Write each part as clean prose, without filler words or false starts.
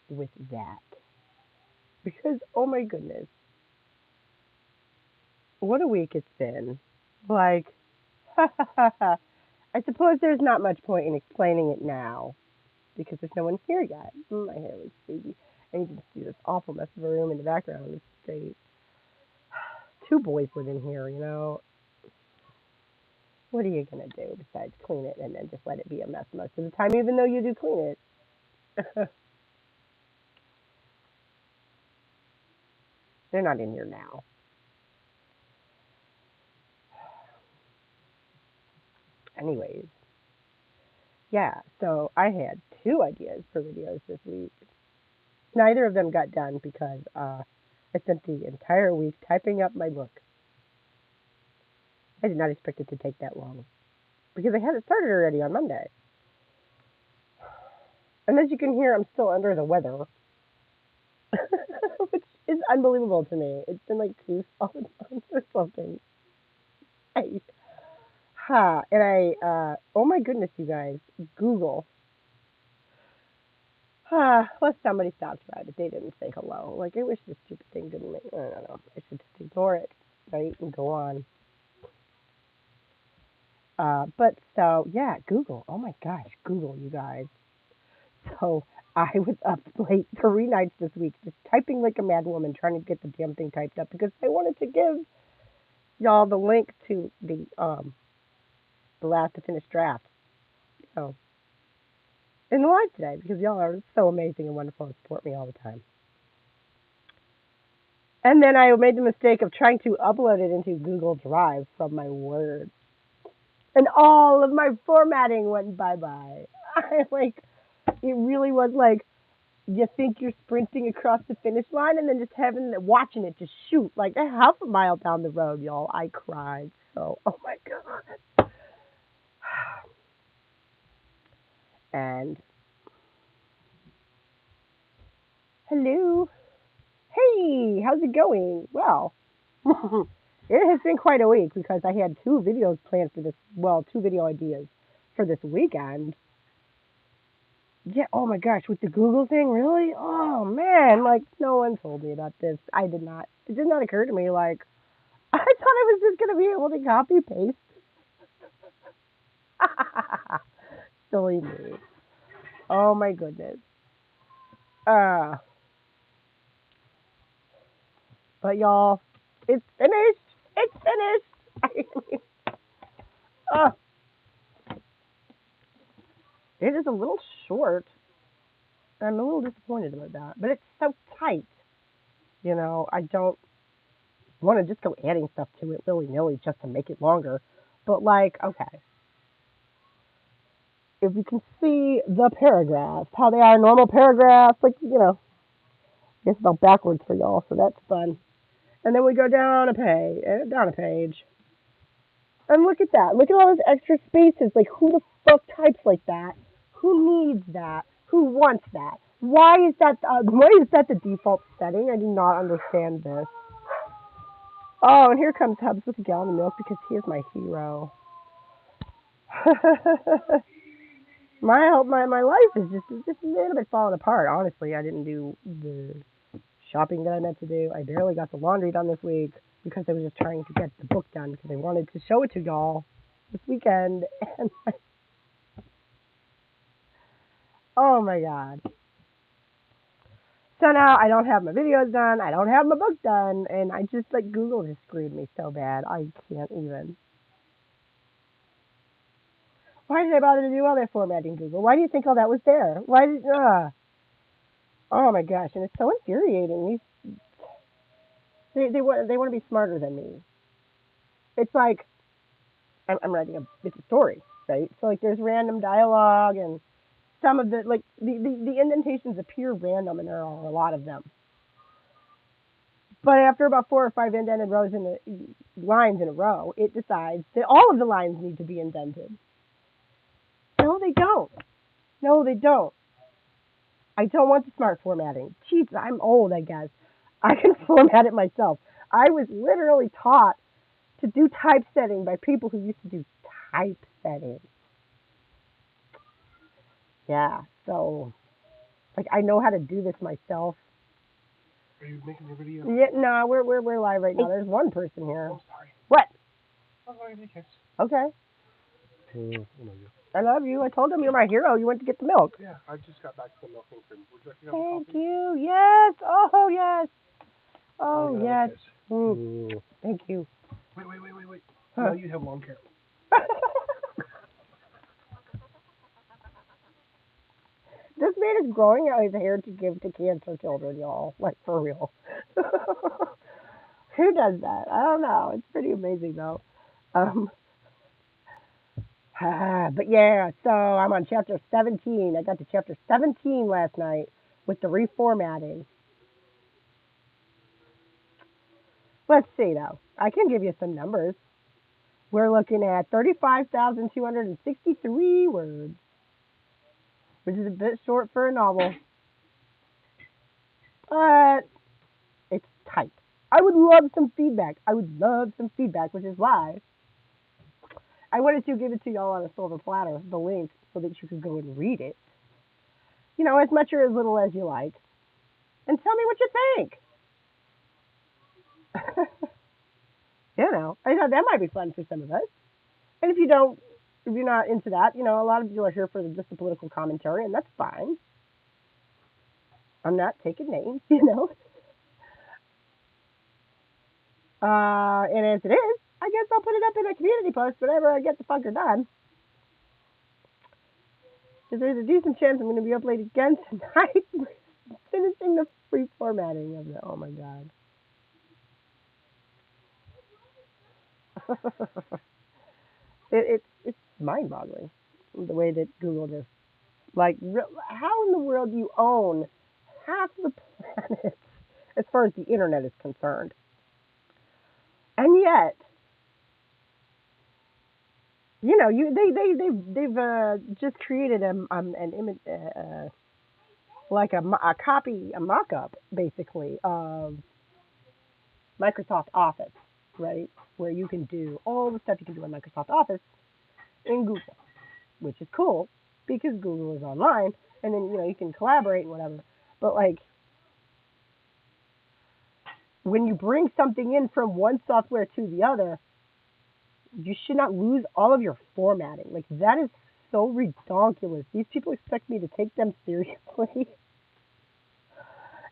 with that. Because, oh my goodness, what a week it's been. Like, I suppose there's not much point in explaining it now because there's no one here yet. My hair looks crazy. And you can see this awful mess of a room in the background. It's great. Two boys live in here, you know. What are you going to do besides clean it and then just let it be a mess most of the time, even though you do clean it? They're not in here now. Anyways, yeah, so I had two ideas for videos this week. Neither of them got done because I spent the entire week typing up my book. I did not expect it to take that long because I had it started already on Monday. And as you can hear, I'm still under the weather, which is unbelievable to me. It's been like two solid months or something. I, and oh my goodness, you guys, Google. Well, somebody stopped by, but they didn't say hello. Like, I wish this stupid thing didn't make, I don't know. I should just ignore it, right, and go on. But so, yeah, Google. Oh my gosh, Google, you guys. So I was up late 3 nights this week, just typing like a mad woman, trying to get the damn thing typed up because I wanted to give y'all the link to the last to finish draft. So in the live today because y'all are so amazing and wonderful and support me all the time. And then I made the mistake of trying to upload it into Google Drive from my Word, and all of my formatting went bye bye. I like it really was like you think you're sprinting across the finish line and then just watching it just shoot like a half a mile down the road, y'all. I cried. So, oh my god. And hello. Hey, how's it going? Well, it has been quite a week because I had two videos planned for this, well, two video ideas for this weekend. Yeah, oh my gosh, with the Google thing, really? Oh man, like no one told me about this. I did not. It did not occur to me. Like I thought I was just gonna be able to copy paste. Silly me. Oh my goodness. Uh, but y'all, it's finished. It's finished. I mean, uh, it is a little short. I'm a little disappointed about that, but it's so tight. You know, I don't want to just go adding stuff to it willy nilly just to make it longer. But like, okay, if you can see the paragraphs, how they are normal paragraphs, like I guess about backwards for y'all, so that's fun. And then we go down a page, and look at that. Look at all those extra spaces. Like, who the fuck types like that? Who needs that? Who wants that? Why is that the default setting? I do not understand this. Oh, and here comes Hubs with a gallon of milk because he is my hero. my life is just a little bit falling apart. Honestly, I didn't do the shopping that I meant to do. I barely got the laundry done this week because I was just trying to get the book done because I wanted to show it to y'all this weekend. And oh my god. So now I don't have my videos done, I don't have my book done, and I just like Google just screwed me so bad. I can't even. Why did I bother to do all that formatting, Google? Why do you think all that was there? Why did oh my gosh, and it's so infuriating. They want to be smarter than me. It's like I'm writing it's a story, right? So like there's random dialogue and some of the like the indentations appear random and there are a lot of them. But after about 4 or 5 indented rows in the lines in a row, it decides that all of the lines need to be indented. No, they don't. No, they don't. I don't want the smart formatting. Jeez, I'm old, I guess. I can format it myself. I was literally taught to do typesetting by people who used to do typesetting. Yeah, so Like I know how to do this myself. Are you making a video? Yeah, no, we're live right now. There's one person here. I'm sorry. What? I'm sorry, because. Okay. I love you. I love you. I told him you're my hero. You went to get the milk. Yeah, I just got back to the milk and cream. Would you like to have a Thank coffee? you. Yes. Oh yes. Oh I'll yes. kiss. Mm. Thank you. Wait. Huh. Now you have long hair. This man is growing out his hair to give to cancer children, y'all. Like for real. Who does that? I don't know. It's pretty amazing though. Um, but yeah, so I'm on chapter 17. I got to chapter 17 last night with the reformatting. Let's see though. I can give you some numbers. We're looking at 35,263 words, which is a bit short for a novel, but it's tight. I would love some feedback. Which is why I wanted to give it to y'all on a silver platter, the link, so that you could go and read it. You know, as much or as little as you like, and tell me what you think. You know, I thought that might be fun for some of us. And if you're not into that, you know, a lot of people are here for just the political commentary, and that's fine. I'm not taking names, you know. And as it is, I guess I'll put it up in a community post whenever I get the fucker done. Because there's a decent chance I'm going to be uploading again tonight, finishing the free formatting of the. Oh my god. It's mind boggling the way that Google just like how in the world do you own half the planet as far as the internet is concerned, and yet you know they've just created an image like a copy a mock-up basically of Microsoft Office, right, where you can do all the stuff you can do in Microsoft Office in Google, which is cool because Google is online, and then you know you can collaborate and whatever. But like when you bring something in from one software to the other, you should not lose all of your formatting. Like that is so ridiculous. These people expect me to take them seriously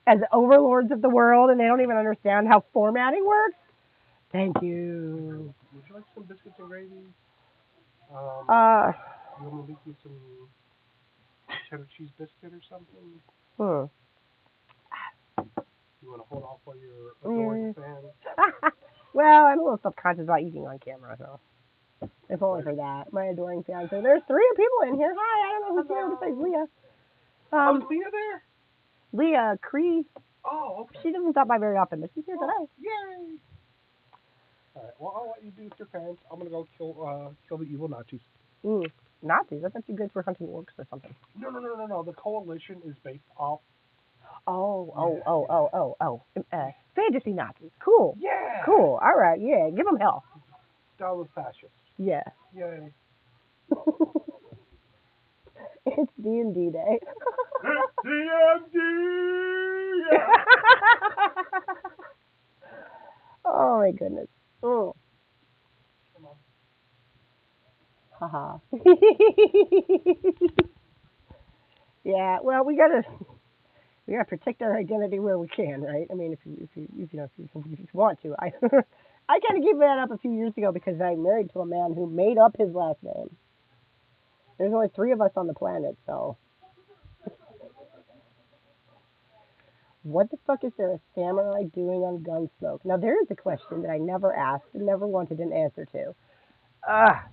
as overlords of the world, and they don't even understand how formatting works. Thank you. Would you like some biscuits and gravy? Um, Uh, you want to make you some cheddar cheese biscuit or something? hmm. You want to hold off while you're adoring the fan? Well, I'm a little self-conscious about eating on camera, so if only Right. for that. My adoring fiance. There's three people in here. Hi, I don't know who's here besides Leah. Oh, is Leah there? Leah Cree. Oh, okay. She doesn't stop by very often, but she's here today. Yay! All right. Well, I'll let you do with your fans. I'm gonna go kill the evil Nazis. Nazis? I thought you guys were hunting orcs or something. No. The coalition is based off. Oh. Fantasy Nazis. Cool. Yeah. Cool. All right. Yeah. Give them hell. Down with fascists. Yeah. Yay. It's D&D day. It's DMD. Yeah. Oh my goodness. Oh. Come on. Haha. Yeah. Well, we gotta protect our identity where we can, right? I mean, if you want to, I I kind of gave that up a few years ago because I married to a man who made up his last name. There's only three of us on the planet, so what the fuck is there a samurai doing on Gunsmoke? Now there is a question that I never asked and never wanted an answer to. Ah.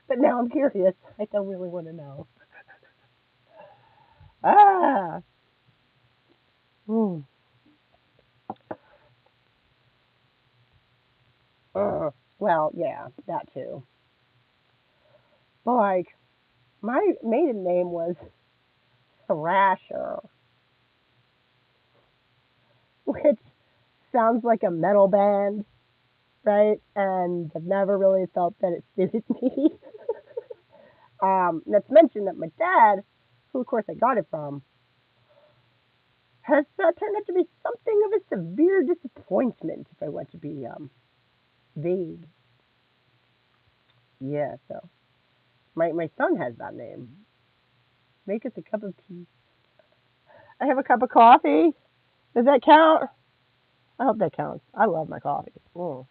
But now I'm curious. I don't really want to know. Ah. Hmm. Well, yeah, that too. But like, my maiden name was Thrasher, which sounds like a metal band, right? And I've never really felt that it suited me. Let's mention that my dad, who of course I got it from, has turned out to be something of a severe disappointment, if I want to be vague. Yeah, so my son has that name. Make us a cup of tea. I have a cup of coffee. Does that count? I hope that counts. I love my coffee. Mm.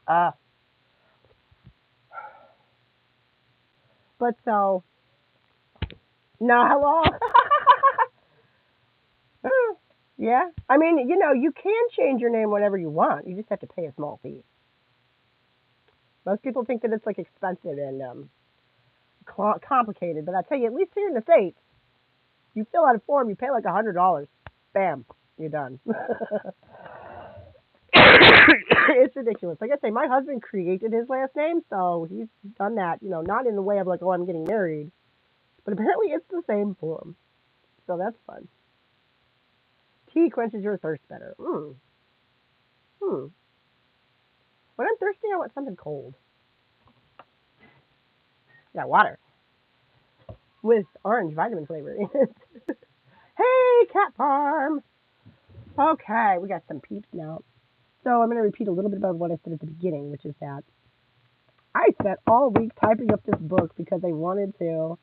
Uh, but so, no, how long? Yeah. I mean, you can change your name whenever you want. You just have to pay a small fee. Most people think that it's like expensive and complicated, but I tell you, at least here in the States, you fill out a form, you pay like $100. Bam, you're done. It's ridiculous. Like I say, my husband created his last name, so he's done that. Not in the way of like, oh, I'm getting married, but apparently it's the same form. So that's fun. Tea quenches your thirst better. Hmm. When I'm thirsty, I want something cold. Yeah, water with orange vitamin flavor in it. Hey, cat farm. Okay, we got some peeps now. So I'm going to repeat a little bit about what I said at the beginning, which is that I spent all week typing up this book because I wanted to.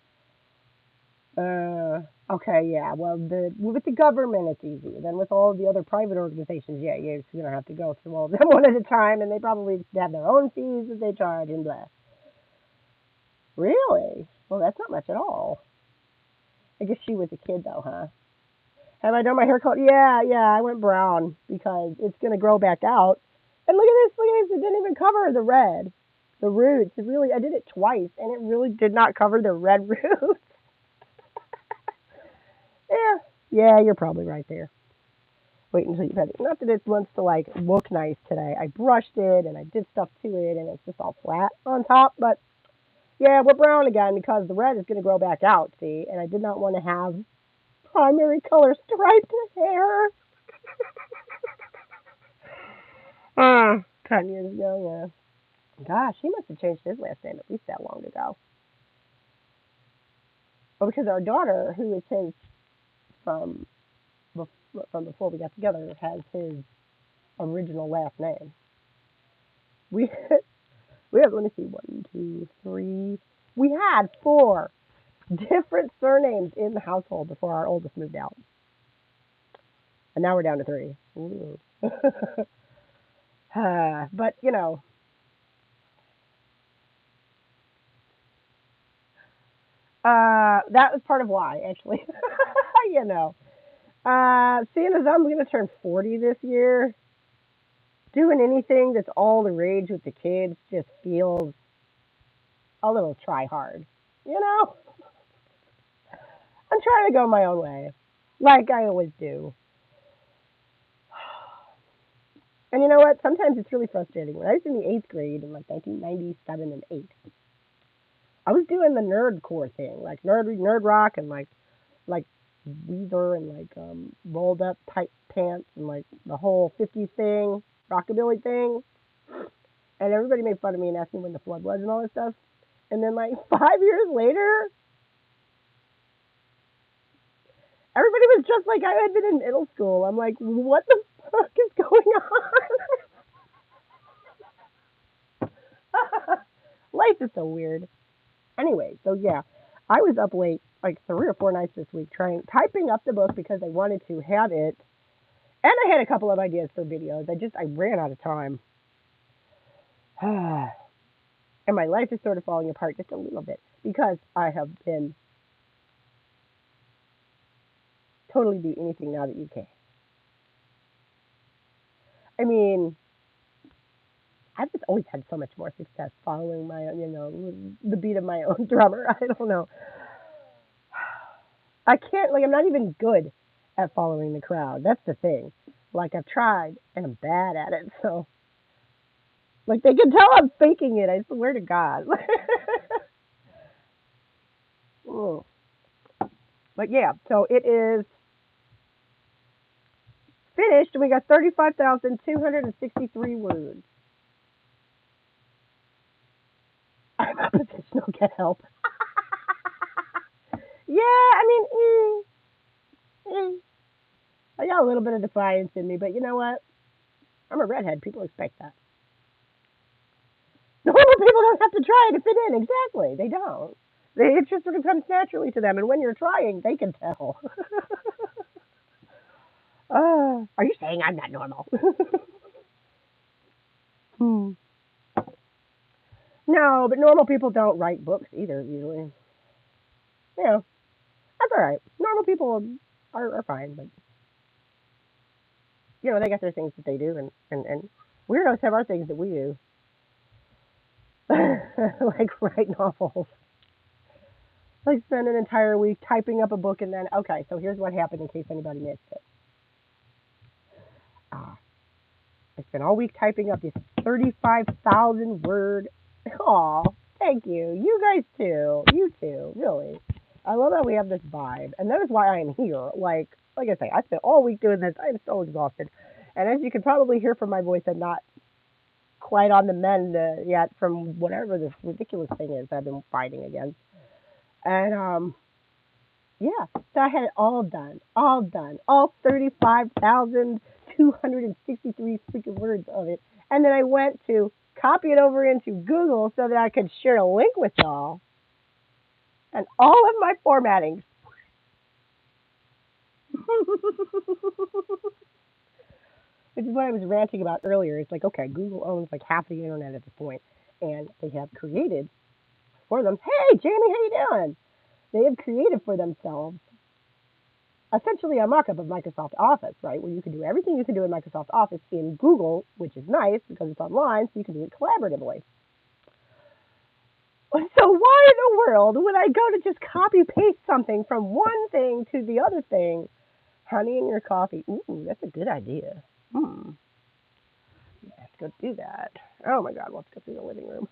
Okay, yeah. Well, with the government, it's easy. Then with all the other private organizations, yeah, you're just going to have to go through all of them one at a time, and they probably have their own fees that they charge and blah. Really? Well, that's not much at all. I guess she was a kid, though, huh? Have I done my hair color? Yeah, yeah. I went brown because it's going to grow back out. And look at this. Look at this. It didn't even cover the red, the roots. It really. I did it twice, and it really did not cover the red roots. Yeah, yeah. You're probably right there. Wait until you've had it. Not that it wants to like look nice today. I brushed it and I did stuff to it, and it's just all flat on top. But yeah, we're brown again because the red is going to grow back out. See, and I did not want to have primary color striped hair. 10 years ago, yeah. Gosh, he must have changed his last name at least that long ago. Well, because our daughter, who is his from from before we got together, has his original last name. We we have, let me see, one, two, three. We had four different surnames in the household before our oldest moved out, and now we're down to three. Ooh. But that was part of why, actually. you know, seeing as I'm going to turn 40 this year, doing anything that's all the rage with the kids just feels a little try hard. You know, I'm trying to go my own way, like I always do. And you know what? Sometimes it's really frustrating. When I was in the eighth grade in like 1997 and 8, I was doing the nerd core thing, like nerd rock and like Weezer and like rolled up tight pants and like the whole 50s thing, rockabilly thing. And everybody made fun of me and asked me when the flood was and all this stuff. And then like 5 years later, everybody was just like I had been in middle school. I'm like, what the fuck is going on? Life is so weird. Anyway, so yeah, I was up late like 3 or 4 nights this week typing up the book because I wanted to have it, and I had a couple of ideas for videos. I ran out of time, and my life is sort of falling apart just a little bit because I have been totally do anything now that you can. I mean, I've just always had so much more success following my, the beat of my own drummer. I don't know. I can't, like, I'm not even good at following the crowd. That's the thing. Like, I've tried and I'm bad at it. So, like, they can tell I'm faking it. I swear to God. Mm. But yeah, so it is finished, and we got 35,263 words. I'm a professional. Get help. Yeah, I mean, I got a little bit of defiance in me, but you know what? I'm a redhead. People expect that. Normal people don't have to try to fit in. Exactly. They don't. It just sort of comes naturally to them. And when you're trying, they can tell. Are you saying I'm not normal? Hmm. No, but normal people don't write books either, usually. Yeah, that's all right. Normal people are fine, but, they got their things that they do, and weirdos have our things that we do. Like write novels. Like spend an entire week typing up a book and then, okay, so here's what happened in case anybody missed it. Ah, I spent all week typing up this 35,000 word. Aw, thank you. You guys too. You too. Really. I love that we have this vibe. And that is why I am here. Like I say, I spent all week doing this. I am so exhausted. And as you can probably hear from my voice, I'm not quite on the mend yet from whatever this ridiculous thing is I've been fighting against. And yeah, so I had it all done, all 35,263 freaking words of it. And then I went to copy it over into Google so that I could share a link with y'all. And all of my formatting. Which is what I was ranting about earlier. It's like, okay, Google owns like half the internet at this point, and they have created for them. Hey, Jamie, how you doing? They have created for themselves essentially a mock-up of Microsoft Office, right? Where you can do everything you can do in Microsoft Office in Google, which is nice because it's online, so you can do it collaboratively. So why in the world would I go to just copy paste something from one thing to the other thing? Honey in your coffee. Ooh, that's a good idea. Let's go do that. Oh my God, let's go through the living room.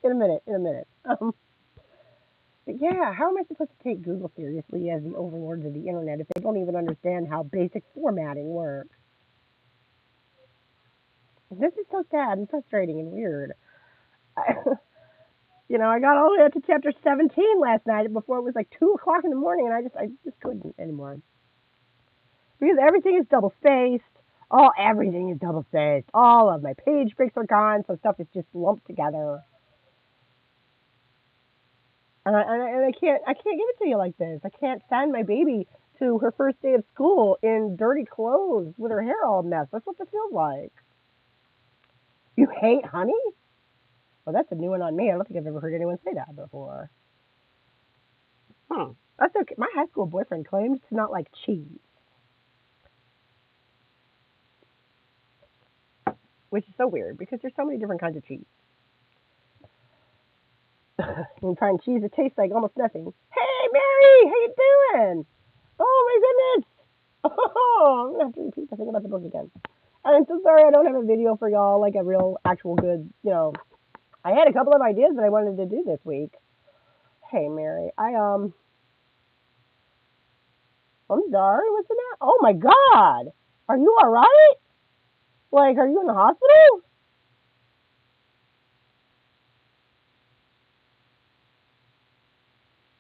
In a minute, in a minute. But yeah, how am I supposed to take Google seriously as the overlords of the internet if they don't even understand how basic formatting works? This is so sad and frustrating and weird. I, I got all the way up to chapter 17 last night before it was like 2 o'clock in the morning, and I just couldn't anymore because everything is double spaced. Everything is double spaced. All of my page breaks are gone, so stuff is just lumped together. And I can't give it to you like this. I can't send my baby to her first day of school in dirty clothes with her hair all messed. That's what this feels like. You hate honey? Well, that's a new one on me. I don't think I've ever heard anyone say that before. That's okay. My high school boyfriend claims to not like cheese, which is so weird because there's so many different kinds of cheese. You can find cheese that tastes like almost nothing. Hey, Mary, how you doing? Oh my goodness! Oh, I'm gonna have to repeat the thing about the book again. I'm so sorry I don't have a video for y'all, like a real, actual good, I had a couple of ideas that I wanted to do this week. Hey, Mary, I'm sorry, what's the matter? Oh my God! Are you alright? Like, are you in the hospital?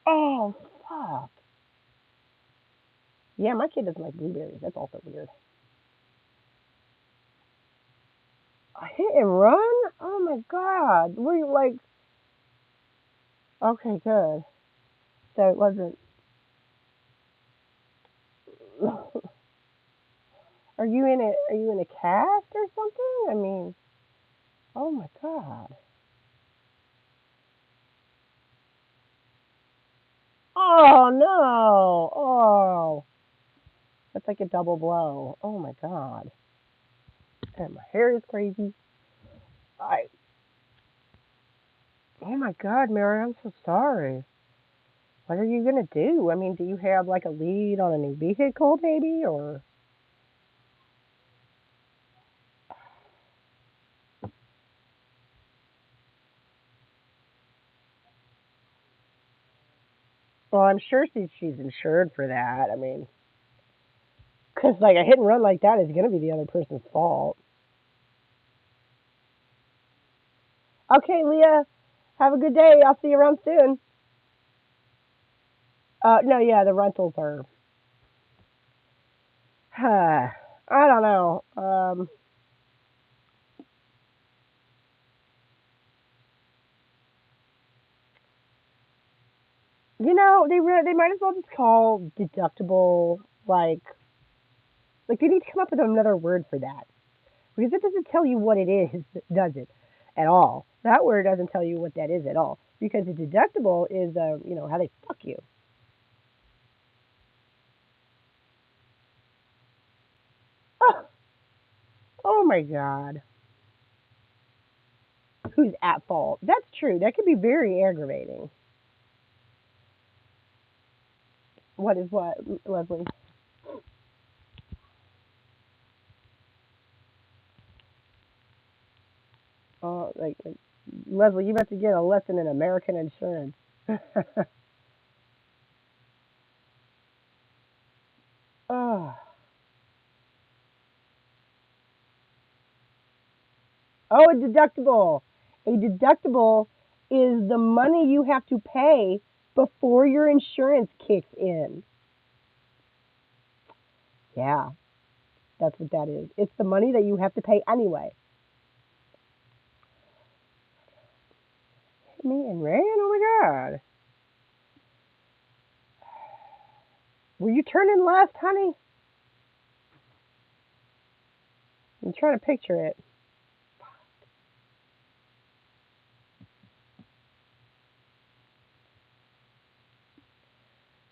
Oh, fuck. Yeah, my kid doesn't like blueberries. That's also weird. A hit and run? Oh my God. Were you like, okay, good. So it wasn't, are you in a cast or something? I mean, oh my God. Oh no. Oh, that's like a double blow. Oh my God. And my hair is crazy. I, oh my God, Mary, I'm so sorry. What are you gonna do? I mean, do you have like a lead on a new vehicle, maybe, or? Well, I'm sure she's insured for that. I mean, Because, like, a hit and run like that is going to be the other person's fault. Okay, Leah, have a good day. I'll see you around soon. No, yeah, the rentals are. I don't know. They might as well just call deductible like they need to come up with another word for that because it doesn't tell you what it is, does it? At all. That word doesn't tell you what that is at all because a deductible is how they fuck you. Oh, oh my god. Who's at fault? That's true. That could be very aggravating. What is what, Leslie? Like Leslie, you about to get a lesson in American insurance. Oh, oh, a deductible. A deductible is the money you have to pay before your insurance kicks in. Yeah, that's what that is. It's the money that you have to pay anyway. Me and Ran? Oh my god. Were you turning left, honey? I'm trying to picture it.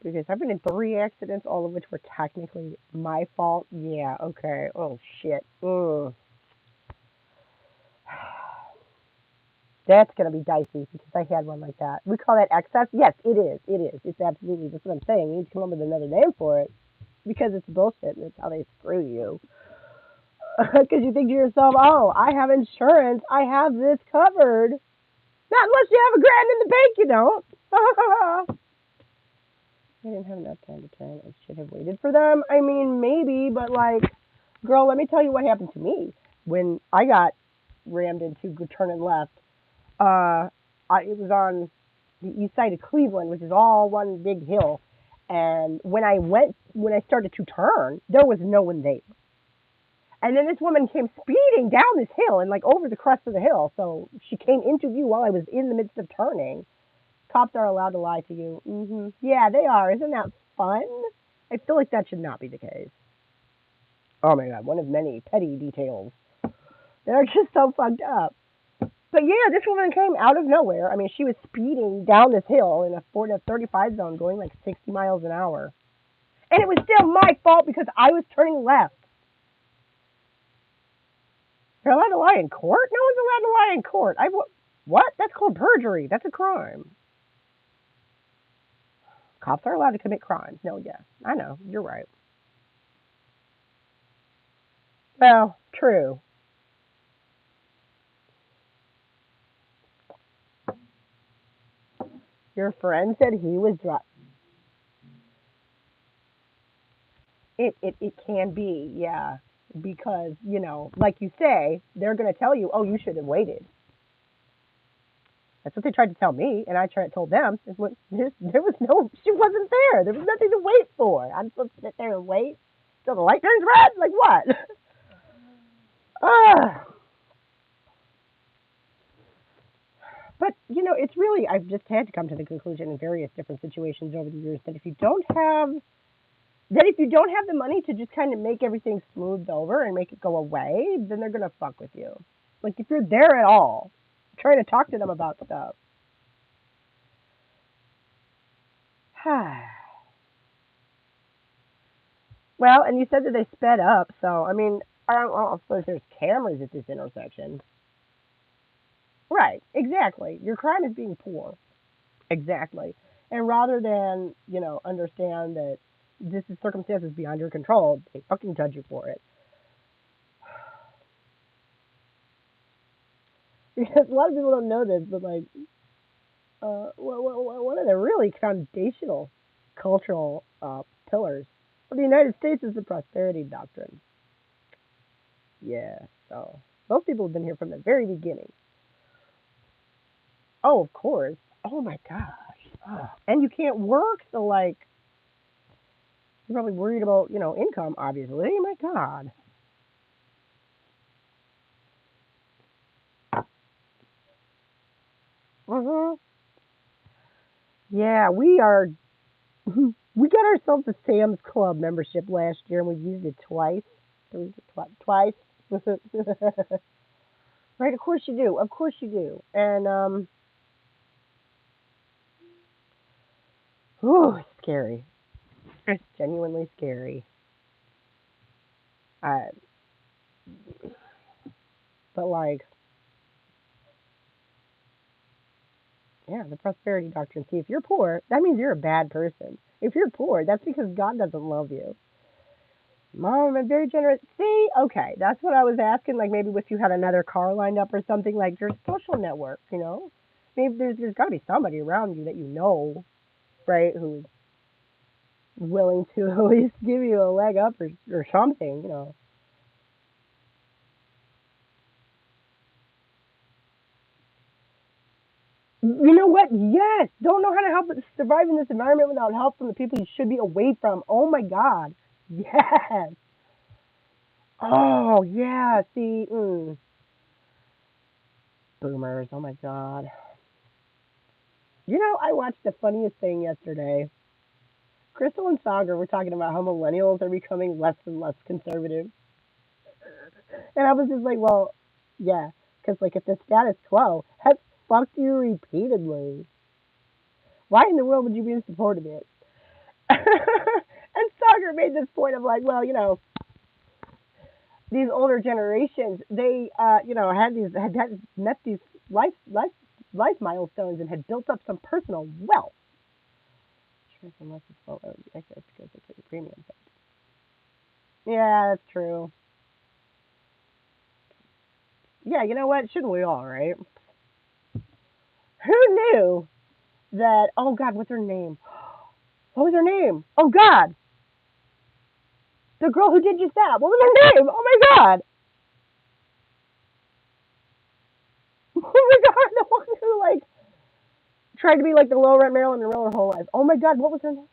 Because I've been in 3 accidents, all of which were technically my fault. Yeah, okay. Oh, shit. Ugh. That's going to be dicey because I had one like that. We call that excess? Yes, it is. It is. It's absolutely, that's what I'm saying. You need to come up with another name for it because it's bullshit and it's how they screw you. Because you think to yourself, oh, I have insurance. I have this covered. Not unless you have a grand in the bank, you don't. I didn't have enough time to turn. I should have waited for them. I mean, maybe, but like, girl, let me tell you what happened to me when I got rammed into turning left. Uh, it was on the east side of Cleveland, which is all one big hill. And when I started to turn, there was no one there. And then this woman came speeding down this hill and like over the crest of the hill. So she came into view while I was in the midst of turning. Cops are allowed to lie to you. Yeah, they are. Isn't that fun? I feel like that should not be the case. Oh my god, one of many petty details that are just so fucked up. But yeah, this woman came out of nowhere. I mean, she was speeding down this hill in a 40 to 35 zone going like 60 miles an hour. And it was still my fault because I was turning left. You're allowed to lie in court? No one's allowed to lie in court. What? That's called perjury. That's a crime. Cops are allowed to commit crimes. No, yes. I know. You're right. Well, true. Your friend said he was driving. It can be, yeah. Because, like you say, they're going to tell you, oh, you should have waited. That's what they tried to tell me, and told them. There was no, she wasn't there. There was nothing to wait for. I'm supposed to sit there and wait till the light turns red? Like what? Ah. But, it's really, I've just had to come to the conclusion in various different situations over the years that if you don't have the money to just kind of make everything smoothed over and make it go away, then they're gonna fuck with you. Like if you're there at all, trying to talk to them about stuff. Well, and you said that they sped up, so I mean, I don't suppose there's cameras at this intersection. Right, exactly. Your crime is being poor. Exactly. And rather than, understand that this is circumstances beyond your control, they fucking judge you for it. Because a lot of people don't know this, but like, one of the really foundational cultural pillars of the United States is the prosperity doctrine. Yeah, so those people have been here from the very beginning. Oh, of course. Oh my gosh. Oh. And you can't work, so like you're probably worried about, income, obviously. My God. Hmm. Yeah, we are. We got ourselves a Sam's Club membership last year, and we've used it twice. Twice. Right? Of course you do. Of course you do. And whew, it's scary. It's genuinely scary. Uh, but like, yeah, the prosperity doctrine. See, if you're poor, that means you're a bad person. If you're poor, that's because God doesn't love you. Mom, I'm very generous. See, okay, that's what I was asking. Like maybe if you had another car lined up or something, like your social network. Maybe there's got to be somebody around you that you know, right, who's willing to at least give you a leg up or something. You know what? Yes. Don't know how to help but survive in this environment without help from the people you should be away from. Oh my God. Yes. Oh yeah. See, boomers. Oh my God. I watched the funniest thing yesterday. Crystal and Sagar were talking about how millennials are becoming less and less conservative, and I was just like, well, yeah, because like if the status quo has fucked you repeatedly, why in the world would you be in support of it? And Sagar made this point of like, well, these older generations, they, had met these life milestones and had built up some personal wealth. Sure, unless it's well, excess because they put your premium. Yeah, that's true. Yeah, you know what? Shouldn't we all, right? Who knew that? Oh God, what's her name? What was her name? Oh God, the girl who did just that. What was her name? Oh my God. Oh my God, the one who like tried to be like the low rent Marilyn Monroe her whole life. Oh my God, what was her name?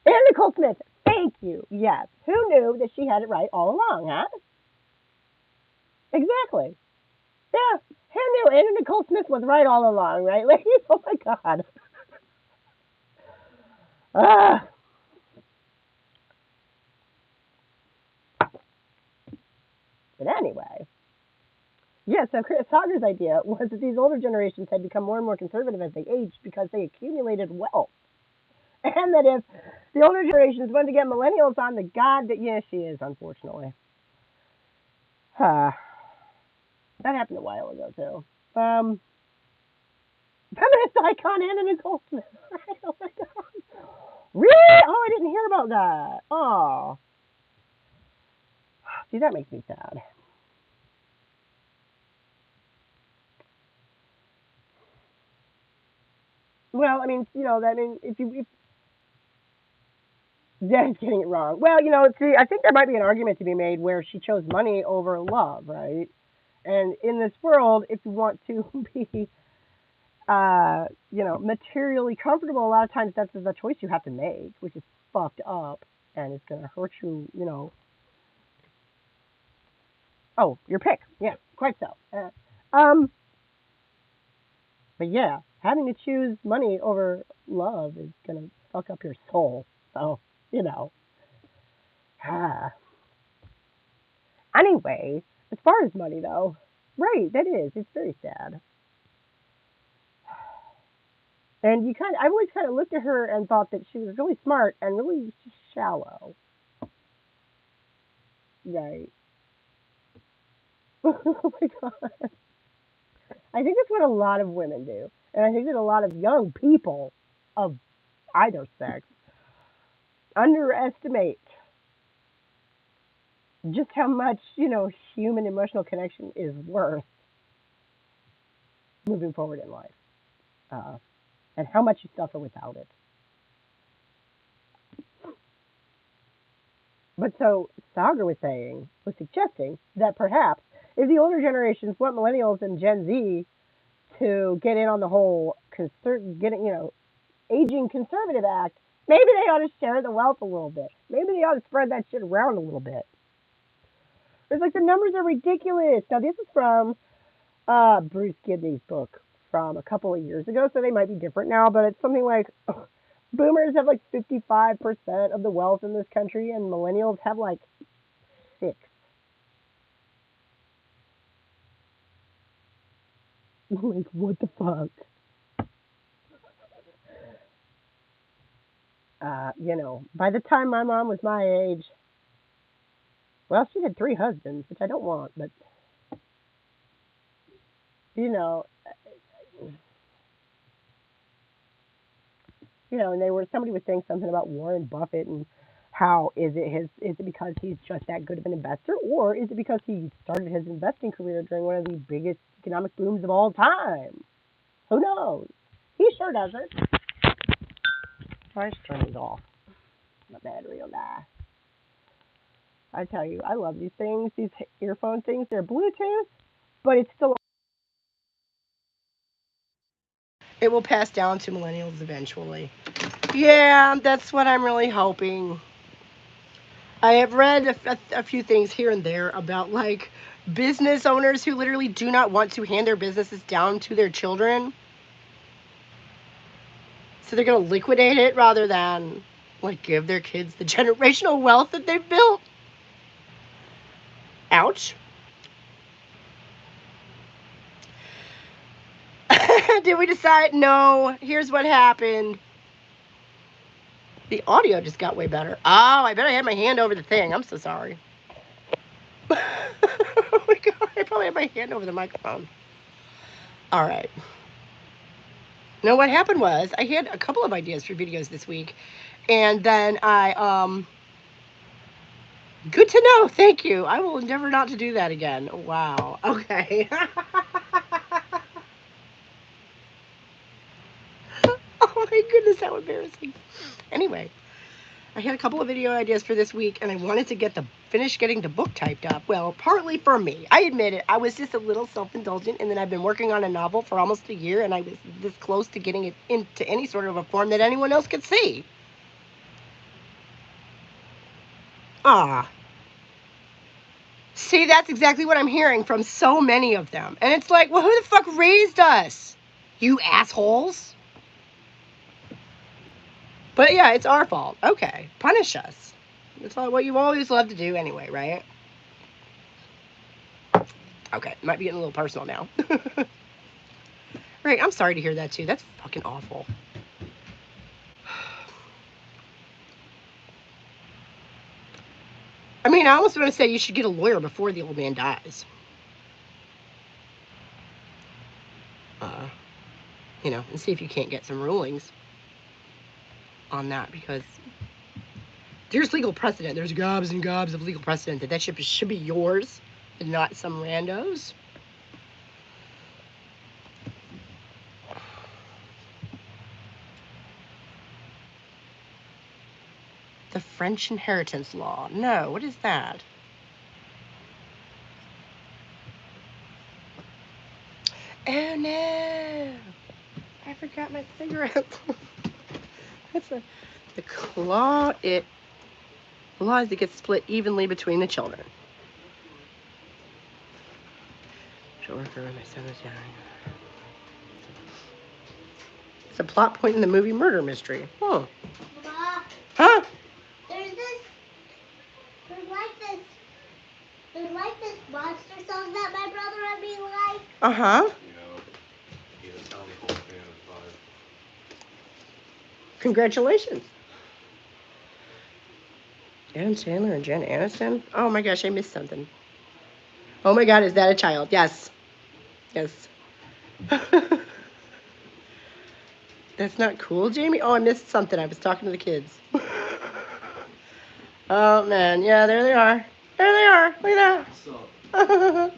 Anna Nicole Smith. Thank you. Yes. Who knew that she had it right all along, huh? Exactly. Yeah. Who knew Anna Nicole Smith was right all along, right, ladies? Oh my God. Ah. But anyway, yeah, so Chris Hager's idea was that these older generations had become more and more conservative as they aged because they accumulated wealth. And that if the older generations wanted to get millennials on the God that, yes, she is, unfortunately. That happened a while ago, too. Feminist icon Anna Nicole Smith. Oh my God. Really? Oh, I didn't hear about that. Oh, see, that makes me sad. Well, I mean, if Jen's getting it wrong. Well, see, I think there might be an argument to be made where she chose money over love, right? And in this world, if you want to be, materially comfortable, a lot of times that's the choice you have to make, which is fucked up and it's gonna hurt you. Oh, your pick. Yeah, quite so. But yeah, having to choose money over love is gonna fuck up your soul. So, you know. Ah. Anyway, as far as money though, right, that is. It's very sad. And I've always kind of looked at her and thought that she was really smart and really shallow. Right. Oh my God. I think that's what a lot of women do. And I think that a lot of young people of either sex underestimate just how much, human emotional connection is worth moving forward in life, uh, and how much you suffer without it. But so Sagar was suggesting that perhaps if the older generations want millennials and Gen Z to get in on the whole getting, aging conservative act, maybe they ought to share the wealth a little bit. Maybe they ought to spread that shit around a little bit. It's like the numbers are ridiculous. Now this is from Bruce Gibney's book from a couple of years ago, so they might be different now, but it's something like boomers have like 55% of the wealth in this country, and millennials have like 6. Like, what the fuck? By the time my mom was my age, well, she had 3 husbands, which I don't want, but, you know, and somebody was saying something about Warren Buffett and how is it because he's just that good of an investor, or is it because he started his investing career during one of the biggest economic booms of all time? Who knows? He sure doesn't. I just turned these off. My battery will die. I tell you, I love these things, these earphone things. They're Bluetooth, but it's still. It will pass down to millennials eventually. Yeah, that's what I'm really hoping. I have read a few things here and there about like business owners who literally do not want to hand their businesses down to their children. So they're going to liquidate it rather than like give their kids the generational wealth that they've built. Ouch. Did we decide? No. Here's what happened. The audio just got way better. Oh, I bet I had my hand over the thing. I'm so sorry. Oh my god, I probably had my hand over the microphone. All right. No, what happened was I had a couple of ideas for videos this week, and then good to know. Thank you. I will endeavor not to do that again. Wow. Okay. Oh my goodness, how embarrassing. Anyway, I had a couple of video ideas for this week, and I wanted to finish getting the book typed up. Well, partly for me. I admit it. I was just a little self-indulgent, and then I've been working on a novel for almost a year, and I was this close to getting it into any sort of a form that anyone else could see. Ah. See, that's exactly what I'm hearing from so many of them. And it's like, well, who the fuck raised us? You assholes? But yeah, it's our fault. Okay, punish us. That's what you always love to do anyway, right? Okay, might be getting a little personal now. Right, I'm sorry to hear that too. That's fucking awful. I mean, I almost want to say you should get a lawyer before the old man dies. And see if you can't get some rulings on that, because there's legal precedent. There's gobs and gobs of legal precedent that ship should be yours and not some randos. The French inheritance law. No, what is that? Oh no! I forgot my cigarette. The law. The law is to get split evenly between the children. My son is young. It's a plot point in the movie Murder Mystery. Huh? Ma, Huh? there's like this monster song that my brother and me like. Uh-huh. Congratulations. Adam Sandler and Jen Aniston? Oh my gosh, I missed something. Oh my god, is that a child? Yes. Yes. That's not cool, Jamie? Oh, I missed something. I was talking to the kids. Oh man, yeah, there they are. There they are. Look at that.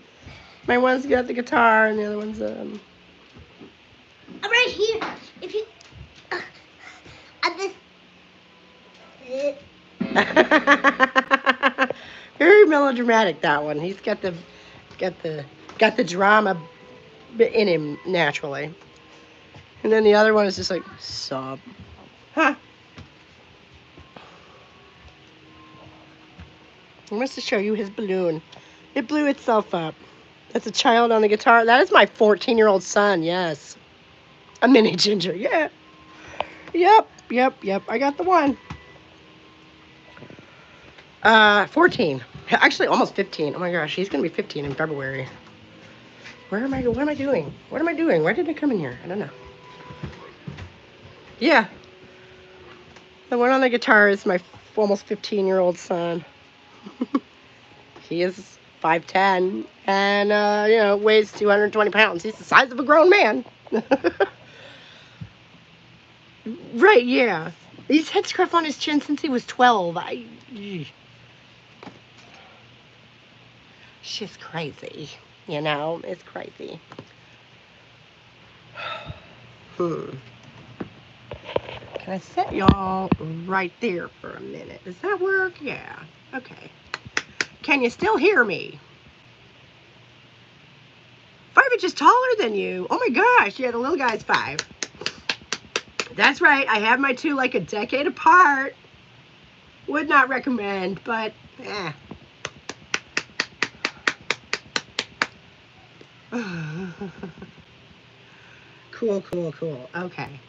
My one's got the guitar and the other one's I'm right here. If you, this. Very melodramatic, that one. He's got the got the drama in him naturally. And then the other one is just like sob. Huh. He wants to show you his balloon. It blew itself up. That's a child on the guitar. That is my 14-year-old son, yes. A mini ginger, yeah. Yep. I got the one. 14. Actually, almost 15. Oh my gosh, he's gonna be 15 in February. What am I doing? What am I doing? Why did I come in here? I don't know. Yeah. The one on the guitar is my almost 15-year-old son. He is 5'10" and, weighs 220 pounds. He's the size of a grown man. Right, yeah. He's had scruff on his chin since he was 12. She's crazy. It's crazy. Can I set y'all right there for a minute? Does that work? Yeah. Okay. Can you still hear me? 5 inches taller than you. Oh my gosh. Yeah, the little guy's 5. That's right. I have my two like a decade apart. Would not recommend, but Cool. Okay.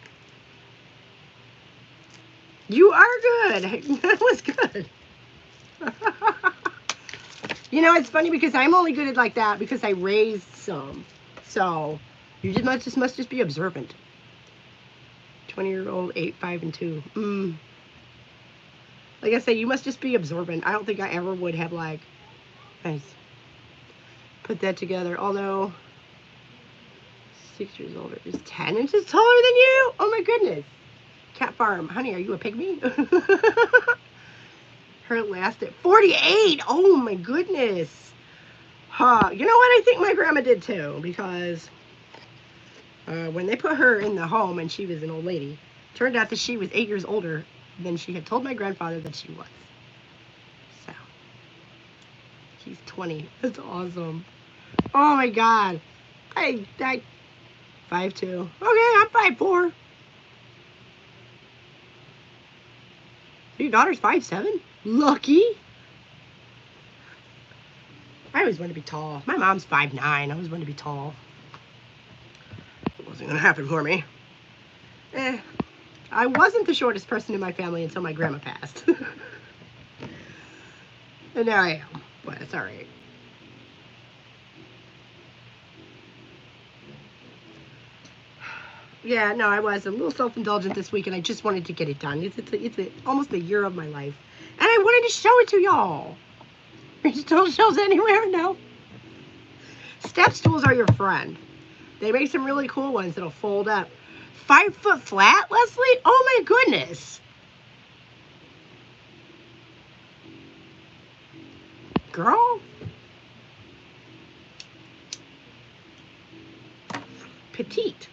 You are good. That was good. It's funny because I'm only good at like that because I raised some. So you must just be observant. 20-year-old, 8, 5, and 2. Like I say, you must just be observant. I don't think I ever would have like put that together. Although 6 years older is 10 inches taller than you. Oh my goodness. Cat Farm, honey, are you a pygmy? Her last at 48. Oh my goodness. You know what? I think my grandma did too, because when they put her in the home and she was an old lady, turned out that she was 8 years older than she had told my grandfather that she was. So he's 20. That's awesome. Oh my God. I 5'2". Okay, I'm 5'4". Your daughter's 5'7"? Lucky. I always wanted to be tall. My mom's 5'9". I always wanted to be tall. It wasn't gonna happen for me. I wasn't the shortest person in my family until my grandma passed. And now I am, but it's alright. Yeah, no, I was a little self-indulgent this week, and I just wanted to get it done. It's almost a year of my life, and I wanted to show it to y'all. Are you still shows anywhere? No. Step stools are your friend. They make some really cool ones that'll fold up. 5 foot flat, Leslie? Oh my goodness. Girl. Petite.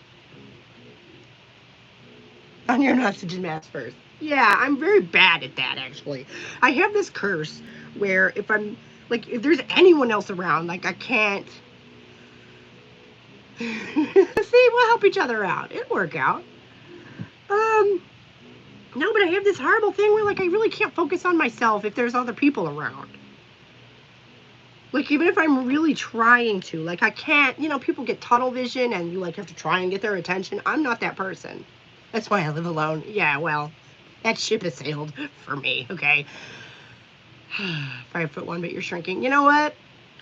On your oxygen mask first. Yeah, I'm very bad at that, actually. I have this curse where if there's anyone else around, like I can't. See, we'll help each other out. It'll work out. No, but I have this horrible thing where, like, I really can't focus on myself if there's other people around. Like, even if I'm really trying to, like, I can't, people get tunnel vision and you, like, have to try and get their attention. I'm not that person. That's why I live alone. Yeah, well, that ship has sailed for me, okay? 5'1", but you're shrinking. You know what?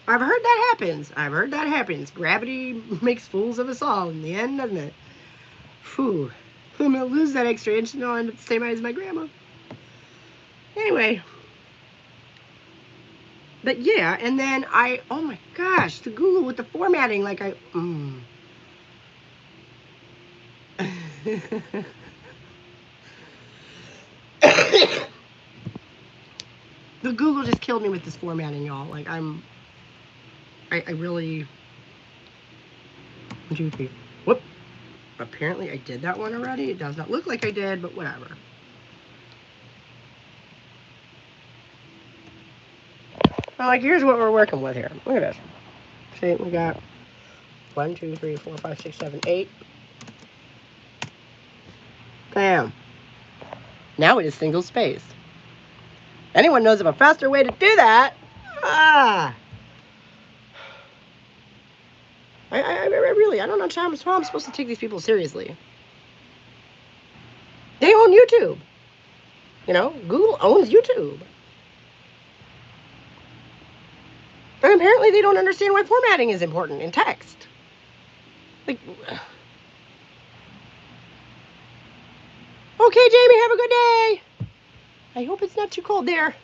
I've heard that happens. Gravity makes fools of us all in the end, doesn't it? Phew. I'm going to lose that extra inch and I'll end up the same height as my grandma. Anyway. But yeah, and then oh my gosh, the Google with the formatting, like The Google just killed me with this formatting, y'all. Like I really. 1, 2, 3. Whoop. Apparently I did that one already. It does not look like I did, but whatever. like, here's what we're working with here. Look at this. See, we got 1, 2, 3, 4, 5, 6, 7, 8. Bam. Now it is single spaced. Anyone knows of a faster way to do that? I really, I don't know how I'm supposed to take these people seriously. They own YouTube. You know, Google owns YouTube. And apparently they don't understand why formatting is important in text. Like, okay, Jamie, have a good day. I hope it's not too cold there.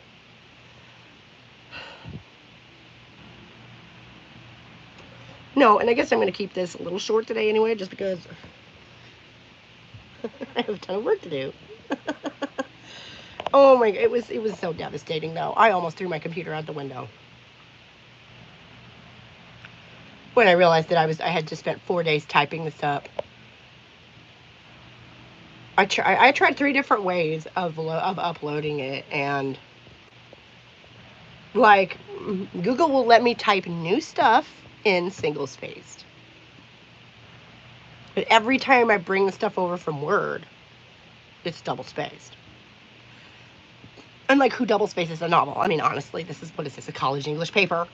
No, and I guess I'm going to keep this a little short today anyway, just because I have a ton of work to do. Oh my, it was so devastating though. I almost threw my computer out the window when I realized that I had just spent 4 days typing this up. I tried 3 different ways of uploading it, and like Google will let me type new stuff in single spaced, but every time I bring the stuff over from Word, it's double spaced. And like, who double spaces a novel? I mean, honestly, what is this, a college English paper?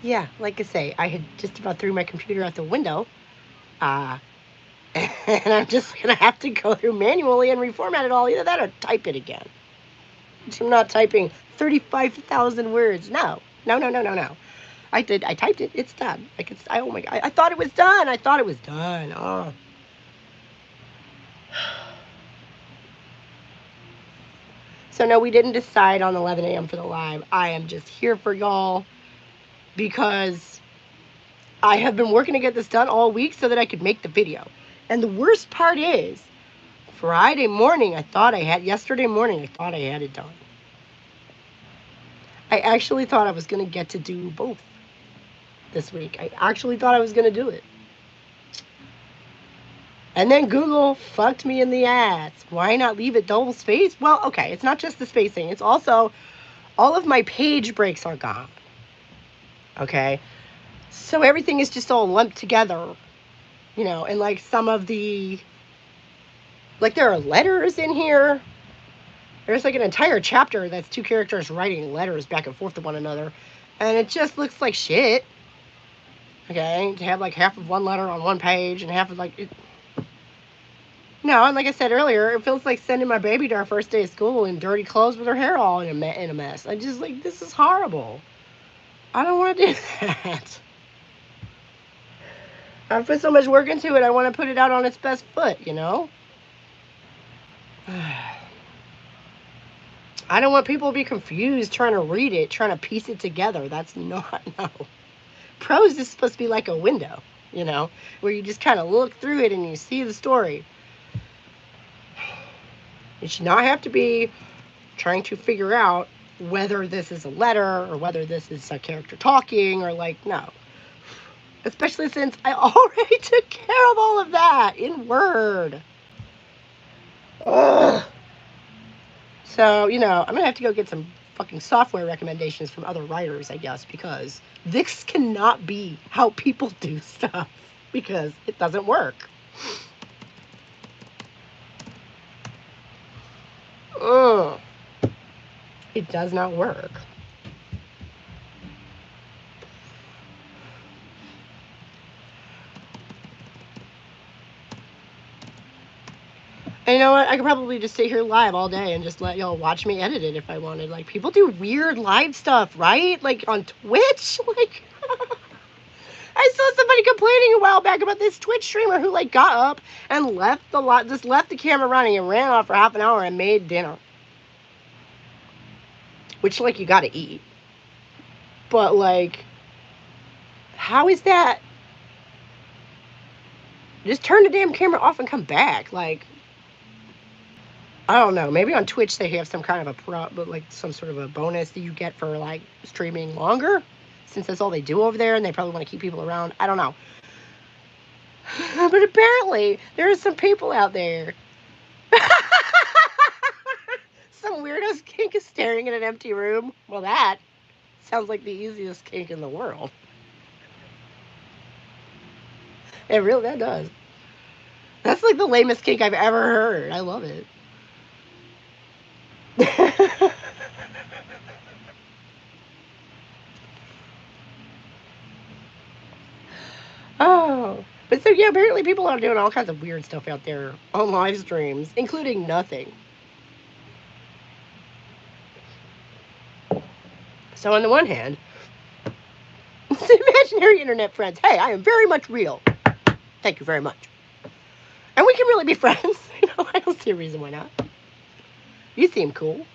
Yeah, like I say, I had just about threw my computer out the window, and I'm just gonna have to go through manually and reformat it all, either that or type it again. I'm not typing 35,000 words. No. I typed it. It's done. Oh my God. I thought it was done. Oh. So no, we didn't decide on 11 a.m. for the live. I am just here for y'all because I have been working to get this done all week so that I could make the video. And the worst part is, yesterday morning, I thought I had it done. I actually thought I was going to get to do both this week. I actually thought I was going to do it. And then Google fucked me in the ass. Why not leave it double spaced? Well, okay, it's not just the spacing. It's also all of my page breaks are gone. Okay? So everything is just all lumped together. You know, and like some of the... Like there are letters in here. There's like an entire chapter that's 2 characters writing letters back and forth to one another. And it just looks like shit. Okay? To have like half of one letter on one page and half of like... No, and like I said earlier, it feels like sending my baby to her first day of school in dirty clothes with her hair all in a mess. I just like, this is horrible. I don't want to do that. I put so much work into it, I want to put it out on its best foot, you know? I don't want people to be confused trying to read it, trying to piece it together. That's not, no. Prose is supposed to be like a window, you know, where you just kind of look through it and you see the story. It should not have to be trying to figure out whether this is a letter or whether this is a character talking or like, no. Especially since I already took care of all of that in Word. Ugh. So, you know, I'm going to have to go get some fucking software recommendations from other writers, I guess, because this cannot be how people do stuff, because it doesn't work. Ugh. It does not work. And you know what? I could probably just sit here live all day and just let y'all watch me edit it if I wanted. Like, people do weird live stuff, right? Like, on Twitch? Like, I saw somebody complaining a while back about this Twitch streamer who, like, got up and left the camera running and ran off for half an hour and made dinner. Which, like, you gotta eat. But, like, how is that? Just turn the damn camera off and come back. Like, I don't know. Maybe on Twitch they have some kind of some sort of a bonus that you get for, like, streaming longer, since that's all they do over there, and they probably want to keep people around. I don't know. But apparently, there are some people out there. weirdest kink is staring at an empty room. Well, that sounds like the easiest kink in the world. That does. That's like the lamest kink I've ever heard. I love it. Oh. But so, yeah, apparently people are doing all kinds of weird stuff out there on live streams, including nothing. So, on the one hand, imaginary internet friends, hey, I am very much real. Thank you very much. And we can really be friends. I don't see a reason why not. You seem cool.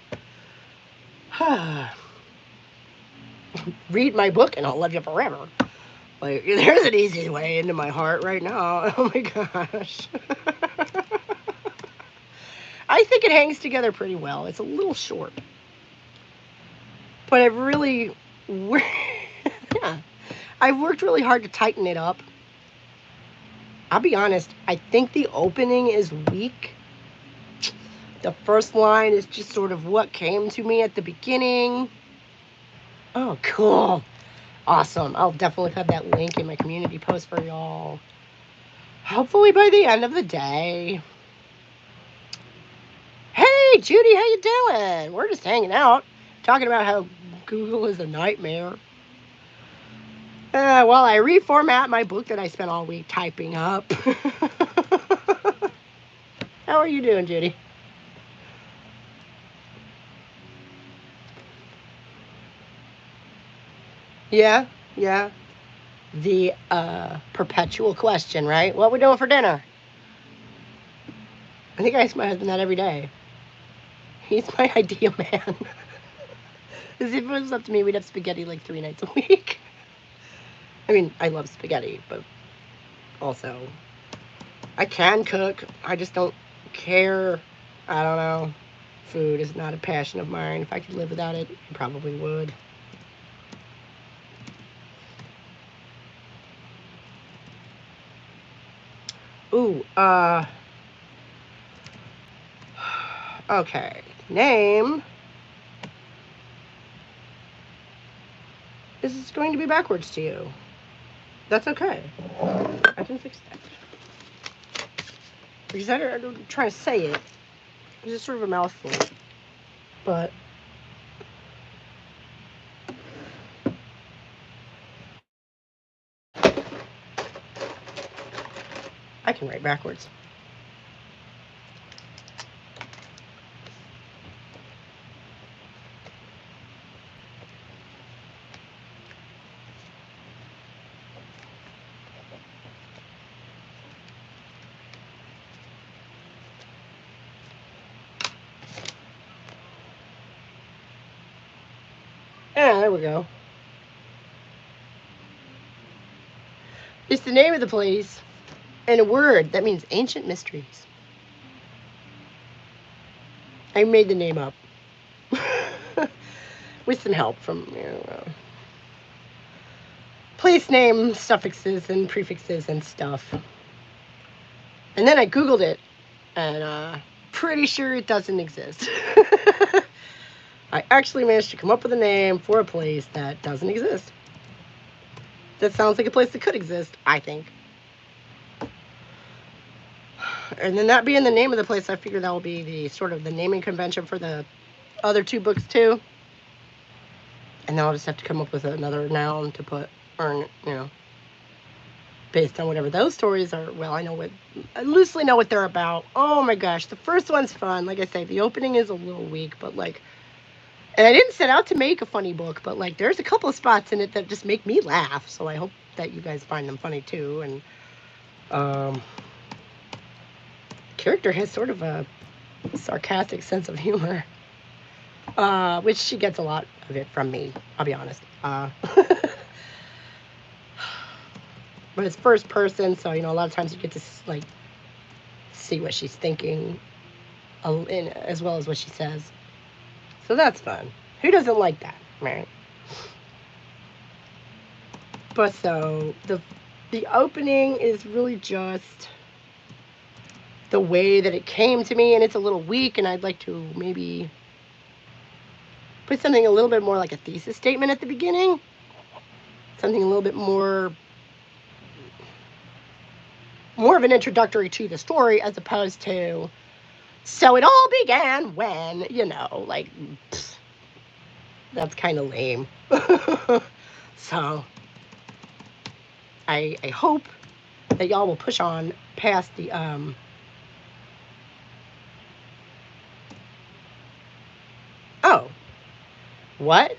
Read my book and I'll love you forever. Like, there's an easy way into my heart right now. Oh my gosh. I think it hangs together pretty well. It's a little short. But I've really... yeah. I've worked really hard to tighten it up. I'll be honest, I think the opening is weak. The first line is just sort of what came to me at the beginning. Oh, cool. Awesome. I'll definitely have that link in my community post for y'all. Hopefully by the end of the day. Hey, Judy, how you doing? We're just hanging out, talking about how Google is a nightmare. While I reformat my book that I spent all week typing up. How are you doing, Judy? Yeah. The perpetual question, right? What we doing for dinner? I think I ask my husband that every day. He's my ideal man. Because if it was up to me, we'd have spaghetti like 3 nights a week. I mean, I love spaghetti, but also, I can cook. I just don't care. I don't know. Food is not a passion of mine. If I could live without it, I probably would. Ooh, okay. Name. This is going to be backwards to you. That's okay. I can fix that. Because I don't try to say it. It's just sort of a mouthful. But I can write backwards. Yeah, there we go. It's the name of the place and a word that means ancient mysteries. I made the name up. With some help from, place name suffixes and prefixes and stuff. And then I Googled it, and pretty sure it doesn't exist. I actually managed to come up with a name for a place that doesn't exist. That sounds like a place that could exist, I think. And then that being the name of the place, I figure that will be the sort of the naming convention for the other 2 books too. And then I'll just have to come up with another noun to put, or, based on whatever those stories are. Well, I loosely know what they're about. Oh my gosh, the first one's fun. Like I say, the opening is a little weak, but and I didn't set out to make a funny book, but there's a couple of spots in it that just make me laugh. So I hope that you guys find them funny too. And character has sort of a sarcastic sense of humor, which she gets a lot of it from me. I'll be honest. But it's first person, so a lot of times you get to see what she's thinking, as well as what she says. So that's fun. Who doesn't like that, right? But so the opening is really just the way that it came to me, and it's a little weak, and I'd like to maybe put something a little bit more like a thesis statement at the beginning. Something a little bit more of an introductory to the story as opposed to, so it all began when, you know, like, pfft, that's kind of lame. So I hope that y'all will push on past the, oh, what?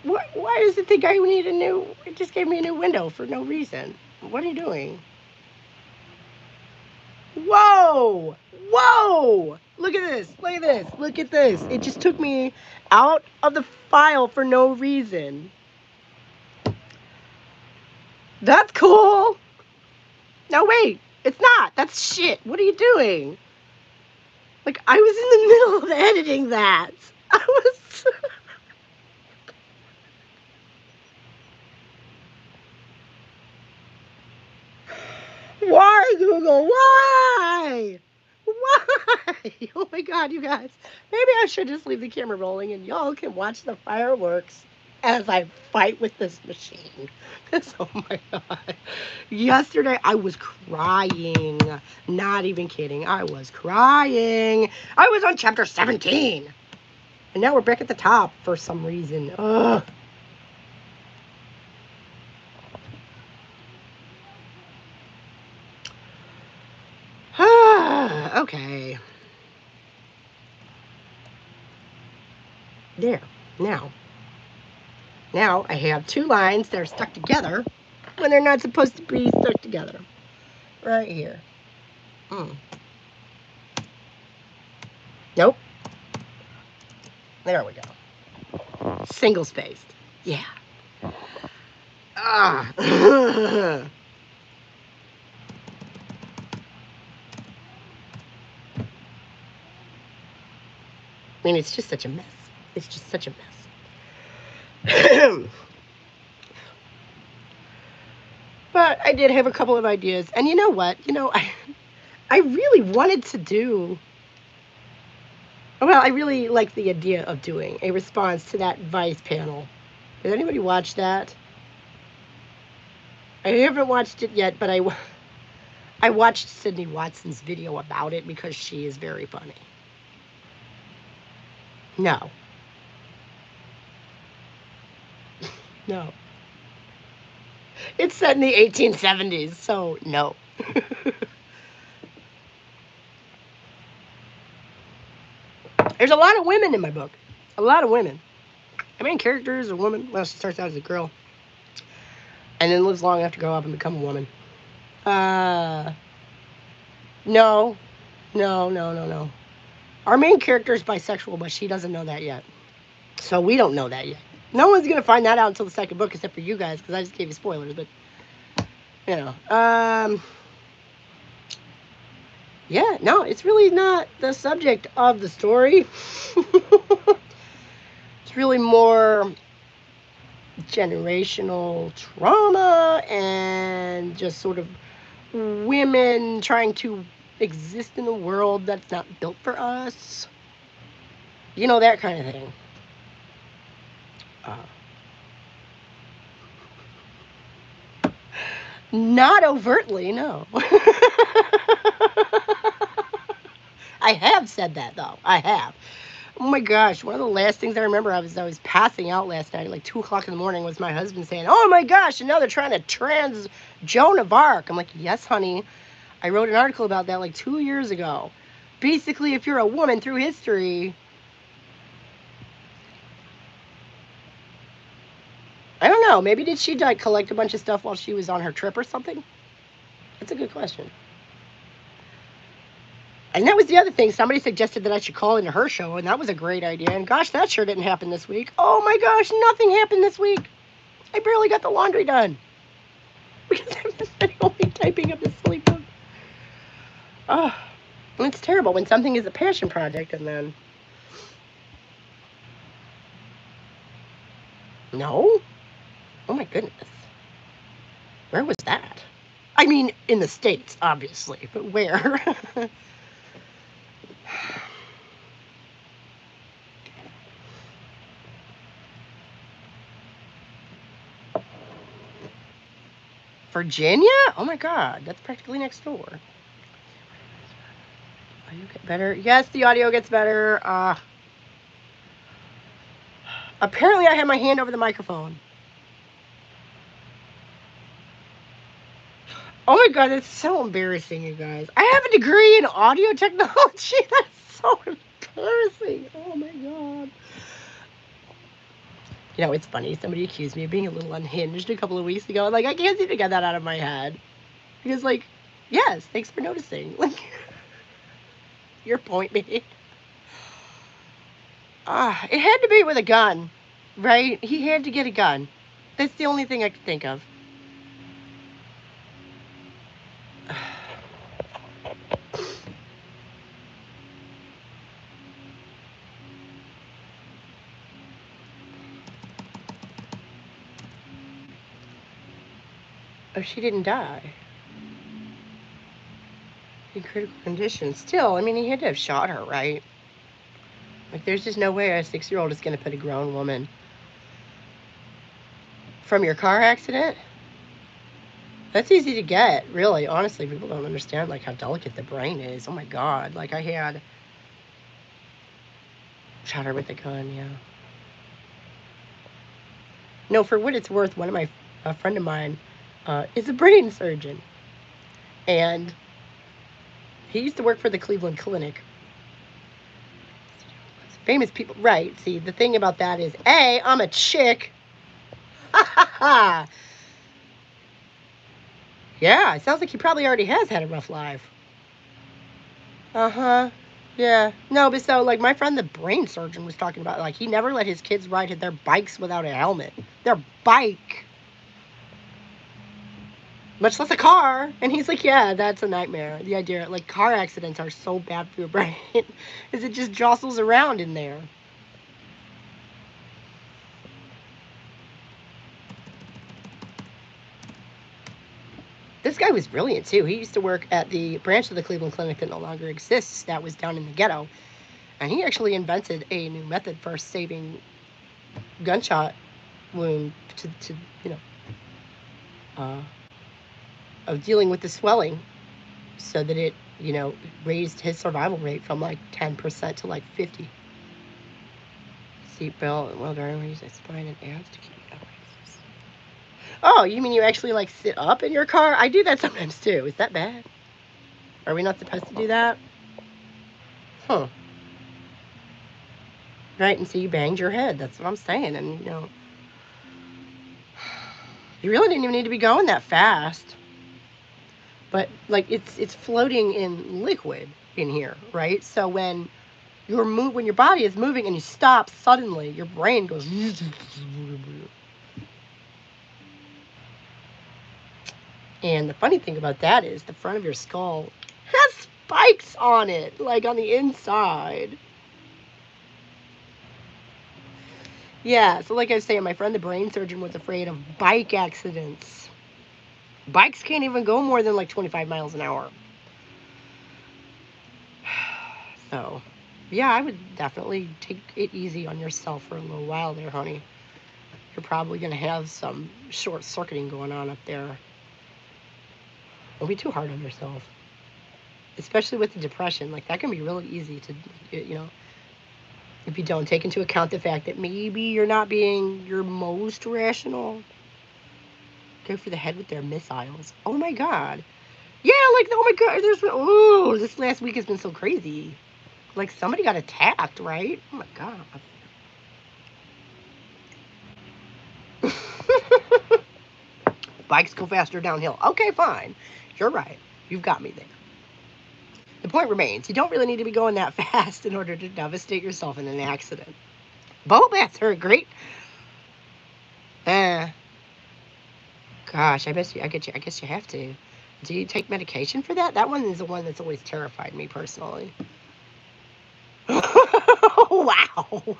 Why does it think I need it just gave me a new window for no reason. What are you doing? Whoa! Whoa! Look at this. Look at this. Look at this. It just took me out of the file for no reason. That's cool. No, wait. It's not. That's shit. What are you doing? Like, I was in the middle of editing that. I was... Why, Google? Why? Why? Oh my God, you guys. Maybe I should just leave the camera rolling and y'all can watch the fireworks as I fight with this machine. Oh my God. Yesterday I was crying. Not even kidding. I was crying. I was on chapter 17. And now we're back at the top for some reason. Ugh. Okay. There. Now I have two lines that are stuck together when they're not supposed to be stuck together. Right here. Nope. There we go. Single spaced. Yeah. I mean, it's just such a mess. It's just such a mess. But I did have a couple of ideas. And you know what? You know, I really wanted to do... Well, I really like the idea of doing a response to that Vice panel. Did anybody watch that? I haven't watched it yet, but I watched Sydney Watson's video about it because she is very funny. No. No. It's set in the 1870s, so no. There's a lot of women in my book. A lot of women. The main character is a woman. Well, she starts out as a girl. And then lives long enough to grow up and become a woman. No. Our main character is bisexual, but she doesn't know that yet. So we don't know that yet. No one's going to find that out until the second book, except for you guys, because I just gave you spoilers, but, you know. Yeah, no, it's really not the subject of the story. It's really more generational trauma and just sort of women trying to exist in a world that's not built for us. You know, that kind of thing. Not overtly, no. I have said that, though. I have. Oh my gosh, one of the last things I remember, I was passing out last night at like 2 o'clock in the morning, was my husband saying, oh my gosh, and now they're trying to trans Joan of Arc. I'm like, yes, honey. I wrote an article about that like 2 years ago. Basically, if you're a woman through history... I don't know. Maybe did she like collect a bunch of stuff while she was on her trip or something? That's a good question. And that was the other thing. Somebody suggested that I should call into her show, and that was a great idea. And gosh, that sure didn't happen this week. Oh my gosh, nothing happened this week. I barely got the laundry done. Because I've just been only typing up this silly book. Oh, and it's terrible when something is a passion project and then... No? Oh my goodness. Where was that? I mean, in the States, obviously, but where? Virginia? Oh my God, that's practically next door. Audio get better? Yes, the audio gets better. Apparently I have my hand over the microphone. Oh my God, that's so embarrassing, you guys. I have a degree in audio technology. That's so embarrassing. Oh my God. You know, it's funny. Somebody accused me of being a little unhinged a couple of weeks ago. Like, I can't seem to get that out of my head. Because, like, yes, thanks for noticing. Like, your point made. It had to be with a gun, right? He had to get a gun. That's the only thing I could think of. Oh, she didn't die. In critical condition. Still, I mean, he had to have shot her, right? Like, there's just no way a 6-year-old is going to put a grown woman from your car accident. That's easy to get, really. Honestly, people don't understand, like, how delicate the brain is. Oh, my God. Like, I had shot her with a gun, yeah. No, for what it's worth, a friend of mine is a brain surgeon. And he used to work for the Cleveland Clinic. Famous people, right. See, the thing about that is, A, I'm a chick. Ha ha ha. Yeah, it sounds like he probably already has had a rough life. Uh-huh. Yeah. No, but so, like, my friend, the brain surgeon, was talking about, like, he never let his kids ride their bikes without a helmet. Their bike. Much less a car. And he's like, yeah, that's a nightmare. The idea, like, car accidents are so bad for your brain, is it just jostles around in there. This guy was brilliant, too. He used to work at the branch of the Cleveland Clinic that no longer exists, that was down in the ghetto. And he actually invented a new method for saving gunshot wound to you know, of dealing with the swelling, so that it, you know, raised his survival rate from like 10% to like 50. Seatbelt and well-bearing use a spine and abs to keep you upright. Oh, you mean you actually like sit up in your car? I do that sometimes too. Is that bad? Are we not supposed to do that? Huh. Right, and so you banged your head. That's what I'm saying. And, you know, you really didn't even need to be going that fast. But, like, it's floating in liquid in here, right? So when when your body is moving and you stop suddenly, your brain goes. And the funny thing about that is the front of your skull has spikes on it, like on the inside. Yeah, so like I was saying, my friend the brain surgeon was afraid of bike accidents. Bikes can't even go more than like 25 miles an hour. So, yeah, I would definitely take it easy on yourself for a little while there, honey. You're probably going to have some short-circuiting going on up there. Don't be too hard on yourself. Especially with the depression. Like, that can be really easy to, you know, if you don't take into account the fact that maybe you're not being your most rational. Go for the head with their missiles. Oh my God. Yeah, like, oh my God, this last week has been so crazy. Like, somebody got attacked, right? Oh my God. Bikes go faster downhill. Okay, fine. You're right. You've got me there. The point remains, you don't really need to be going that fast in order to devastate yourself in an accident. Bubble baths are great. Gosh, I guess you have to. Do you take medication for that? That one is the one that's always terrified me personally. Wow.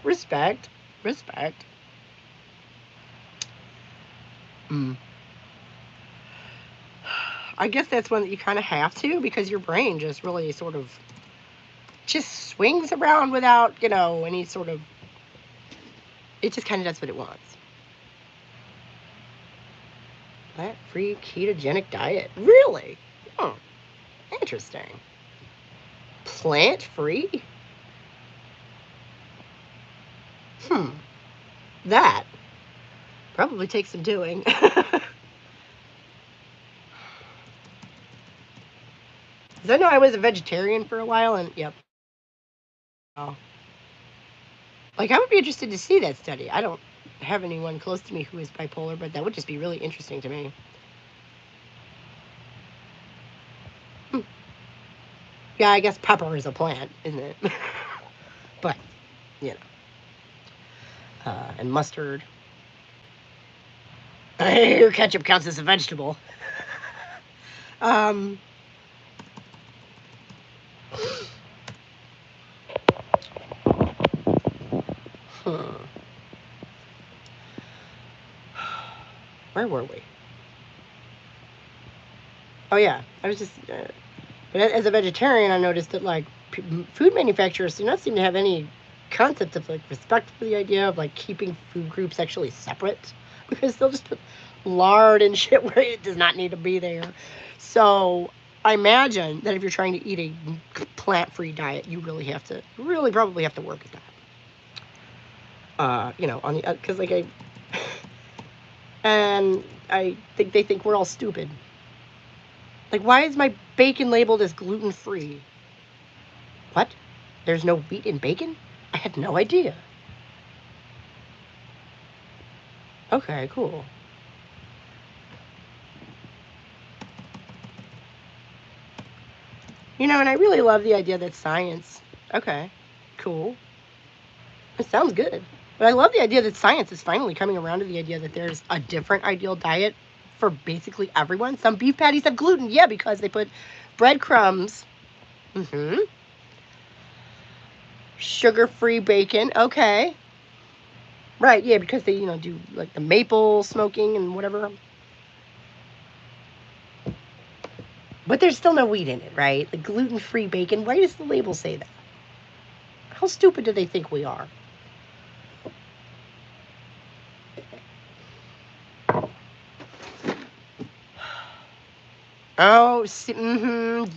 Respect. I guess that's one that you kind of have to, because your brain just really sort of just swings around without, you know, any sort of, it just kind of does what it wants. Plant-free ketogenic diet. Really? Hmm. Interesting. Plant-free? That probably takes some doing. 'Cause I know I was a vegetarian for a while, and yep. Oh. Like, I would be interested to see that study. I don't have anyone close to me who is bipolar, but that would just be really interesting to me. Yeah, I guess pepper is a plant, isn't it? But, you know. And mustard. Ketchup counts as a vegetable. Where were we? Oh yeah, I was just. But as a vegetarian, I noticed that like food manufacturers do not seem to have any concept of like respect for the idea of like keeping food groups actually separate, because they'll just put lard and shit where it does not need to be there. So I imagine that if you're trying to eat a plant-free diet, you really probably have to work at that. You know, on the because like and I think they think we're all stupid. Like, why is my bacon labeled as gluten-free? What? There's no wheat in bacon? I had no idea. Okay, cool. You know, and I really love the idea that science... Okay, cool. It sounds good. But I love the idea that science is finally coming around to the idea that there's a different ideal diet for basically everyone. Some beef patties have gluten. Yeah, because they put breadcrumbs. Sugar-free bacon. Okay. Right, yeah, because they, do like the maple smoking and whatever. But there's still no wheat in it, right? The gluten-free bacon. Why does the label say that? How stupid do they think we are? Oh,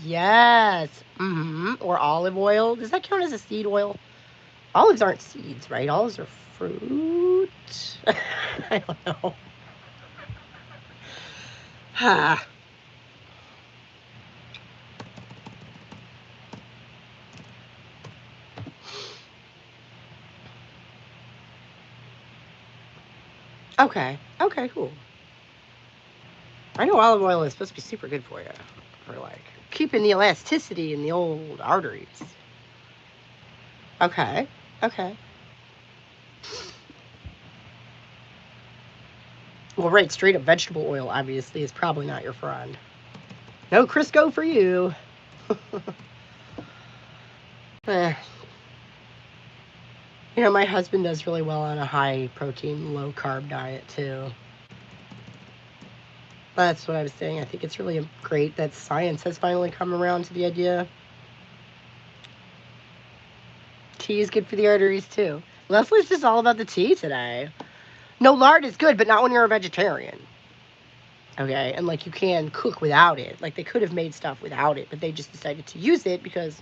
yes. Or olive oil. Does that count as a seed oil? Olives aren't seeds, right? Olives are fruit. I don't know. Okay, cool. I know olive oil is supposed to be super good for you, for like keeping the elasticity in the old arteries. Okay. Well, right, straight up vegetable oil obviously is probably not your friend. No Crisco for you. My husband does really well on a high protein, low carb diet too. That's what I was saying. I think it's really great that science has finally come around to the idea. Tea is good for the arteries too. Leslie's just all about the tea today. No, lard is good, but not when you're a vegetarian. Okay, and like you can cook without it. Like they could have made stuff without it, but they just decided to use it because,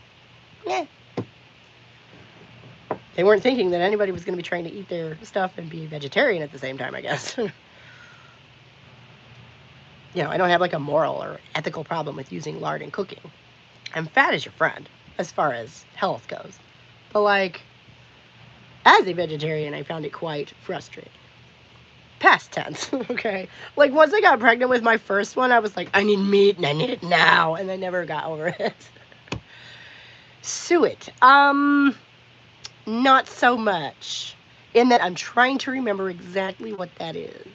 they weren't thinking that anybody was going to be trying to eat their stuff and be vegetarian at the same time, I guess. I don't have like a moral or ethical problem with using lard in cooking. I'm fat as your friend, as far as health goes. But like, as a vegetarian, I found it quite frustrating. Past tense, okay? Like, once I got pregnant with my first one, I was like, I need meat, and I need it now, and I never got over it. Suet. Not so much. In that I'm trying to remember exactly what that is.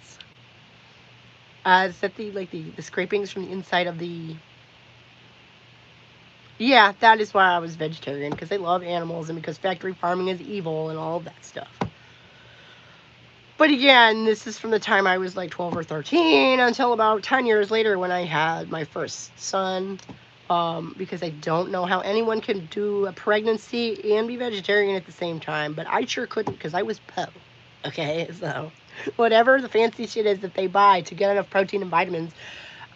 Is that the scrapings from the inside of the... Yeah, that is why I was vegetarian, because I love animals and because factory farming is evil and all of that stuff. But again, this is from the time I was like 12 or 13 until about 10 years later when I had my first son. Because I don't know how anyone can do a pregnancy and be vegetarian at the same time, but I sure couldn't because I was po. Okay, so Whatever the fancy shit is that they buy to get enough protein and vitamins,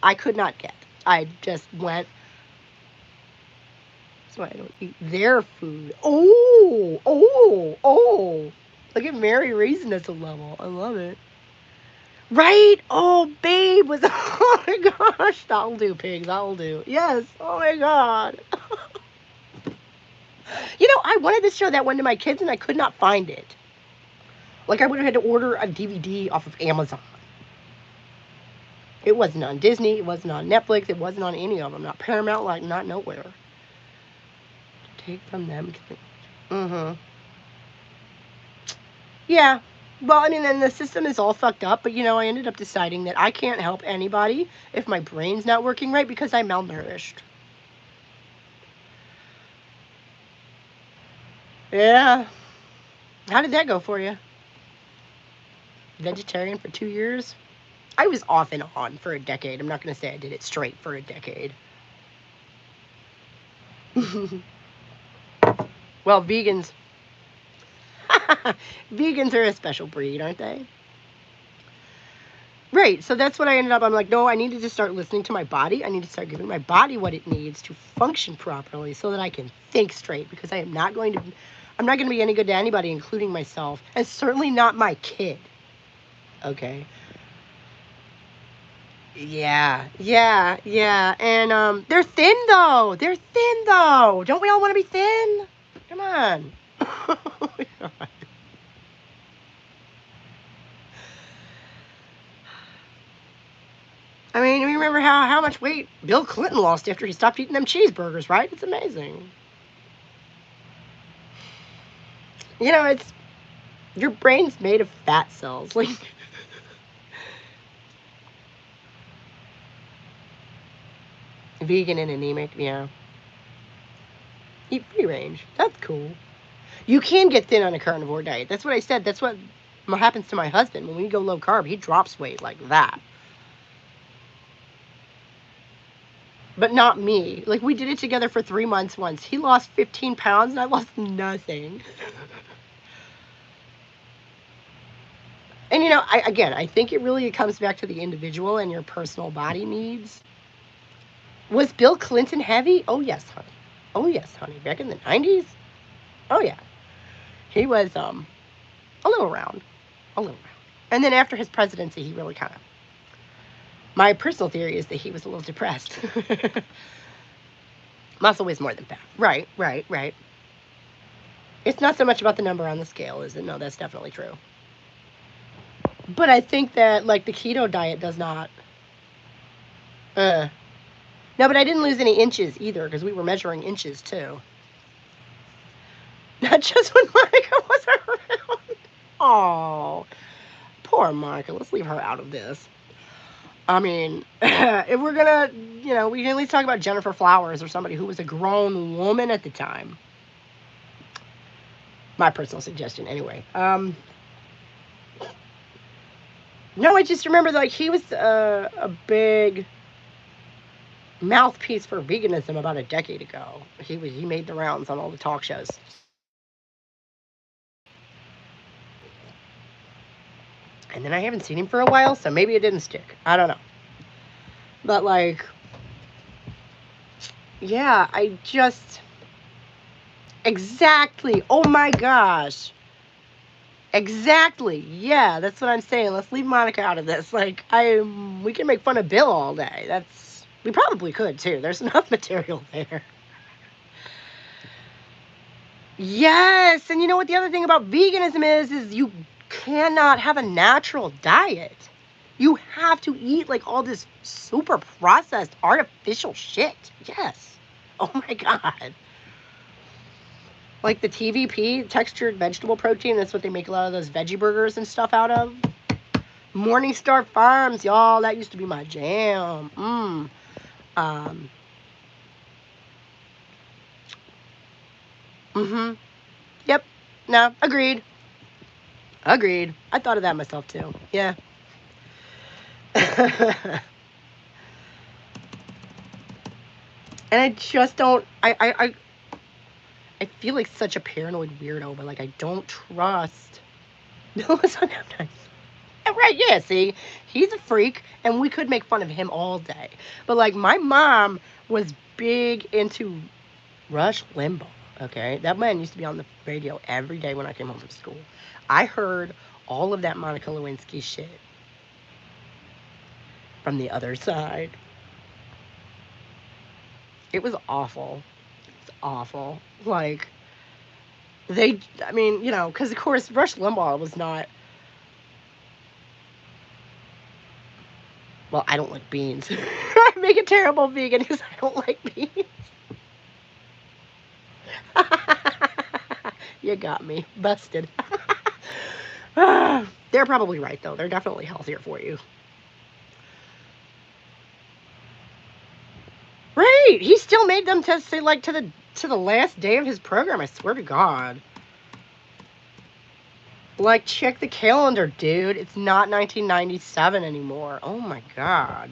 I could not get. I just went. That's why I don't eat their food. Oh. Look at Mary raising us a level. I love it. Right? Oh, babe was. Oh my gosh. That'll do, pigs. That'll do. Yes. Oh my god. You know, I wanted to show that one to my kids and I could not find it. Like, I would have had to order a DVD off of Amazon. It wasn't on Disney. It wasn't on Netflix. It wasn't on any of them. Not Paramount, like, not nowhere. Take from them. Mm-hmm. Yeah. Well, I mean, and the system is all fucked up, but, you know, I ended up deciding that I can't help anybody if my brain's not working right because I'm malnourished. Yeah. How did that go for you? Vegetarian for 2 years? I was off and on for a decade. I'm not going to say I did it straight for a decade. Well, vegans. Vegans are a special breed, aren't they? Right, so that's what I ended up. I'm like, no, I need to just start listening to my body. I need to start giving my body what it needs to function properly so that I can think straight, because I'm not going to be any good to anybody, including myself, and certainly not my kid. Okay. Yeah. And they're thin though. Don't we all want to be thin? Come on. Oh my God. I mean, you remember how much weight Bill Clinton lost after he stopped eating them cheeseburgers, right? It's amazing. You know, it's your brain's made of fat cells. Like, vegan and anemic, yeah. Eat free range. That's cool. You can get thin on a carnivore diet. That's what I said. That's what happens to my husband. When we go low carb, he drops weight like that. But not me. Like, we did it together for 3 months once. He lost 15 pounds and I lost nothing. And, you know, I think it really comes back to the individual and your personal body needs. Was Bill Clinton heavy? Oh, yes, honey. Back in the 90s? Oh, yeah. He was, a little round. And then after his presidency, he really kind of... My personal theory is that he was a little depressed. Muscle weighs more than fat. Right. It's not so much about the number on the scale, is it? No, that's definitely true. But I think that, like, the keto diet does not... No, but I didn't lose any inches either, because we were measuring inches, too. Not just when Monica was around. Oh, poor Monica. Let's leave her out of this. I mean, if we're gonna, you know, we can at least talk about Jennifer Flowers or somebody who was a grown woman at the time. My personal suggestion, anyway. No, I just remember, like, he was a big mouthpiece for veganism about a decade ago. He made the rounds on all the talk shows. And then I haven't seen him for a while, so maybe it didn't stick. I don't know. But, like, yeah, I just... Exactly. Oh, my gosh. Exactly. Yeah, that's what I'm saying. Let's leave Monica out of this. Like, we can make fun of Bill all day. We probably could, too. There's enough material there. Yes, and you know what the other thing about veganism is you cannot have a natural diet. You have to eat, like, all this super processed, artificial shit. Yes. Oh, my God. Like the TVP, textured vegetable protein, that's what they make a lot of those veggie burgers and stuff out of. Morningstar Farms, y'all, that used to be my jam. Yep. No, agreed. I thought of that myself, too. Yeah. And I just don't, I feel like such a paranoid weirdo, but, like, I don't trust. No, it's not that nice. Right, yeah, see? He's a freak, and we could make fun of him all day. But, like, my mom was big into Rush Limbaugh, okay? That man used to be on the radio every day when I came home from school. I heard all of that Monica Lewinsky shit from the other side. It was awful. It's awful. Like, I mean, you know, because, of course, Rush Limbaugh was not... Well, I don't like beans. I make a terrible vegan because I don't like beans. You got me. Busted. They're probably right, though. They're definitely healthier for you. Right. He still made them to say, like, to the last day of his program. I swear to God. Like, check the calendar, dude. It's not 1997 anymore. Oh, my God.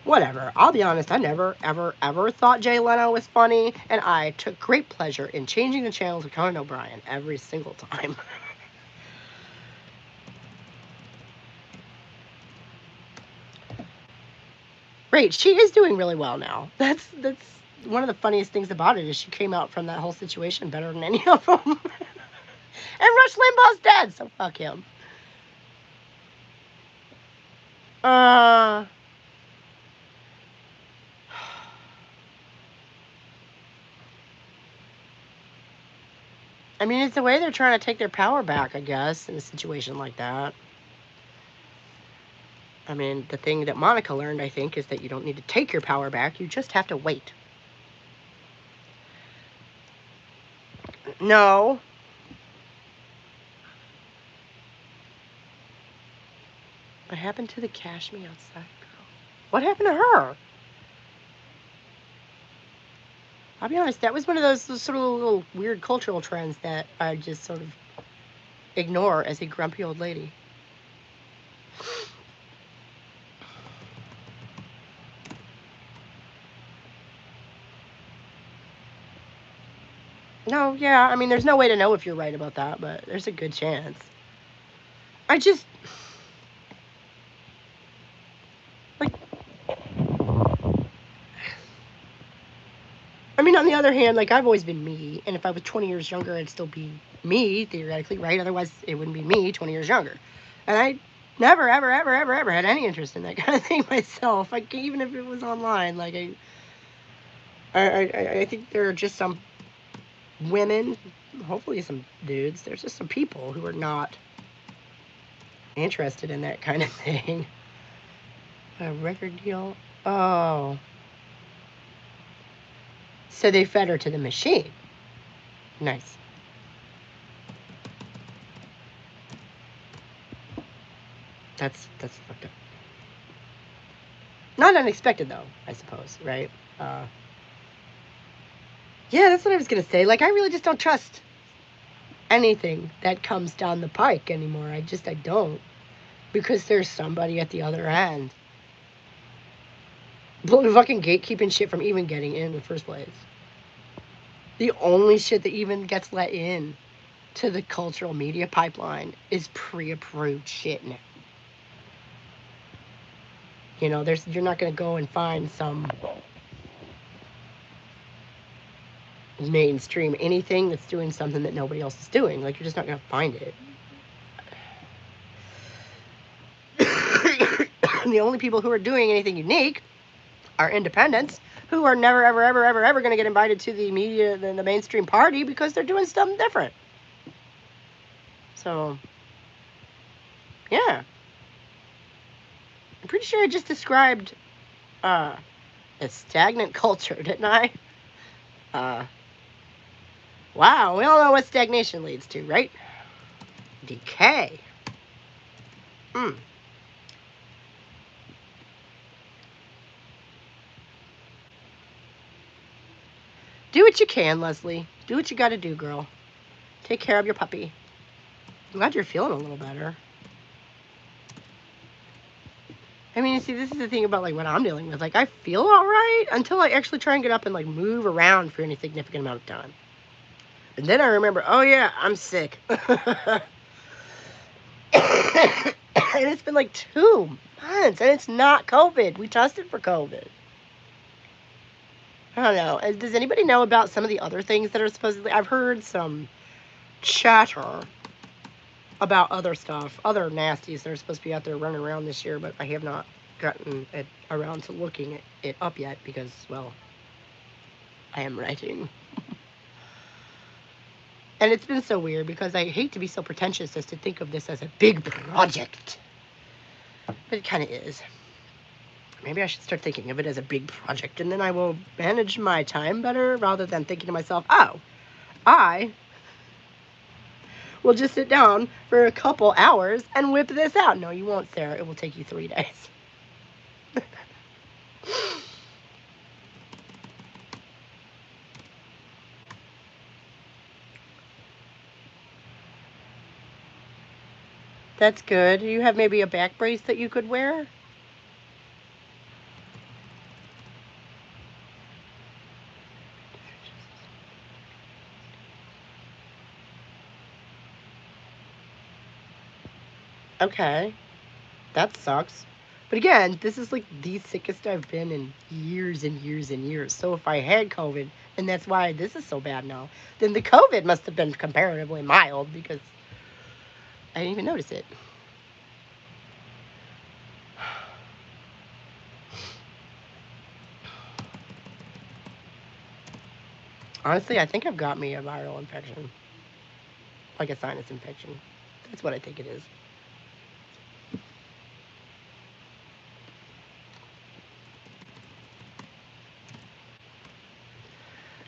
Whatever. I'll be honest. I never, ever, ever thought Jay Leno was funny. And I took great pleasure in changing the channel to Conan O'Brien every single time. Right. She is doing really well now. That's one of the funniest things about it is she came out from that whole situation better than any of them. And Rush Limbaugh's dead, so fuck him. I mean, it's the way they're trying to take their power back, I guess, in a situation like that. I mean, the thing that Monica learned, I think, is that you don't need to take your power back. You just have to wait. No. What happened to the Cash Me Outside girl? What happened to her? I'll be honest, that was one of those sort of little weird cultural trends that I just sort of ignore as a grumpy old lady. No, yeah, I mean, there's no way to know if you're right about that, but there's a good chance. I just... Like... I mean, on the other hand, like, I've always been me, and if I was 20 years younger, I'd still be me, theoretically, right? Otherwise, it wouldn't be me 20 years younger. And I never, ever, ever, ever, ever had any interest in that kind of thing myself. Like, even if it was online, like, I think there are just some women, hopefully some dudes, there's just some people who are not interested in that kind of thing. A record deal? Oh. So they fed her to the machine. Nice. That's fucked up. Not unexpected, though, I suppose, right? Yeah, that's what I was going to say. Like, I really just don't trust anything that comes down the pike anymore. I don't. Because there's somebody at the other end. Fucking gatekeeping shit from even getting in the first place. The only shit that even gets let in to the cultural media pipeline is pre-approved shit now. You know, you're not going to go and find some mainstream anything that's doing something that nobody else is doing. Like, you're just not going to find it. The only people who are doing anything unique are independents who are never, ever, ever, ever, ever going to get invited to the media, the mainstream party, because they're doing something different. So, yeah. I'm pretty sure I just described a stagnant culture, didn't I? Wow, we all know what stagnation leads to, right? Decay. Do what you can, Leslie. Do what you gotta do, girl. Take care of your puppy. I'm glad you're feeling a little better. I mean, you see, this is the thing about, like, what I'm dealing with. Like, I feel all right until I actually try and get up and, like, move around for any significant amount of time. And then I remember, oh, yeah, I'm sick. And it's been like 2 months, and it's not COVID. We tested for COVID. I don't know. Does anybody know about some of the other things that are supposedly... I've heard some chatter about other stuff, other nasties that are supposed to be out there running around this year, but I have not gotten around to looking it up yet because, well, I am writing. And it's been so weird because I hate to be so pretentious as to think of this as a big project. But it kind of is. Maybe I should start thinking of it as a big project, and then I will manage my time better rather than thinking to myself, oh, I will just sit down for a couple hours and whip this out. No, you won't, Sarah. It will take you 3 days. That's good. You have maybe a back brace that you could wear? Okay. That sucks. But again, this is like the sickest I've been in years and years and years. So if I had COVID, and that's why this is so bad now, then the COVID must have been comparatively mild because I didn't even notice it. Honestly, I think I've got me a viral infection. Like a sinus infection. That's what I think it is.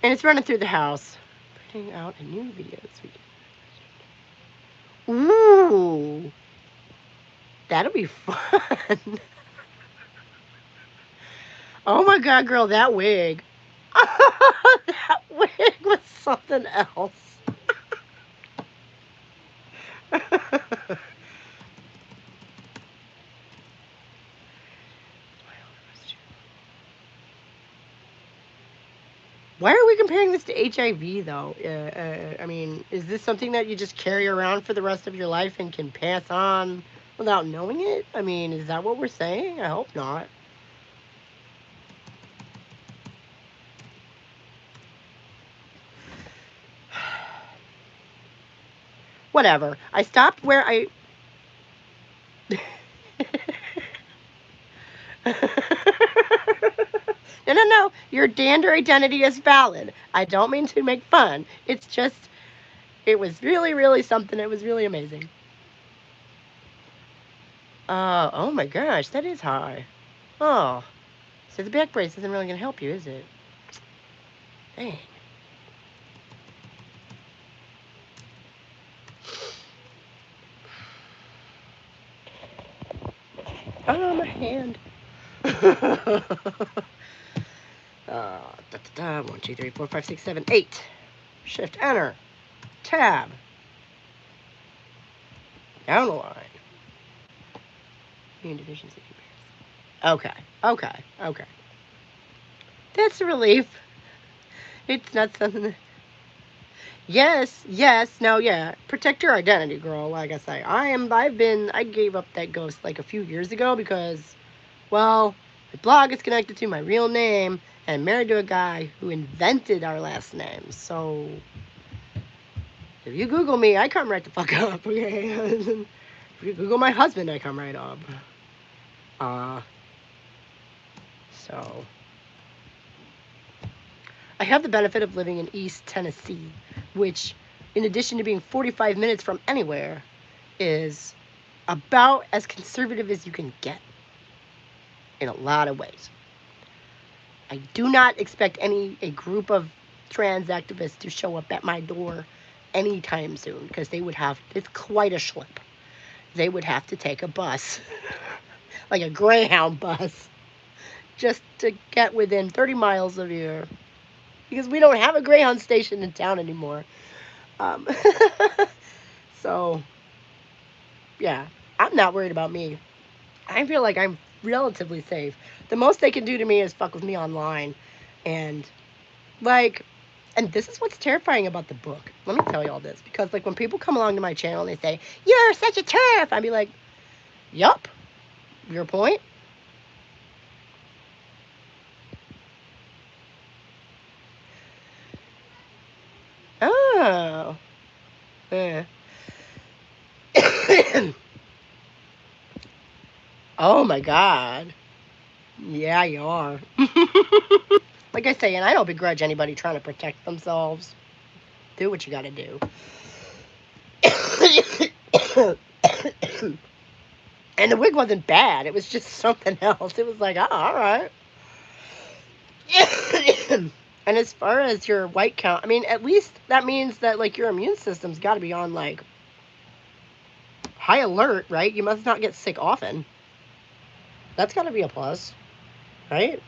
And it's running through the house. Putting out a new video this week. Ooh. That'll be fun. Oh my god, girl, that wig. That wig was something else. Why are we comparing this to HIV, though? I mean, is this something that you just carry around for the rest of your life and can pass on without knowing it? I mean, is that what we're saying? I hope not. Whatever. I stopped where I... No. Your dander identity is valid. I don't mean to make fun. It's just, it was really, really something. It was really amazing. Oh my gosh, that is high. Oh. So the back brace isn't really going to help you, is it? Dang. Oh, my hand. 1, 2, 3, 4, 5, 6, 7, 8. Shift, enter. Tab. Down the line. Immune deficiency comparison. Okay. That's a relief. It's not something that... Yes. No, yeah. Protect your identity, girl. Like I say, I gave up that ghost like a few years ago because, well, my blog is connected to my real name, and I'm married to a guy who invented our last name. So, if you Google me, I come right the fuck up, okay? If you Google my husband, I come right up. So, I have the benefit of living in East Tennessee, which, in addition to being 45 minutes from anywhere, is about as conservative as you can get in a lot of ways. I do not expect a group of trans activists to show up at my door anytime soon, because it's quite a schlep. They would have to take a bus, like a Greyhound bus, just to get within 30 miles of here. Because we don't have a Greyhound station in town anymore. So, yeah, I'm not worried about me. I feel like I'm relatively safe. The most they can do to me is fuck with me online. And, and this is what's terrifying about the book. Let me tell you all this. Because, when people come along to my channel and they say, "You're such a TERF," I'd be like, Yup. Your point? Oh. Yeah. Oh my god. Yeah, you are. Like I say, and I don't begrudge anybody trying to protect themselves. Do what you gotta do. And the wig wasn't bad. It was just something else. It was like, oh, all right. And as far as your white count, I mean, at least that means that like your immune system's got to be on like high alert, right? You must not get sick often. That's got to be a plus, right?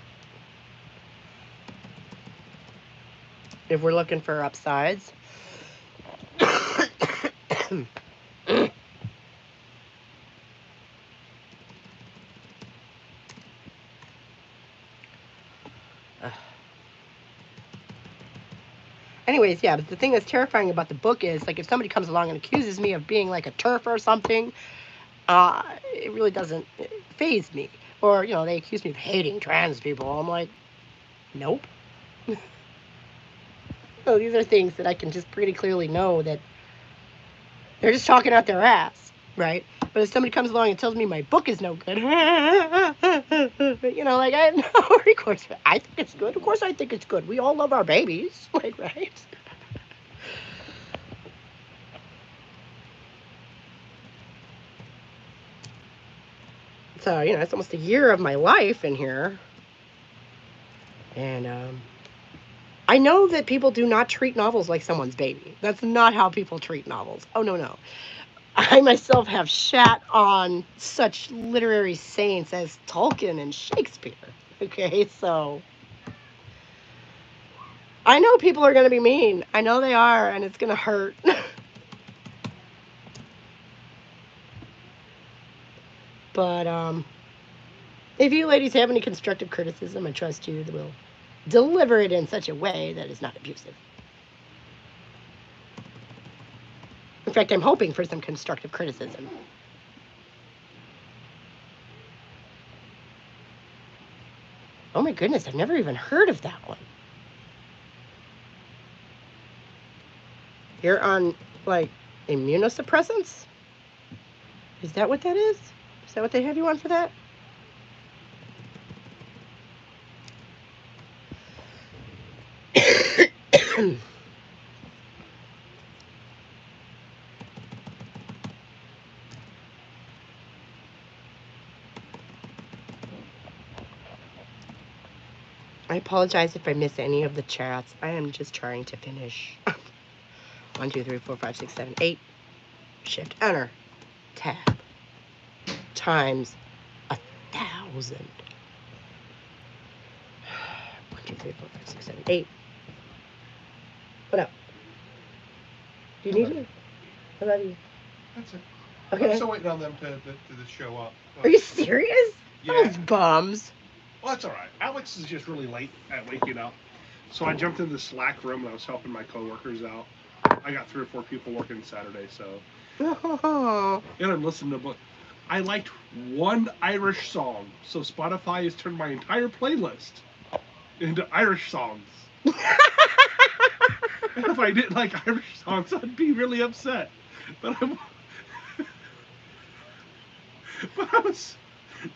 If we're looking for upsides. Anyways, yeah, but the thing that's terrifying about the book is like if somebody comes along and accuses me of being like a TERF or something, it really doesn't faze me. Or, you know, they accuse me of hating trans people. I'm like, nope. So these are things that I can just pretty clearly know that they're just talking out their ass, right? But if somebody comes along and tells me my book is no good, you know, like I have no recourse. I think it's good. Of course I think it's good. We all love our babies, like, right? So, you know, it's almost a year of my life in here. And I know that people do not treat novels like someone's baby. That's not how people treat novels. Oh, no, no. I myself have shat on such literary saints as Tolkien and Shakespeare. Okay, so I know people are going to be mean. I know they are, and it's going to hurt. But if you ladies have any constructive criticism, I trust you will deliver it in such a way that is not abusive. In fact, I'm hoping for some constructive criticism. Oh my goodness, I've never even heard of that one. You're on, like, immunosuppressants? Is that what that is? Is that what they have you on for that? I apologize if I miss any of the chats. I am just trying to finish. 1, 2, 3, 4, 5, 6, 7, 8. Shift, enter, tab. Times 1,000. 1, 2, 3, 4, 5, 6, 7, 8. What up? Do you need me? I love you. That's it. Okay. I'm still waiting on them to show up. Are you serious? Yeah. Those bums. Well, that's all right. Alex is just really late at waking up. So I jumped into the Slack room and I was helping my coworkers out. I got 3 or 4 people working Saturday, so. And I'm listening to book. I liked one Irish song, so Spotify has turned my entire playlist into Irish songs. And if I didn't like Irish songs, I'd be really upset. But I was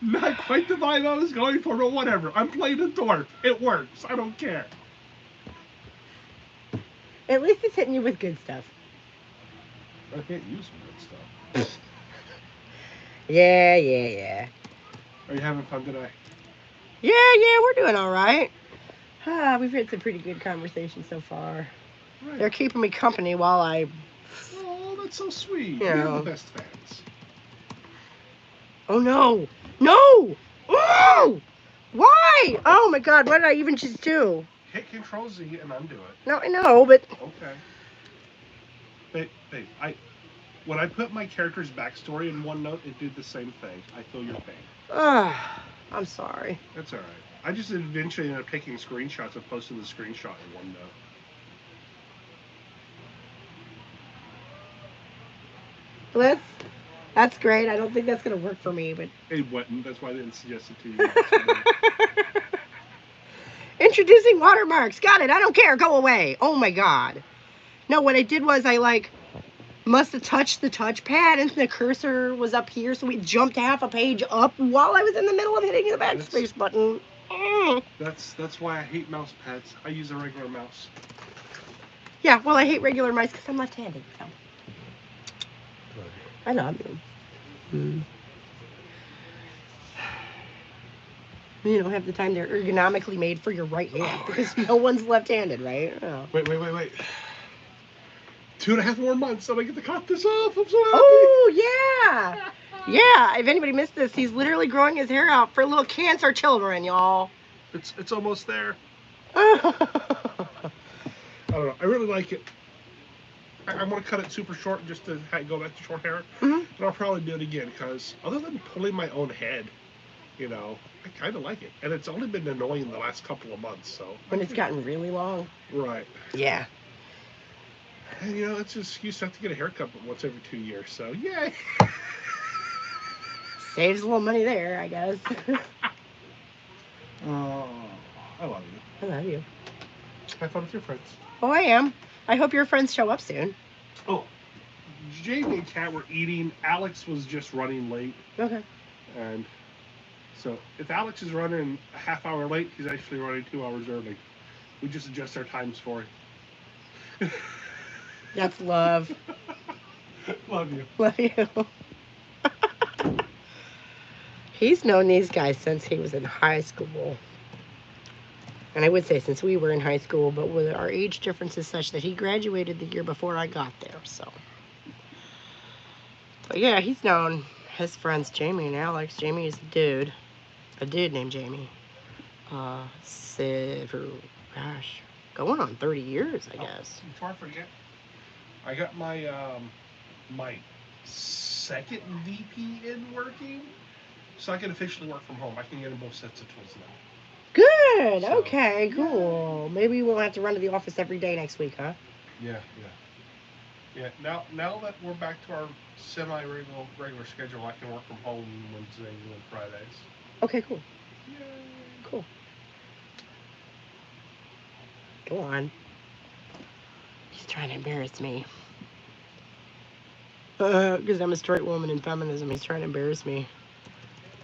not quite the vibe I was going for, but whatever. I'm playing a dwarf. It works. I don't care. At least it's hitting you with good stuff. I can't use some good stuff. Yeah. Are you having fun today? Yeah, we're doing all right. We've had some pretty good conversations so far. Right. They're keeping me company while I... Oh, that's so sweet. Yeah. You're the best fans. Oh, no! No! Oh! Why? Oh, my God, what did I even just do? Hit Control Z and undo it. No, I know, but... Okay. Babe, when I put my character's backstory in OneNote, it did the same thing. I feel your pain. I'm sorry. That's all right. I just eventually ended up taking screenshots and posting the screenshot in OneNote. That's great. I don't think that's gonna work for me, but It wouldn't. That's why I didn't suggest it to you. introducing watermarks. Got it. I don't care. Go away. Oh my god. No, what I did was I like must have touched the touchpad and the cursor was up here, so we jumped half a page up while I was in the middle of hitting the backspace button. That's why I hate mouse pads. I use a regular mouse. Yeah, well, I hate regular mice because I'm left-handed. So. I love you. You don't have the time. They're ergonomically made for your right hand because no one's left-handed, right? Oh. Wait. 2.5 more months and I get to cut this off. I'm so happy. Oh, yeah. Yeah, if anybody missed this, he's literally growing his hair out for little cancer children, y'all. It's almost there. I don't know. I really like it. I'm going to cut it super short just to go back to short hair. And I'll probably do it again because other than pulling my own head, you know, I kind of like it. And it's only been annoying the last couple of months. So when it's gotten really long. Right. Yeah. And, you know, it's an excuse not to get a haircut but once every 2 years. So, yay. Saves a little money there, I guess. Oh, I love you. I love you. Have fun with your friends. Oh, I am. I hope your friends show up soon. Oh, Jamie and Kat were eating. Alex was just running late. Okay. And so if Alex is running a half hour late, he's actually running 2 hours early. We just adjust our times for it. That's love. Love you. Love you. He's known these guys since he was in high school. And I would say since we were in high school, but with our age difference is such that he graduated the year before I got there, so. But yeah, he's known his friends, Jamie and Alex. Jamie is a dude named Jamie. For, gosh, going on 30 years, I guess. Before I forget, I got my my second VPN working, so I can officially work from home. I can get in both sets of tools now. Good. So, okay, cool. Maybe we won't have to run to the office every day next week, huh? Yeah. Now that we're back to our regular schedule, I can work from home Wednesdays and Fridays. Okay, cool. Yay. Cool. Go on. He's trying to embarrass me. Because I'm a straight woman in feminism. He's trying to embarrass me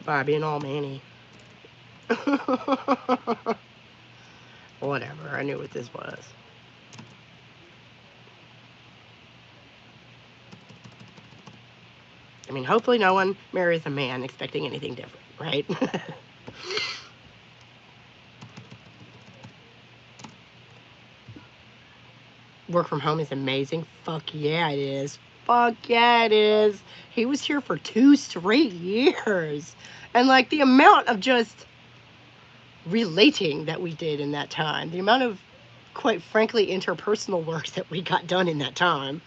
by being all manny. Whatever. I knew what this was. I mean, hopefully no one marries a man expecting anything different, right? Work from home is amazing. Fuck yeah, it is. Fuck yeah, it is. He was here for 2 straight years. And, like, the amount of just relating that we did in that time, the amount of, quite frankly, interpersonal work that we got done in that time,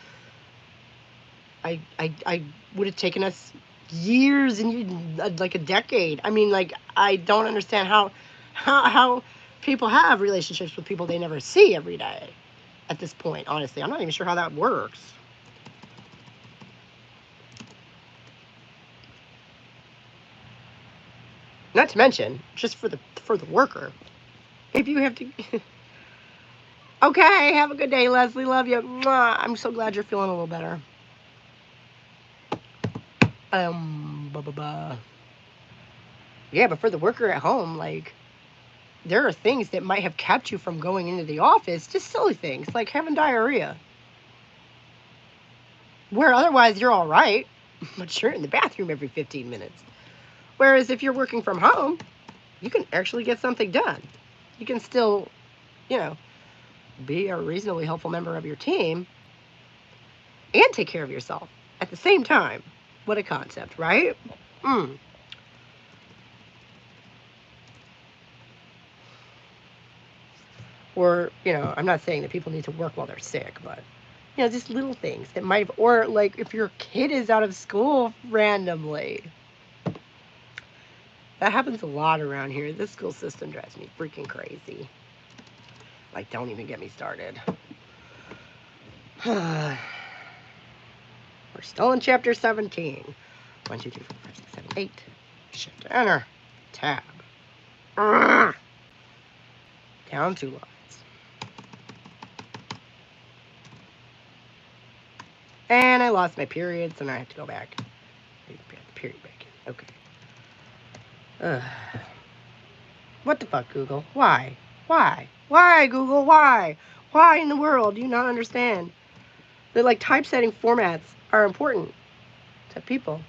I would have taken us years and, like, a decade. I mean, like, I don't understand how people have relationships with people they never see every day. At this point, honestly, I'm not even sure how that works. Not to mention, just for the worker, if you have to. Okay, have a good day, Leslie. Love you. Mwah. I'm so glad you're feeling a little better. Yeah, but for the worker at home, like, there are things that might have kept you from going into the office, just silly things, like having diarrhea. Where otherwise you're all right, but you're in the bathroom every 15 minutes. Whereas if you're working from home, you can actually get something done. You can still, you know, be a reasonably helpful member of your team and take care of yourself at the same time. What a concept, right? Or, you know, I'm not saying that people need to work while they're sick, but, you know, just little things that might have, or like if your kid is out of school randomly. That happens a lot around here. This school system drives me freaking crazy. Like, don't even get me started. We're still in chapter 17. 1, 2, 3, 4, 5, 6, 7, 8. Shift enter. Tab. Down 2 lines. And I lost my period, so now I have to go back. Period back in. Okay. What the fuck, Google? Why? Why? Why, Google? Why? Why in the world do you not understand that, like, typesetting formats are important to people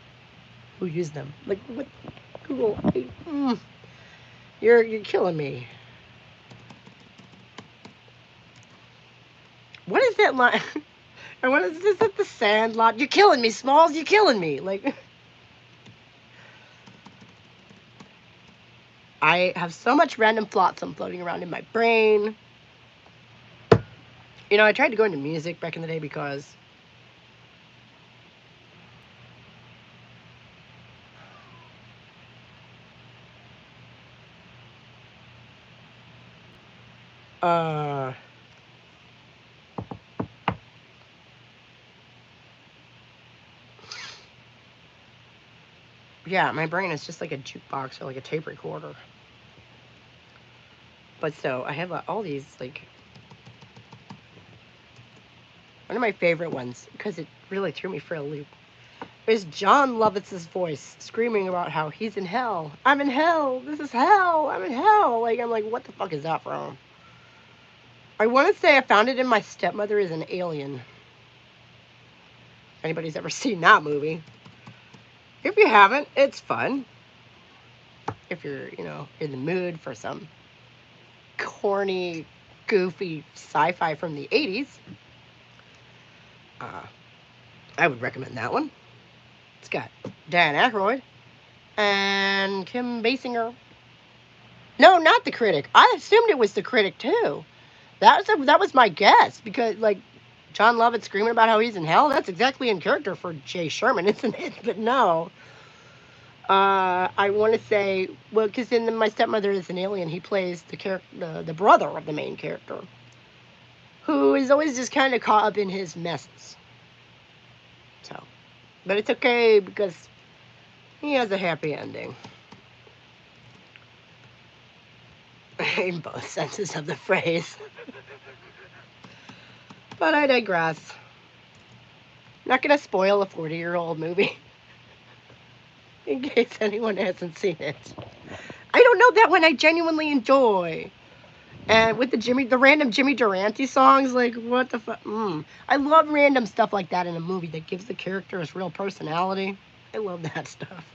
who use them? Like, what? Google, you're killing me. What is that line? And what is this at the Sandlot? You're killing me, Smalls. You're killing me. Like, I have so much random flotsam floating around in my brain. You know, I tried to go into music back in the day because yeah, my brain is just like a jukebox or like a tape recorder. But so I have all these, like, one of my favorite ones, because it really threw me for a loop, is John Lovitz's voice screaming about how he's in hell. I'm in hell. This is hell. I'm in hell. Like, I'm like, what the fuck is that from? I want to say I found it in My Stepmother is an Alien. Anybody's ever seen that movie? If you haven't, it's fun. If you're, you know, in the mood for some corny, goofy sci-fi from the 80s, I would recommend that one. It's got Dan Aykroyd and Kim Basinger. No, not The Critic. I assumed it was The Critic too. That was my guess, because, like, John Lovitz screaming about how he's in hell, that's exactly in character for Jay Sherman, isn't it? But no. I want to say, well, because in My Stepmother is an Alien, he plays the brother of the main character, who is always just kind of caught up in his messes. So, but it's okay because he has a happy ending. In both senses of the phrase. But I digress. Not gonna spoil a 40-year-old movie. In case anyone hasn't seen it. I don't know, that one I genuinely enjoy. And with the random Jimmy Durante songs, like, what the fuck? I love random stuff like that in a movie that gives the character his real personality. I love that stuff.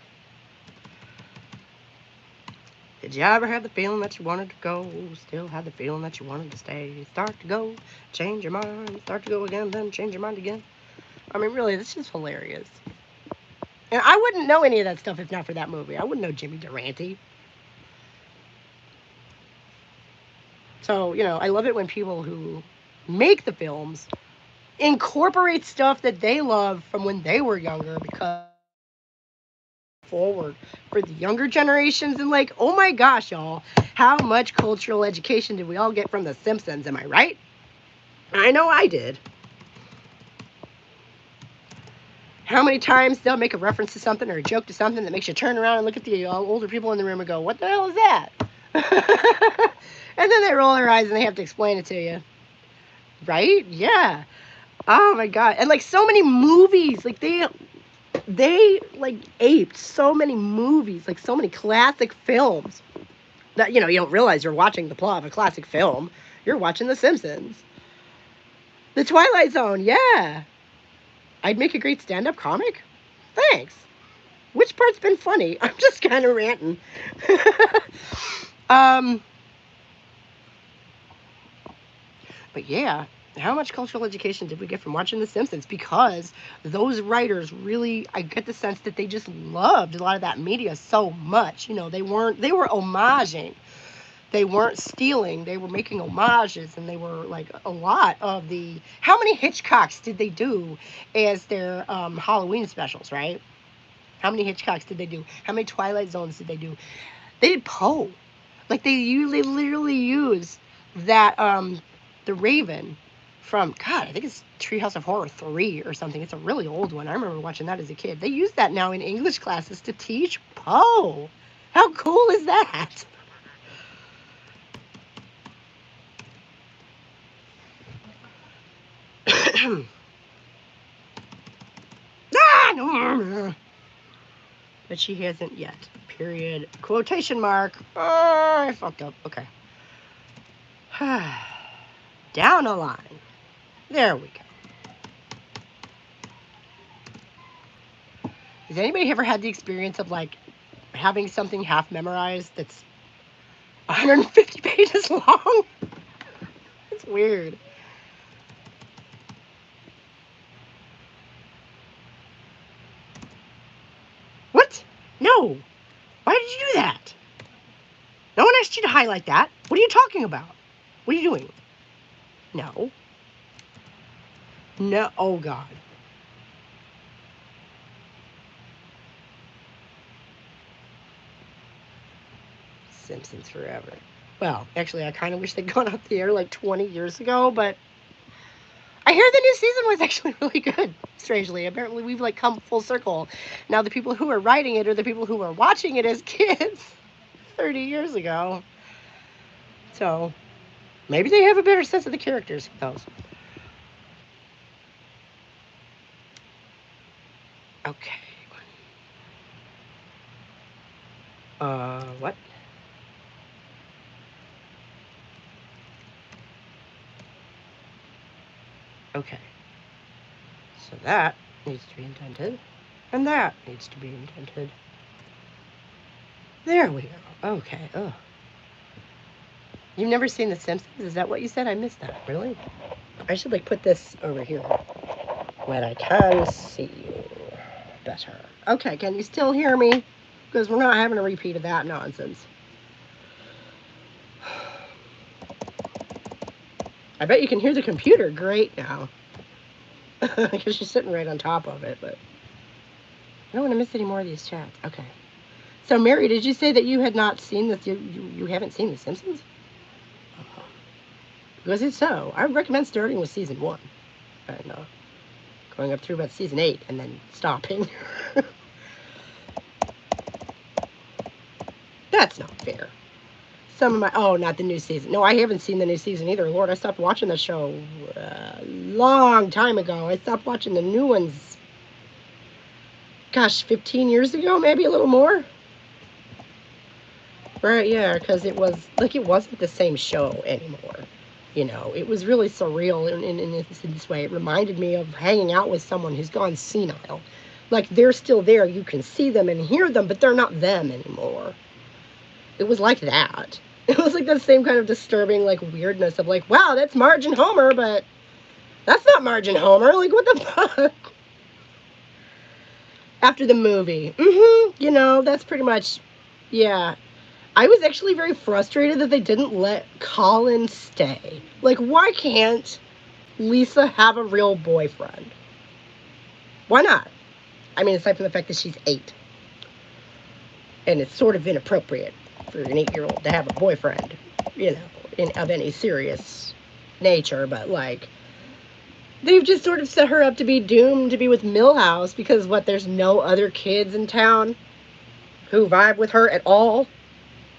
Did you ever have the feeling that you wanted to go? Still had the feeling that you wanted to stay? Start to go, change your mind. Start to go again, then change your mind again. I mean, really, this is hilarious. And I wouldn't know any of that stuff if not for that movie. I wouldn't know Jimmy Durante. So, you know, I love it when people who make the films incorporate stuff that they love from when they were younger, because forward for the younger generations. And, like, oh my gosh, y'all, how much cultural education did we all get from The Simpsons? Am I right? I know I did. How many times they'll make a reference to something or a joke to something that makes you turn around and look at the older people in the room and go, what the hell is that? And then they roll their eyes and they have to explain it to you. Right? Yeah. Oh my God. And, like, so many movies, like, they like aped so many movies, like so many classic films that, you know, you don't realize you're watching the plot of a classic film. You're watching The Simpsons. The Twilight Zone, yeah. I'd make a great stand-up comic. Thanks. Which part's been funny? I'm just kind of ranting. But yeah, how much cultural education did we get from watching The Simpsons? Because those writers really, I get the sense that they just loved a lot of that media so much. You know, they were homaging. They weren't stealing. They were making homages, and they were, like, a lot of the... How many Hitchcocks did they do as their Halloween specials, right? How many Hitchcocks did they do? How many Twilight Zones did they do? They did Poe. Like, they literally use that, The Raven, from, God, I think it's Treehouse of Horror 3 or something. It's a really old one. I remember watching that as a kid. They use that now in English classes to teach Poe. How cool is that? No. But she hasn't yet. Period. Quotation mark. Oh, I fucked up. Okay. Down a line. There we go. Has anybody ever had the experience of like having something half memorized that's 150 pages long? It's weird. What? No. Why did you do that? No one asked you to highlight that. What are you talking about? What are you doing? No. No. Oh, God. Simpsons forever. Well, actually, I kind of wish they'd gone off the air like 20 years ago, but I hear the new season was actually really good, strangely. Apparently, we've like come full circle. Now the people who are writing it are the people who were watching it as kids 30 years ago. So, maybe they have a better sense of the characters. Who knows? Okay. What? Okay. So that needs to be indented. And that needs to be indented. There we go. Okay. Oh. You've never seen The Simpsons? Is that what you said? I missed that. Really? I should like put this over here when I can see you better. Okay, can you still hear me? Because we're not having a repeat of that nonsense. I bet you can hear the computer great now. Because she's sitting right on top of it, but I don't want to miss any more of these chats. Okay. So, Mary, did you say that you had not seen this? You haven't seen The Simpsons? Because it's so. I would recommend starting with season 1. And going up through about season 8 and then stopping. That's not fair. Some of my... Oh, not the new season. No, I haven't seen the new season either. Lord, I stopped watching the show a long time ago. I stopped watching the new ones, gosh, 15 years ago, maybe a little more. Right, yeah, because it was, like, it wasn't the same show anymore. You know, it was really surreal in this way. It reminded me of hanging out with someone who's gone senile. Like, they're still there. You can see them and hear them, but they're not them anymore. It was like that. It was like the same kind of disturbing, like, weirdness of, like, wow, that's Marge and Homer, but that's not Marge and Homer. Like, what the fuck? After the movie. You know, that's pretty much, yeah. I was actually very frustrated that they didn't let Colin stay. Like, why can't Lisa have a real boyfriend? Why not? I mean, aside from the fact that she's 8. And it's sort of inappropriate for an 8-year-old to have a boyfriend, you know, of any serious nature. But, like, they've just sort of set her up to be doomed to be with Milhouse because, what, there's no other kids in town who vibe with her at all?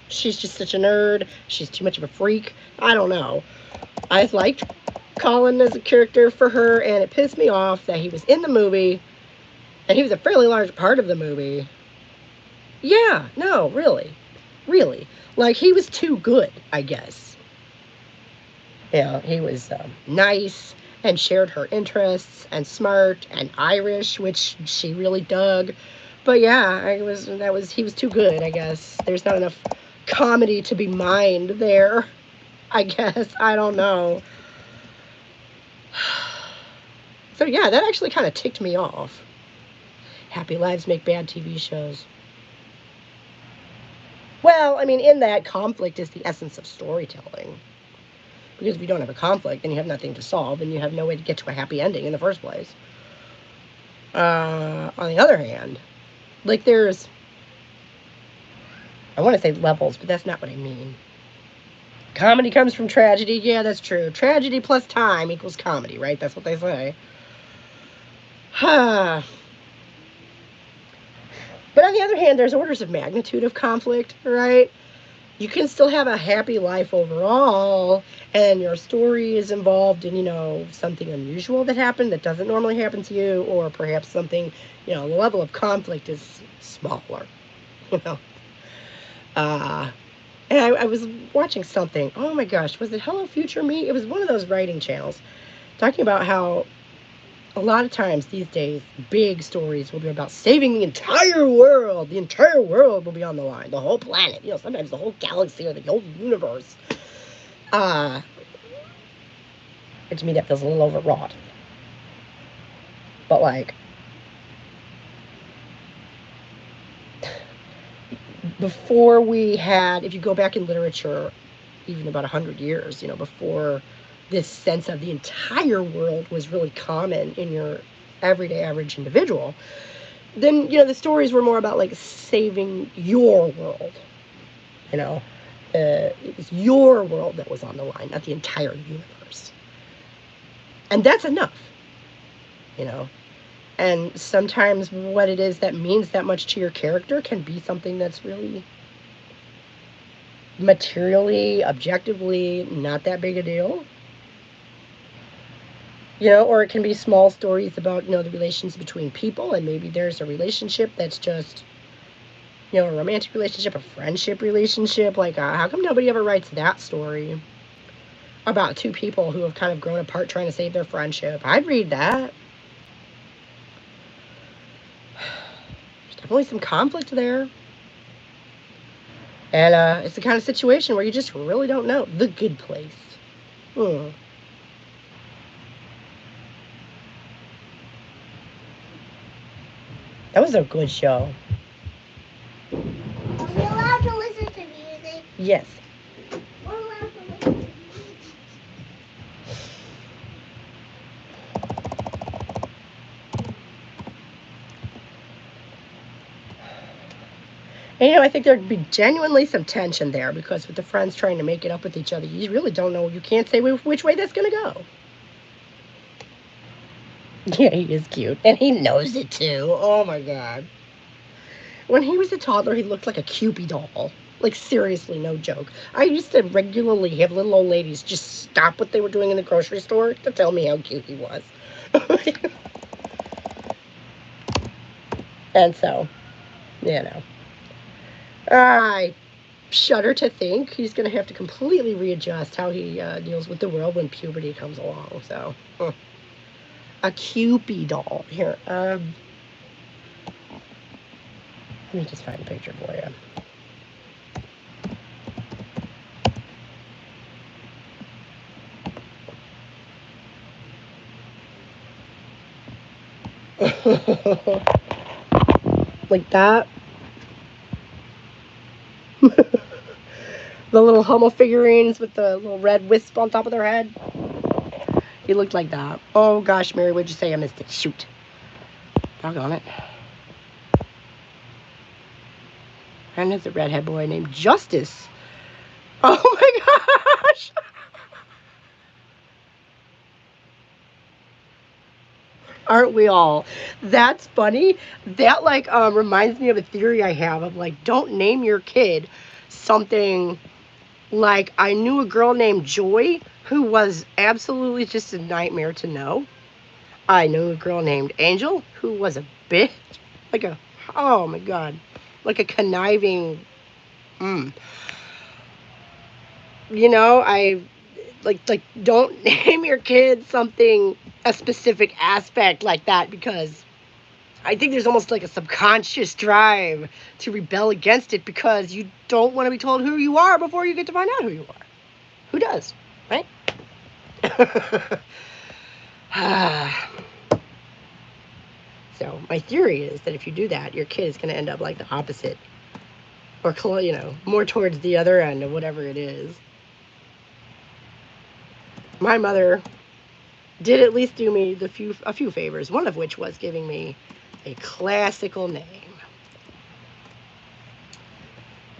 She's just such a nerd. She's too much of a freak. I don't know. I liked Colin as a character for her, and it pissed me off that he was in the movie, and he was a fairly large part of the movie. Yeah, no, really. Really. Like, he was too good, I guess. Yeah, he was nice and shared her interests and smart and Irish, which she really dug. But yeah, he was too good, I guess. There's not enough comedy to be mined there, I guess. I don't know. So yeah, that actually kind of ticked me off. Happy lives make bad TV shows. Well, I mean, in that, conflict is the essence of storytelling. Because if you don't have a conflict, then you have nothing to solve, and you have no way to get to a happy ending in the first place. On the other hand, like, there's, I want to say levels, but that's not what I mean. Comedy comes from tragedy. Yeah, that's true. Tragedy plus time equals comedy, right? That's what they say. But on the other hand, there's orders of magnitude of conflict, right? You can still have a happy life overall, and your story is involved in, something unusual that happened that doesn't normally happen to you, or perhaps something, the level of conflict is smaller, you know. And I was watching something. Oh my gosh, was it Hello Future Me? It was one of those writing channels talking about how a lot of times these days, big stories will be about saving the entire world. The entire world will be on the line. The whole planet. Sometimes the whole galaxy or the whole universe. And to me, that feels a little overwrought. But, before we had, if you go back in literature, even about 100 years, before this sense of the entire world was really common in your everyday average individual, then, the stories were more about, saving your world. It was your world that was on the line, not the entire universe. And that's enough, And sometimes what it is that means that much to your character can be something that's really materially, objectively, not that big a deal. Or it can be small stories about, the relations between people, and maybe there's a relationship that's just, a romantic relationship, a friendship relationship. How come nobody ever writes that story about two people who have kind of grown apart trying to save their friendship? I'd read that. There's definitely some conflict there. And it's the kind of situation where you just really don't know. The Good Place. That was a good show. Are we allowed to listen to music? Yes. We're allowed to listen to music. And, I think there'd be genuinely some tension there, because with the friends trying to make it up with each other, you really don't know. You can't say which way that's going to go. Yeah, he is cute. And he knows it, too. Oh, my God. When he was a toddler, he looked like a Cupid doll. Seriously, no joke. I used to regularly have little old ladies just stop what they were doing in the grocery store to tell me how cute he was. And so, I shudder to think he's going to have to completely readjust how he deals with the world when puberty comes along. So, a Cupid doll. Here, let me just find a picture for you. Like that. The little Hummel figurines with the little red wisp on top of their head. He looked like that. Oh gosh, Mary, what'd you say? I missed it. Shoot. Doggone it. And there's a redhead boy named Justice. Oh my gosh. Aren't we all? That's funny. That reminds me of a theory I have of don't name your kid something. I knew a girl named Joy who was absolutely just a nightmare to know. I knew a girl named Angel who was a bitch. Oh my God. Like a conniving, I don't name your kid something, a specific aspect like that, because I think there's almost a subconscious drive to rebel against it, because you don't want to be told who you are before you get to find out who you are. Who does, right? So my theory is that if you do that, your kid is going to end up like the opposite, or more towards the other end of whatever it is. My mother did at least do me a few favors, one of which was giving me a classical name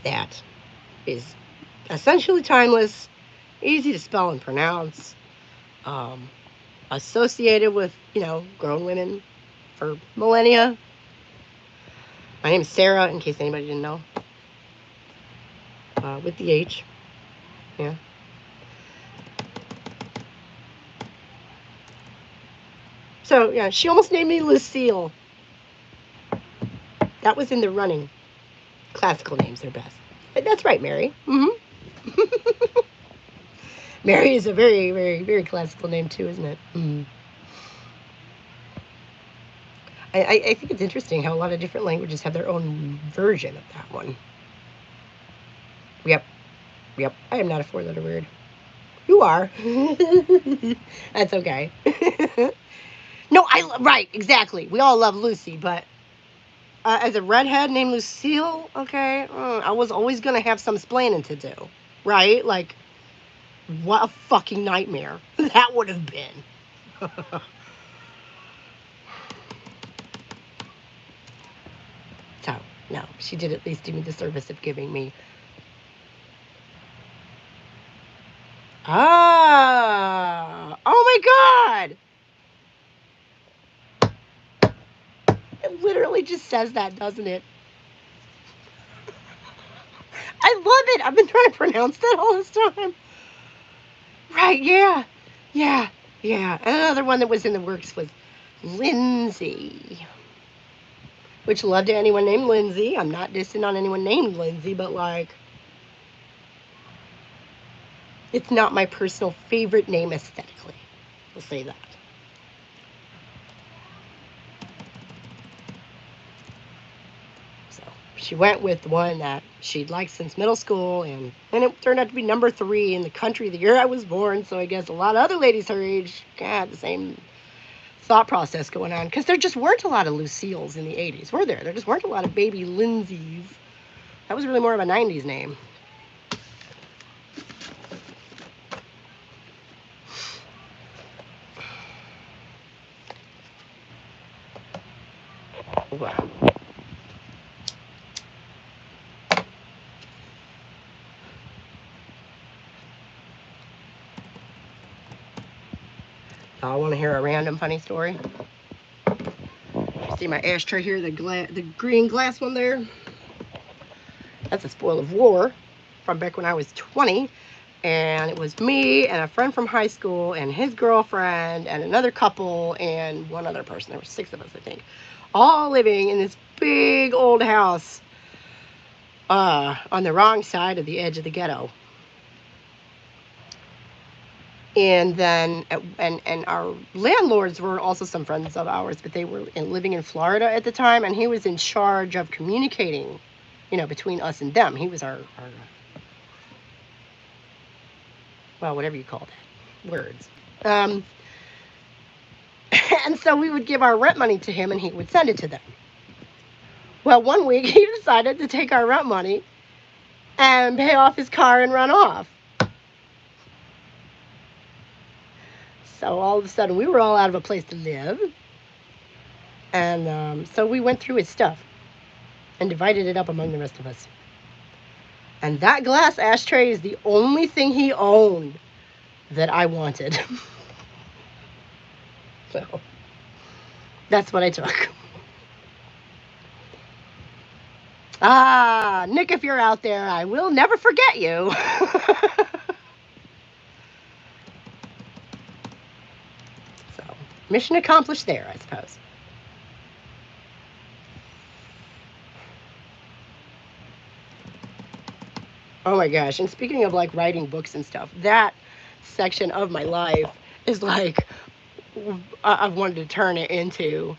that is essentially timeless easy to spell and pronounce. Associated with, grown women for millennia. My name is Sarah, in case anybody didn't know. With the H. Yeah. So, yeah, she almost named me Lucille. That was in the running. Classical names are best. That's right, Mary. Mm-hmm. Mary is a very, very, very classical name, too, isn't it? Mm. I think it's interesting how a lot of different languages have their own version of that one. Yep. I am not a four-letter word. You are. That's okay. No, right, exactly. We all love Lucy, but as a redhead named Lucille, okay, I was always going to have some splaining to do, right? Like, what a fucking nightmare that would have been. So, no, she did at least do me the service of giving me. Oh my God. It literally just says that, doesn't it? I love it. I've been trying to pronounce that all this time. Right, yeah. And another one that was in the works was Lindsay. Which, love to anyone named Lindsay. I'm not dissing on anyone named Lindsay, but like, it's not my personal favorite name aesthetically. We'll say that. So she went with the one that she'd liked since middle school, and it turned out to be number 3 in the country the year I was born. So I guess a lot of other ladies her age had the same thought process going on, because there just weren't a lot of Lucille's in the 80s, were there? There just weren't a lot of baby Lindsays. That was really more of a 90s name. Wow. I want to hear a random funny story. See my ashtray here, the green glass one there? That's a spoil of war from back when I was 20. And it was me and a friend from high school and his girlfriend and another couple and one other person. There were 6 of us, I think, all living in this big old house on the wrong side of the edge of the ghetto. And then, and our landlords were also some friends of ours, but they were living in Florida at the time, and he was in charge of communicating, between us and them. He was our well, whatever you call that, words. And so we would give our rent money to him, and he would send it to them. Well, one week he decided to take our rent money and pay off his car and run off. So all of a sudden, we were all out of a place to live. And so we went through his stuff and divided it up among the rest of us. And that glass ashtray is the only thing he owned that I wanted. So that's what I took. Nick, if you're out there, I will never forget you. So, mission accomplished there, I suppose. Oh my gosh, and speaking of like writing books and stuff, that section of my life is like, I've wanted to turn it into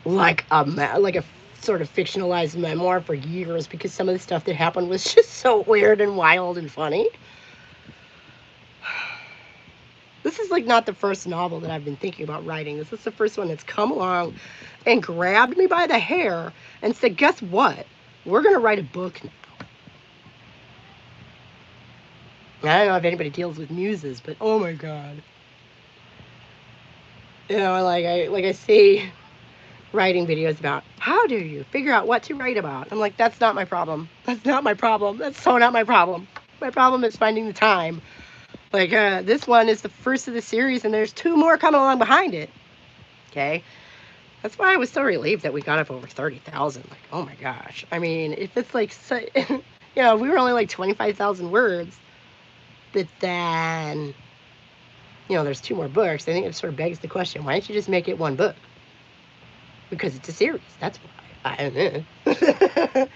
like a sort of fictionalized memoir for years, because some of the stuff that happened was just so weird and wild and funny. This is like not the first novel that I've been thinking about writing. This is the first one that's come along and grabbed me by the hair and said, guess what? We're going to write a book now. I don't know if anybody deals with muses, but oh my God. Like I see writing videos about how do you figure out what to write about. I'm like, that's not my problem. That's not my problem. That's so not my problem. My problem is finding the time Like, this one is the first of the series, and there's 2 more coming along behind it. Okay? That's why I was so relieved that we got up over 30,000. Like, oh my gosh. I mean, if it's like, so, we were only like 25,000 words, but then, there's 2 more books. I think it sort of begs the question, why don't you just make it 1 book? Because it's a series. That's why. I don't know.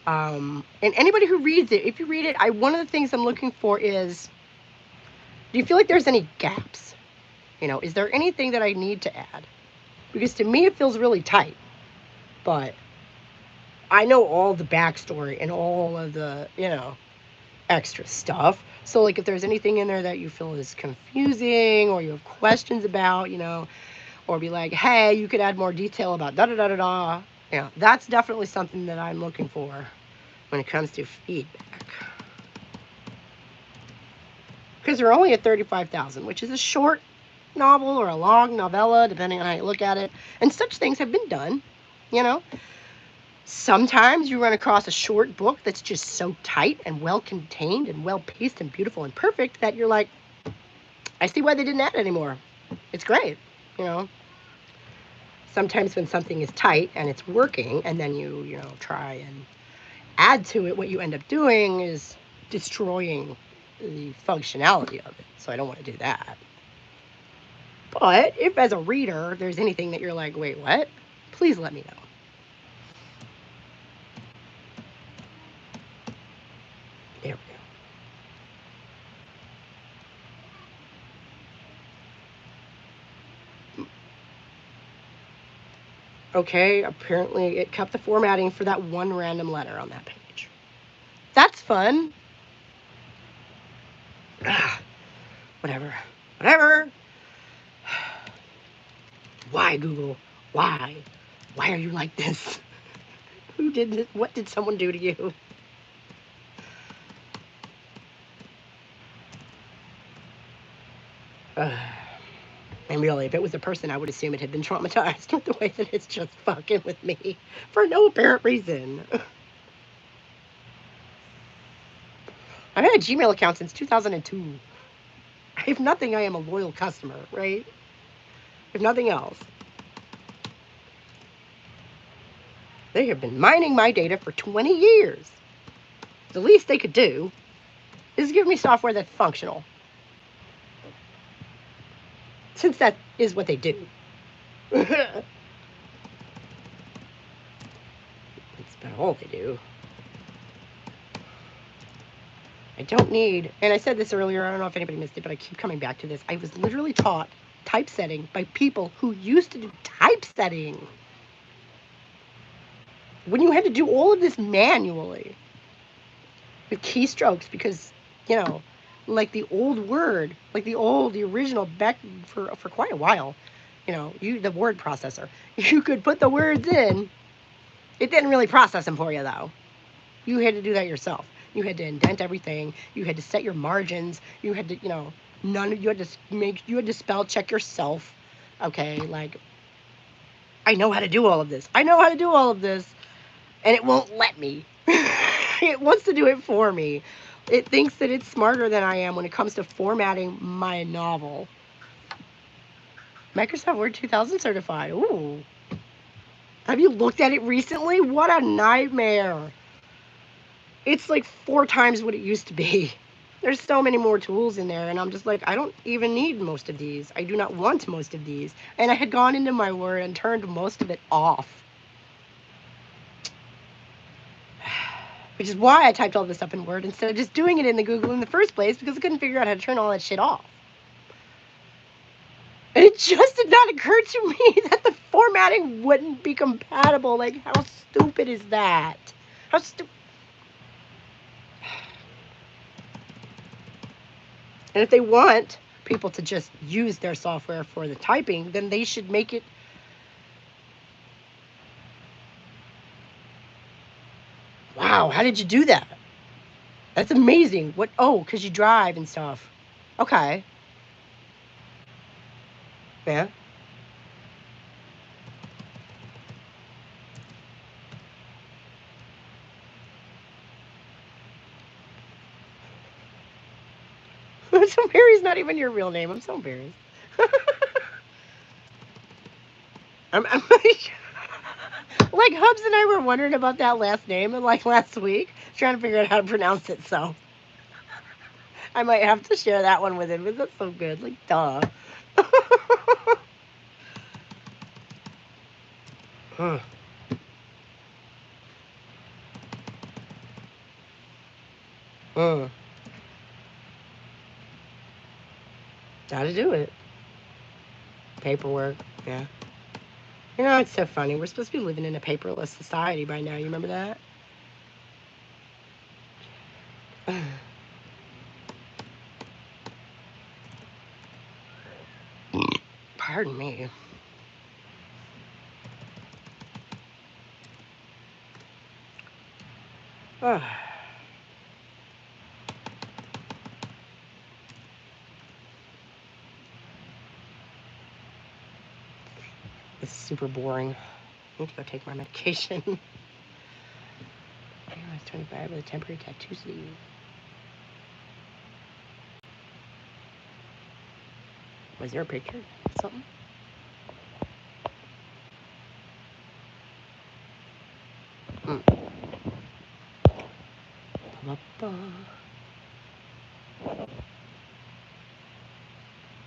And anybody who reads it, if you read it, one of the things I'm looking for is, do you feel like there's any gaps? Is there anything that I need to add? Because to me, it feels really tight. But I know all the backstory and all of the, extra stuff. So, like, if there's anything in there that you feel is confusing or you have questions about, or be like, hey, you could add more detail about da-da-da-da-da. That's definitely something that I'm looking for when it comes to feedback. Because we're only at 35,000, which is a short novel or a long novella, depending on how you look at it. And such things have been done, Sometimes you run across a short book that's just so tight and well-contained and well-paced and beautiful and perfect that you're like, I see why they didn't add it anymore. It's great, Sometimes when something is tight and it's working and then you try and add to it, what you end up doing is destroying the functionality of it. So I don't want to do that. But if as a reader there's anything that you're like, wait, what? Please let me know. There we go. Okay, apparently it kept the formatting for that 1 random letter on that page. That's fun. Whatever. Why, Google? Why? Why are you like this? Who did this? What did someone do to you? And really, if it was a person, I would assume it had been traumatized with the way that it's just fucking with me for no apparent reason. I've had a Gmail account since 2002. If nothing, I am a loyal customer, right? If nothing else. They have been mining my data for 20 years. The least they could do is give me software that's functional. Since that is what they do. It's about all they do. I don't need, and I said this earlier, I don't know if anybody missed it, but I keep coming back to this. I was literally taught typesetting by people who used to do typesetting. When you had to do all of this manually with keystrokes because, like the old Word, like the original back for quite a while, the word processor, you could put the words in. It didn't really process them for you, though. You had to do that yourself. You had to indent everything. You had to set your margins. You had to, you had to spell check yourself. Okay, like, I know how to do all of this. And it won't let me. It wants to do it for me. It thinks that it's smarter than I am when it comes to formatting my novel. Microsoft Word 2000 certified. Ooh. Have you looked at it recently? What a nightmare. It's like 4 times what it used to be. There's so many more tools in there, and I'm just like, I don't even need most of these. I do not want most of these. And I had gone into my Word and turned most of it off. Which is why I typed all this up in Word instead of just doing it in the Google in the first place, because I couldn't figure out how to turn all that shit off. And it just did not occur to me that the formatting wouldn't be compatible. Like, how stupid is that? How stupid. And if they want people to just use their software for the typing, then they should make it. Wow, how did you do that? That's amazing. What? Oh, because you drive and stuff. Okay. Yeah. So Mary's not even your real name. I'm so embarrassed. I'm like Hubs and I were wondering about that last name and like last week, trying to figure out how to pronounce it. So I might have to share that one with him because that's so good. Like, duh. Huh. Mm. Gotta do it. Paperwork. Yeah. You know, it's so funny. We're supposed to be living in a paperless society by now. You remember that? Pardon me. It's super boring. I need to go take my medication. I was 25 with a temporary tattoo sleeve. Was there a picture? Something? Mm.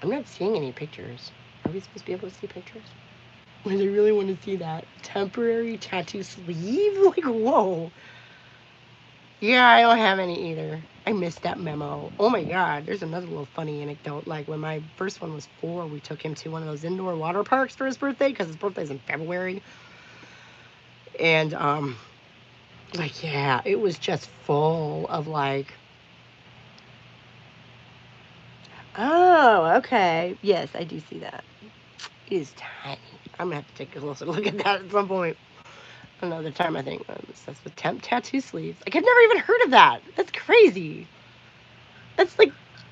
I'm not seeing any pictures. Are we supposed to be able to see pictures? I really want to see that. Temporary tattoo sleeve? Like, whoa. Yeah, I don't have any either. I missed that memo. Oh my god, there's another little funny anecdote. Like, when my first one was 4, we took him to one of those indoor water parks for his birthday, because his birthday's in February. And, like, yeah, it was just full of, like... Oh, okay. Yes, I do see that. It is tiny. I'm gonna have to take a closer look at that at some point. Another time, I think. That's with temp tattoo sleeves. Like, I've never even heard of that. That's crazy. That's like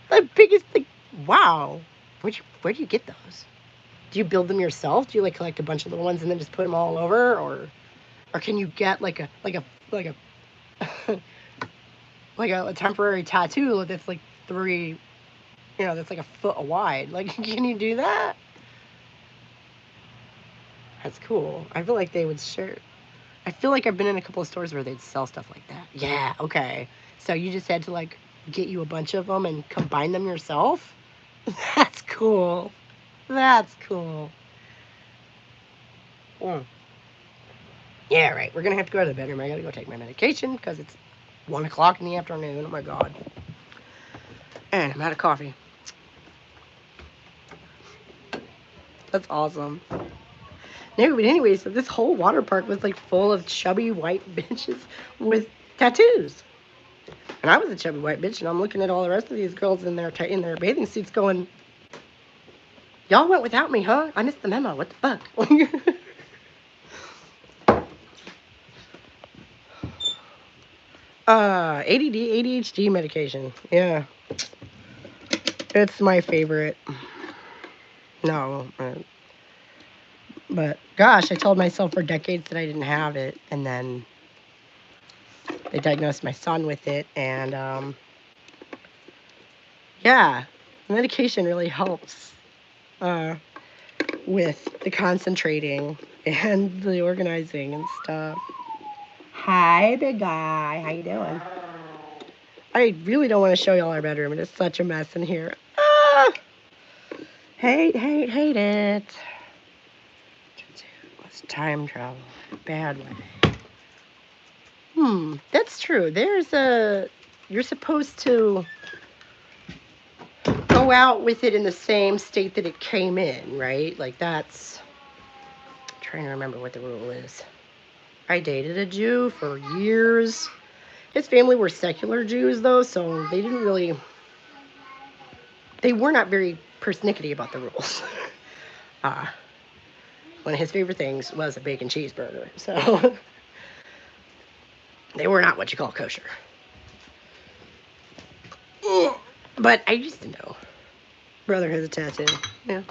the biggest thing. Wow. Where do you get those? Do you build them yourself? Do you like collect a bunch of little ones and then just put them all over, or can you get like a like a temporary tattoo that's like 3, that's like a foot wide? Like, can you do that? That's cool. I feel like they would share. I feel like I've been in a couple of stores where they'd sell stuff like that. Yeah, okay. So you just had to like get you a bunch of them and combine them yourself? That's cool. That's cool. Mm. Yeah, right. We're gonna have to go to the bedroom. I gotta go take my medication because it's 1 o'clock in the afternoon. Oh my god. And I'm out of coffee. That's awesome. No, but anyways, so this whole water park was like full of chubby white bitches with tattoos. And I was a chubby white bitch, and I'm looking at all the rest of these girls in their bathing suits going, y'all went without me, huh? I missed the memo. What the fuck? ADD, ADHD medication. Yeah. It's my favorite. No. But gosh, I told myself for decades that I didn't have it. And then they diagnosed my son with it. And yeah, medication really helps with the concentrating and the organizing and stuff. Hi, big guy. How you doing? I really don't want to show y'all our bedroom. It is such a mess in here. Ah! Hate it. It's time travel. Bad way. That's true. You're supposed to go out with it in the same state that it came in, right? Like I'm trying to remember what the rule is. I dated a Jew for years. His family were secular Jews, though, so they were not very persnickety about the rules. One of his favorite things was a bacon cheeseburger, so they were not what you call kosher. But I used to know. Brother has a tattoo. Yeah.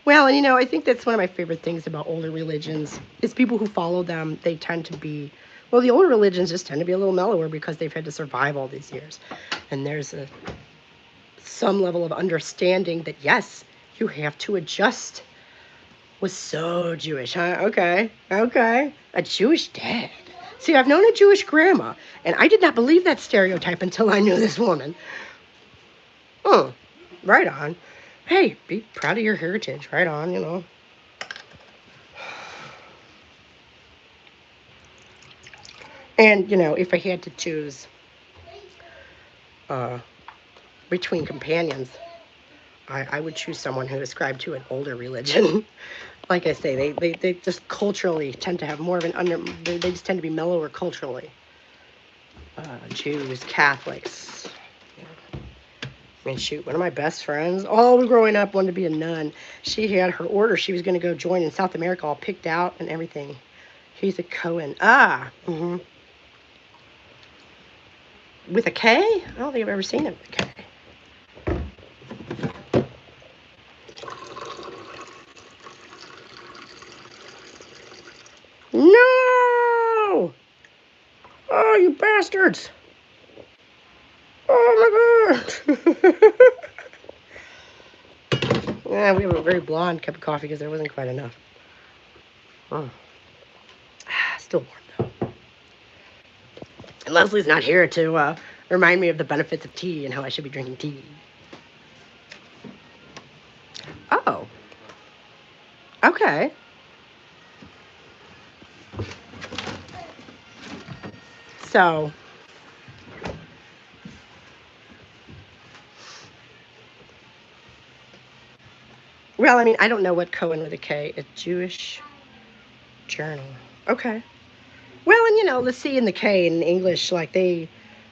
Well, and I think that's one of my favorite things about older religions is people who follow them, they tend to be, well, the older religions just tend to be a little mellower because they've had to survive all these years. And there's a some level of understanding that, yes, you have to adjust. Was so Jewish, huh? Okay, okay. A Jewish dad. See, I've known a Jewish grandma, and I did not believe that stereotype until I knew this woman. Oh, right on. Hey, be proud of your heritage. Right on, you know. And, you know, if I had to choose between companions, I would choose someone who ascribed to an older religion. Like I say, they just culturally tend to have more of an they just tend to be mellower culturally. Jews, Catholics. I mean, shoot, one of my best friends, all growing up, wanted to be a nun. She had her order. She was going to go join in South America, all picked out and everything. He's a Cohen. With a K? I don't think I've ever seen it with a K. No! Oh, you bastards! Oh my god! Yeah, we have a very blonde cup of coffee because there wasn't quite enough. Oh. Still warm though. And Leslie's not here to remind me of the benefits of tea and how I should be drinking tea. Oh. Okay. So. Well, I mean, I don't know what Cohen with a K. A Jewish journal. Okay. Well, and you know, the C and the K in English, like they,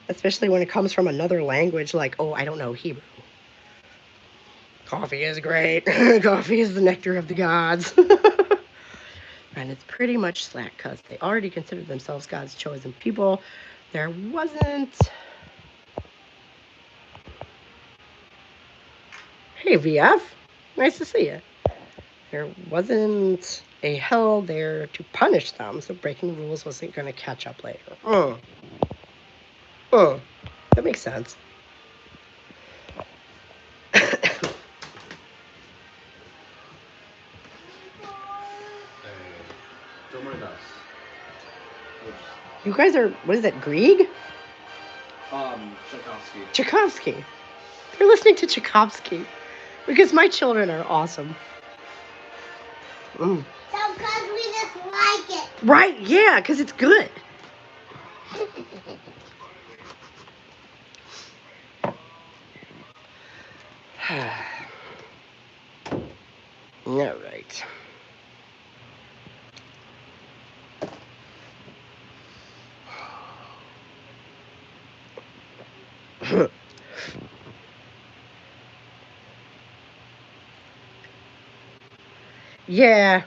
especially when it comes from another language, like, oh, I don't know Hebrew. Coffee is great. Coffee is the nectar of the gods. And it's pretty much slack because they already considered themselves God's chosen people. There wasn't. Hey, VF. Nice to see you. There wasn't a hell there to punish them, so breaking rules wasn't going to catch up later. That makes sense. You guys are, what is that, Grieg? Tchaikovsky. Tchaikovsky. You're listening to Tchaikovsky because my children are awesome. So because we just like it. Right, yeah, because it's good. All right. Yeah.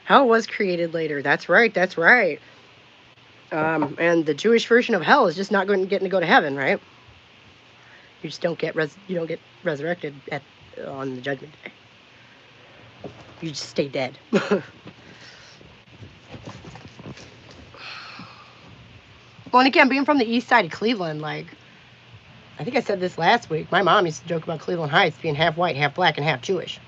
Hell was created later. That's right. That's right. And the Jewish version of hell is just not getting to go to heaven, right? You just don't get resurrected on the judgment day. You just stay dead. Well, and again, being from the east side of Cleveland, like, I think I said this last week, my mom used to joke about Cleveland Heights being half white, half black, and half Jewish.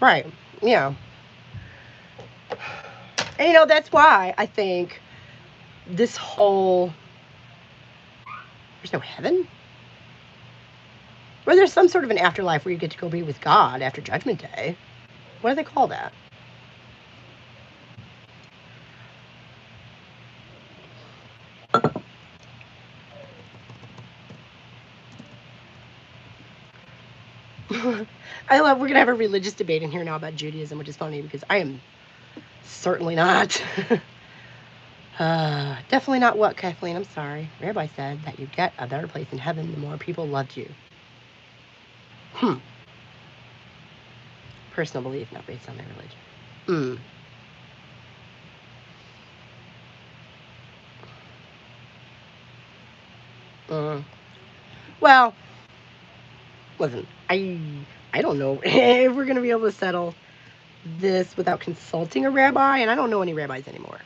Right, yeah. And, you know, that's why I think this whole, there's no heaven? Or there's some sort of an afterlife where you get to go be with God after Judgment Day. What do they call that? We're going to have a religious debate in here now about Judaism, which is funny because I am certainly not. Definitely not what, Kathleen? I'm sorry. Rabbi said that you get a better place in heaven the more people loved you. Personal belief, not based on their religion. Well, listen, I don't know if we're going to be able to settle this without consulting a rabbi, and I don't know any rabbis anymore.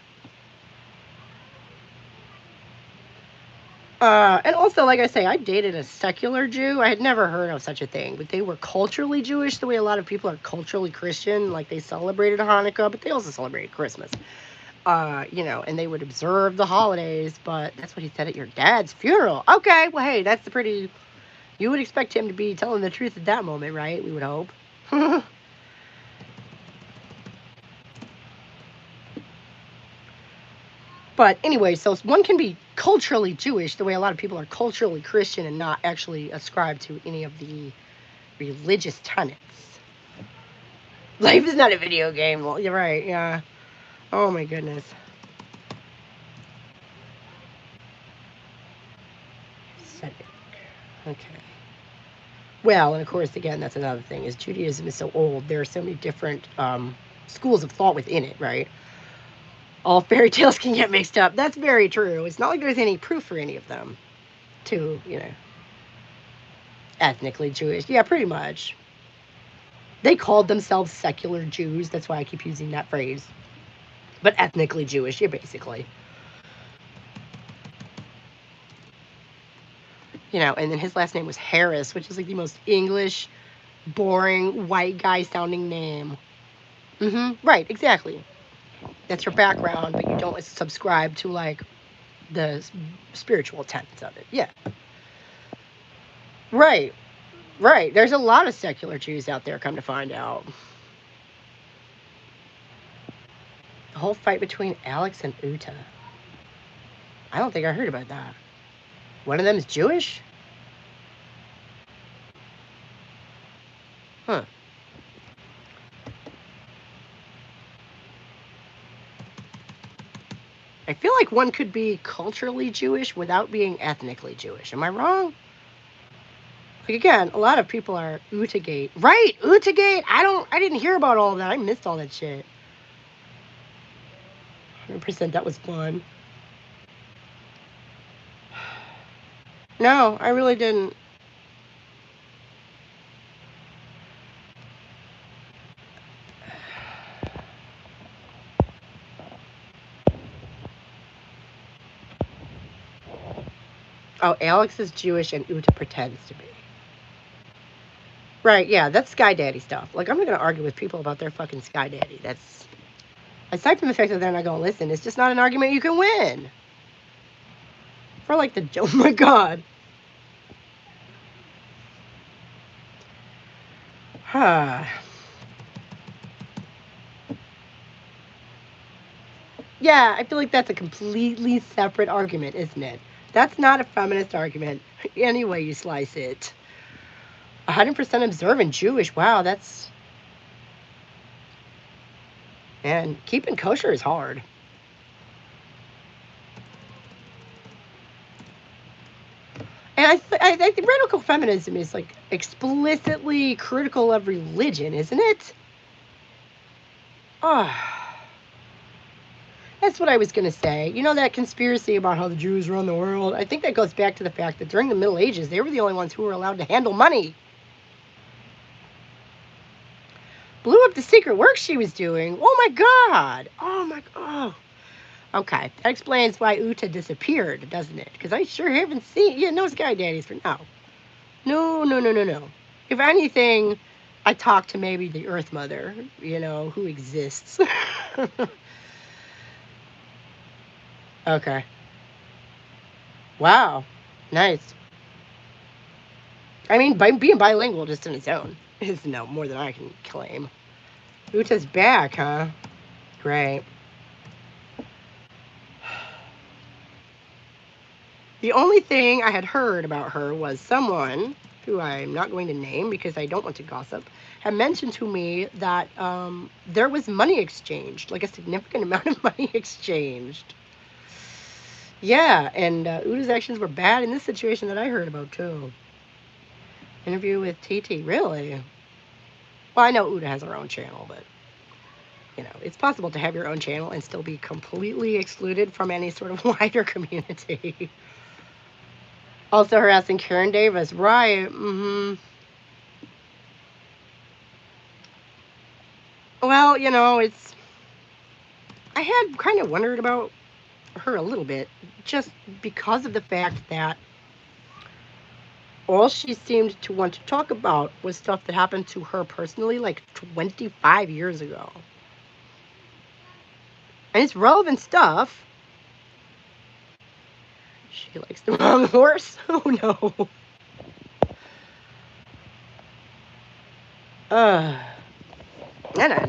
And also, like I say, I dated a secular Jew. I had never heard of such a thing, but they were culturally Jewish the way a lot of people are culturally Christian. Like they celebrated Hanukkah, but they also celebrated Christmas. And they would observe the holidays, but that's what he said at your dad's funeral. Okay, well, hey, that's pretty. You would expect him to be telling the truth at that moment, right? We would hope. But anyway, so one can be culturally Jewish the way a lot of people are culturally Christian and not actually ascribe to any of the religious tenets. Life is not a video game. Well, you're right, yeah. Oh my goodness. Okay. Well, and of course, again, that's another thing, is Judaism is so old. There are so many different schools of thought within it, right? All fairy tales can get mixed up. That's very true. It's not like there's any proof for any of them to, ethnically Jewish. Yeah, pretty much. They called themselves secular Jews. That's why I keep using that phrase. But ethnically Jewish, yeah, basically. And then his last name was Harris, which is like the most English, boring, white guy sounding name. Right, exactly. That's your background, but you don't subscribe to like the spiritual tenets of it. Yeah. Right. Right. There's a lot of secular Jews out there, come to find out. The whole fight between Alex and Uta. I don't think I heard about that. One of them is Jewish? Huh. I feel like one could be culturally Jewish without being ethnically Jewish. Am I wrong? Like again, a lot of people are Utagate. Right, Utagate. I didn't hear about all of that. I missed all that shit. 100% that was fun. No, I really didn't. Oh, Alex is Jewish and Uta pretends to be. Right, yeah, that's Sky Daddy stuff. Like, I'm not going to argue with people about their fucking Sky Daddy. That's... Aside from the fact that they're not going to listen, it's just not an argument you can win. For, like, the... Oh, my God. Yeah, I feel like that's a completely separate argument, isn't it? That's not a feminist argument, any way you slice it. 100% observant Jewish. Wow, that's... And keeping kosher is hard. And I think radical feminism is, like, explicitly critical of religion, isn't it? Oh... That's what I was going to say. You know that conspiracy about how the Jews run the world? I think that goes back to the fact that during the Middle Ages, they were the only ones who were allowed to handle money. Blew up the secret work she was doing. Oh my God. Oh my God. Oh. Okay. That explains why Uta disappeared, doesn't it? Because I sure haven't seen... Yeah, no Sky Daddies for now. No. If anything, I talked to maybe the Earth Mother, who exists. Okay. Wow. Nice. I mean, being bilingual just in its own is more than I can claim. Uta's back, huh? Great. The only thing I had heard about her was someone, who I'm not going to name because I don't want to gossip, had mentioned to me that there was money exchanged, like a significant amount of money exchanged. Yeah, and Uta's actions were bad in this situation that I heard about, too. Interview with TT, really? Well, I know Uta has her own channel, but, it's possible to have your own channel and still be completely excluded from any sort of wider community. Also harassing Karen Davis, right, Well, I had kind of wondered about her a little bit, just because of the fact that all she seemed to want to talk about was stuff that happened to her personally like 25 years ago. And it's relevant stuff. She likes the wrong horse? Oh no.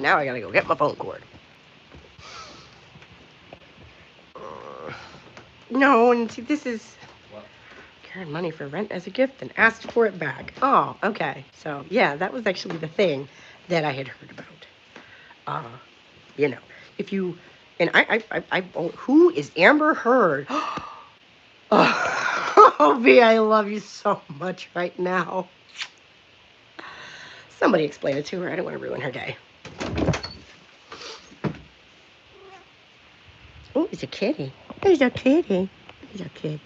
Now I gotta go get my phone cord. No, and see, this is Karen money for rent as a gift and asked for it back. Oh, okay. So, yeah, that was actually the thing that I had heard about. You know, if you, and who is Amber Heard? Oh, V, I love you so much right now. Somebody explain it to her. I don't want to ruin her day. Oh, it's a kitty. There's a kitty. There's a kitty.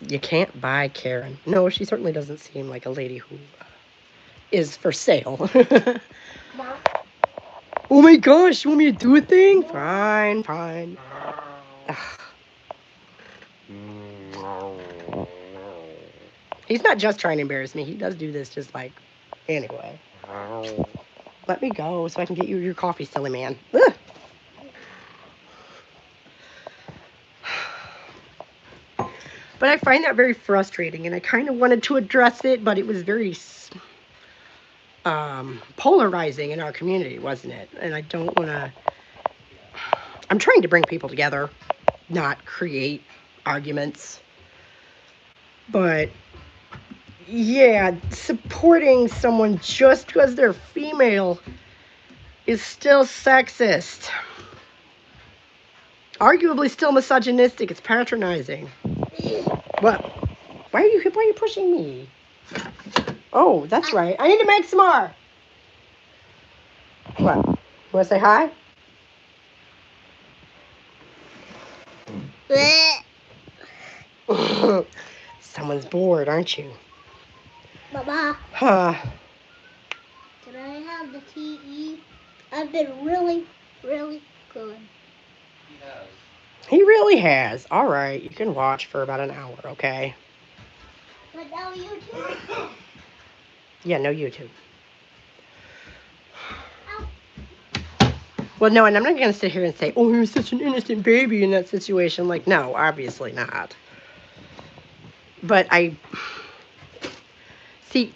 You can't buy Karen. No, she certainly doesn't seem like a lady who is for sale. Oh my gosh, you want me to do a thing? Fine, fine. He's not just trying to embarrass me. He does do this just like, anyway. Let me go so I can get you your coffee, silly man. Ugh. But I find that very frustrating, and I kind of wanted to address it, but it was very polarizing in our community, wasn't it? And I don't want to... I'm trying to bring people together, not create arguments. But, yeah, supporting someone just because they're female is still sexist. Arguably still misogynistic. It's patronizing. What? Why are you pushing me? Oh, that's right. I need to make some more. What? You want to say hi? Someone's bored, aren't you? Mama, Huh. can I have the TE? I've been really, really good. He really has. All right, you can watch for about an hour, okay? But now YouTube. Yeah, no YouTube. Well, no, and I'm not going to sit here and say, oh, you're such an innocent baby in that situation. Like, no, obviously not. But see,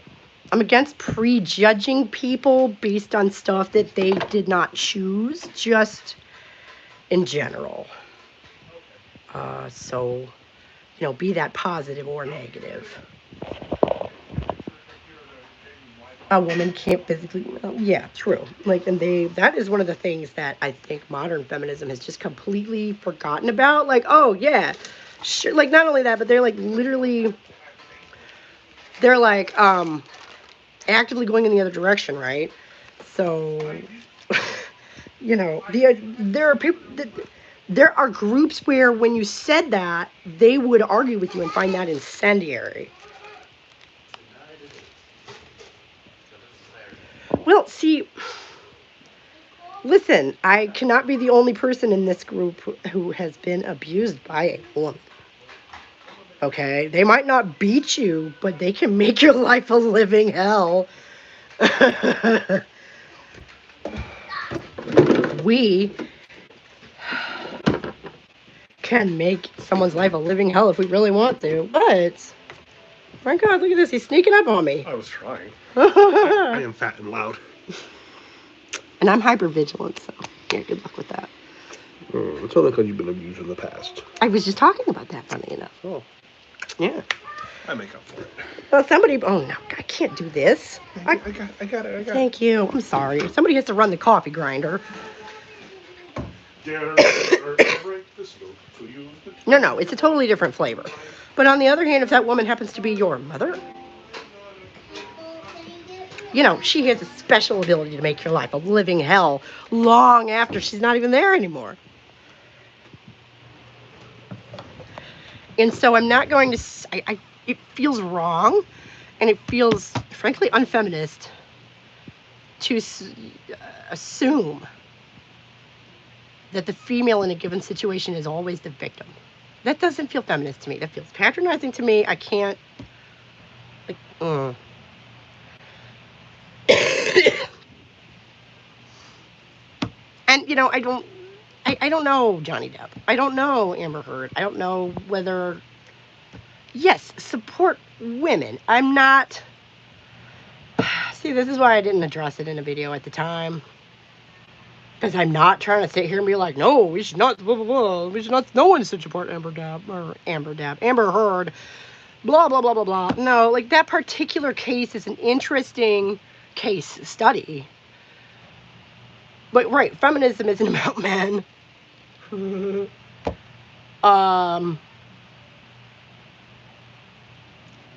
I'm against prejudging people based on stuff that they did not choose, just in general. So, you know, be that positive or negative. A woman can't physically, well, yeah, true. Like, and that is one of the things that I think modern feminism has just completely forgotten about. Like, oh, yeah, sure. Like, not only that, but they're like literally, they're like, actively going in the other direction, right? So, you know, there are people that, there are groups where when you said that, they would argue with you and find that incendiary. Well, see, listen, I cannot be the only person in this group who has been abused by a woman. Okay? They might not beat you, but they can make your life a living hell. We can make someone's life a living hell if we really want to, but my God, look at this. He's sneaking up on me. I was trying. I am fat and loud. And I'm hypervigilant, so yeah, good luck with that. It's only because you've been abused in the past. I was just talking about that, funny enough. Oh. Yeah. I make up for it. Well, somebody, oh no, I can't do this. I got it. Thank you. I'm sorry. Somebody has to run the coffee grinder. No, it's a totally different flavor. But on the other hand, if that woman happens to be your mother, you know, she has a special ability to make your life a living hell long after she's not even there anymore. And so I'm not going to, it feels wrong, And it feels, frankly, unfeminist to assume that the female in a given situation is always the victim. That doesn't feel feminist to me. That feels patronizing to me. I can't, like, And, you know, I don't know Johnny Depp. I don't know Amber Heard. I don't know whether, yes, support women. I'm not, see, this is why I didn't address it in a video at the time. Because I'm not trying to sit here and be like, no, we should not, blah, blah, blah. We should not, no one should support Amber Heard, blah, blah, blah, blah, blah. No, like, that particular case is an interesting case study. But, right, feminism isn't about men.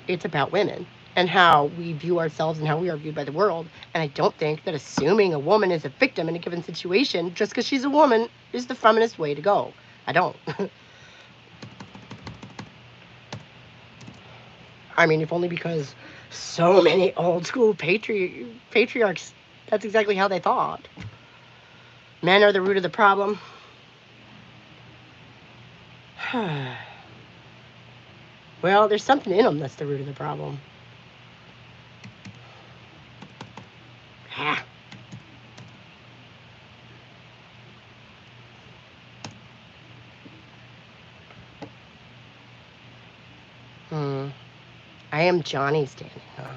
It's about women and how we view ourselves and how we are viewed by the world. And I don't think that assuming a woman is a victim in a given situation just because she's a woman is the feminist way to go. I don't. I mean, if only because so many old school patriarchs, that's exactly how they thought. Men are the root of the problem. Well, there's something in them that's the root of the problem. I am Johnny standing up.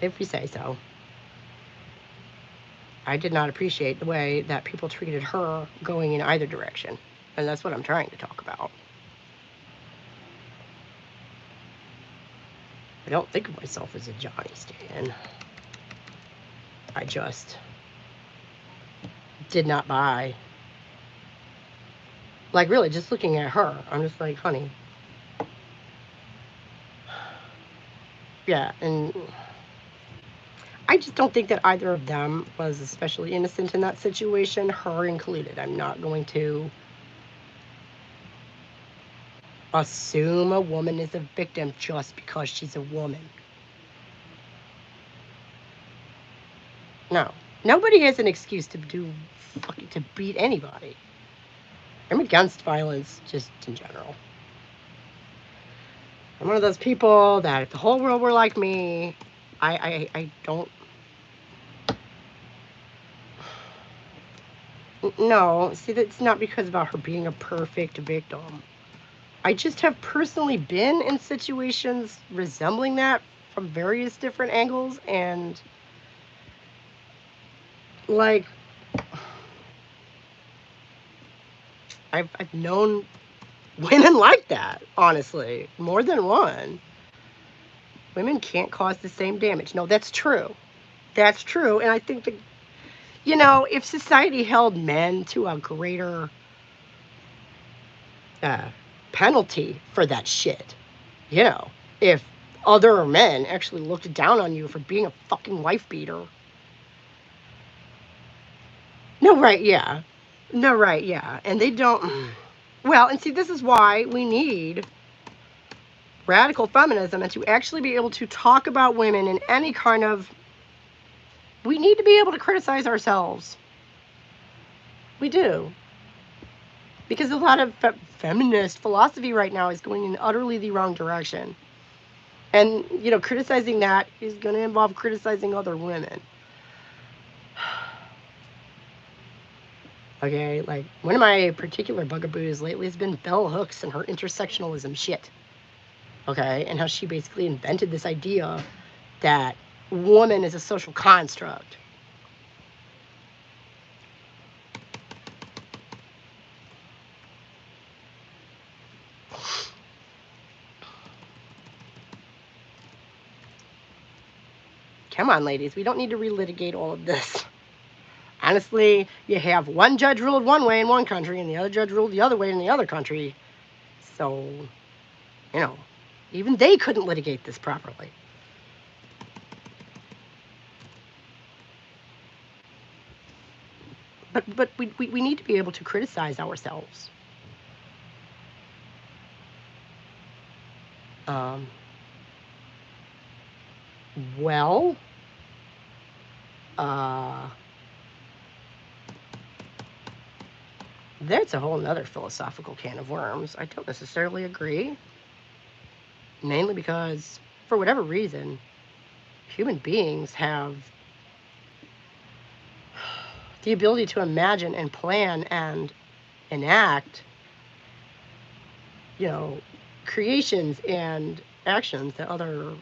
If you say so. I did not appreciate the way that people treated her going in either direction. And that's what I'm trying to talk about. I don't think of myself as a Johnny stan. I just did not buy. Like, really, just looking at her, I'm just like, honey. Yeah, and I just don't think that either of them was especially innocent in that situation, her included. I'm not going to assume a woman is a victim just because she's a woman. No. Nobody has an excuse to beat anybody. I'm against violence just in general. I'm one of those people that if the whole world were like me, I don't. No, see, that's not because about her being a perfect victim. I just have personally been in situations resembling that from various different angles, and like I've known women like that, honestly, more than one. Women can't cause the same damage. No, that's true. That's true, and I think that, you know, if society held men to a greater penalty for that shit, you know, if other men actually looked down on you for being a fucking wife beater. No, right, yeah. No, right, yeah. And they don't. Well, and see, this is why we need radical feminism, and to actually be able to talk about women in any kind of. We need to be able to criticize ourselves. We do. Because a lot of feminist philosophy right now is going in utterly the wrong direction. And, you know, criticizing that is going to involve criticizing other women. Okay, like, one of my particular bugaboos lately has been Bell Hooks and her intersectionalism shit. Okay, and how she basically invented this idea that woman is a social construct. Come on, ladies, we don't need to relitigate all of this. Honestly, you have one judge ruled one way in one country and the other judge ruled the other way in the other country. So, you know, even they couldn't litigate this properly. But we need to be able to criticize ourselves. Well, that's a whole nother philosophical can of worms. I don't necessarily agree. Mainly because, for whatever reason, human beings have the ability to imagine and plan and enact, you know, creations and actions that other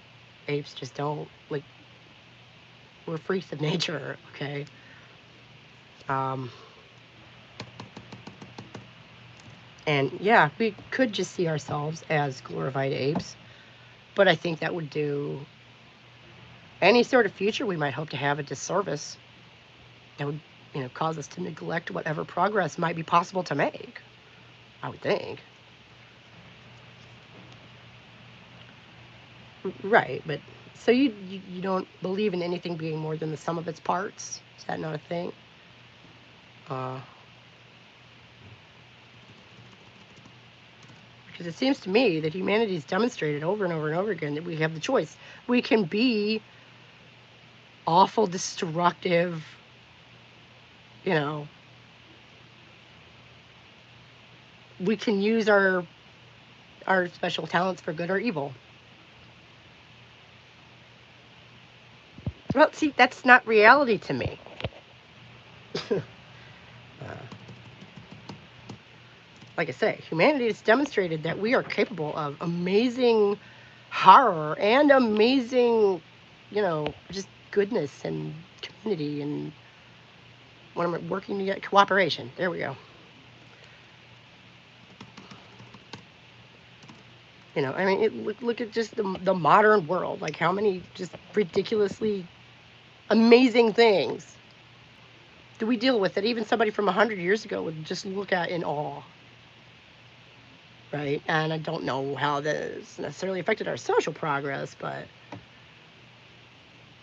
apes just don't. Like, we're freaks of nature, okay? Um, and yeah, we could just see ourselves as glorified apes, but I think that would do any sort of future we might hope to have a disservice. That would, cause us to neglect whatever progress might be possible to make, I would think. Right, but so you don't believe in anything being more than the sum of its parts? Is that not a thing? Because it seems to me that humanity's demonstrated over and over and over again that we have the choice. We can be awful, destructive, you know. We can use our special talents for good or evil. Well, see, that's not reality to me. Like I say, humanity has demonstrated that we are capable of amazing horror and amazing, just goodness and community and what am I working together? Cooperation. There we go. I mean, look at just the modern world. Like how many just ridiculously amazing things do we deal with that even somebody from 100 years ago would just look at in awe? Right? And I don't know how this necessarily affected our social progress, but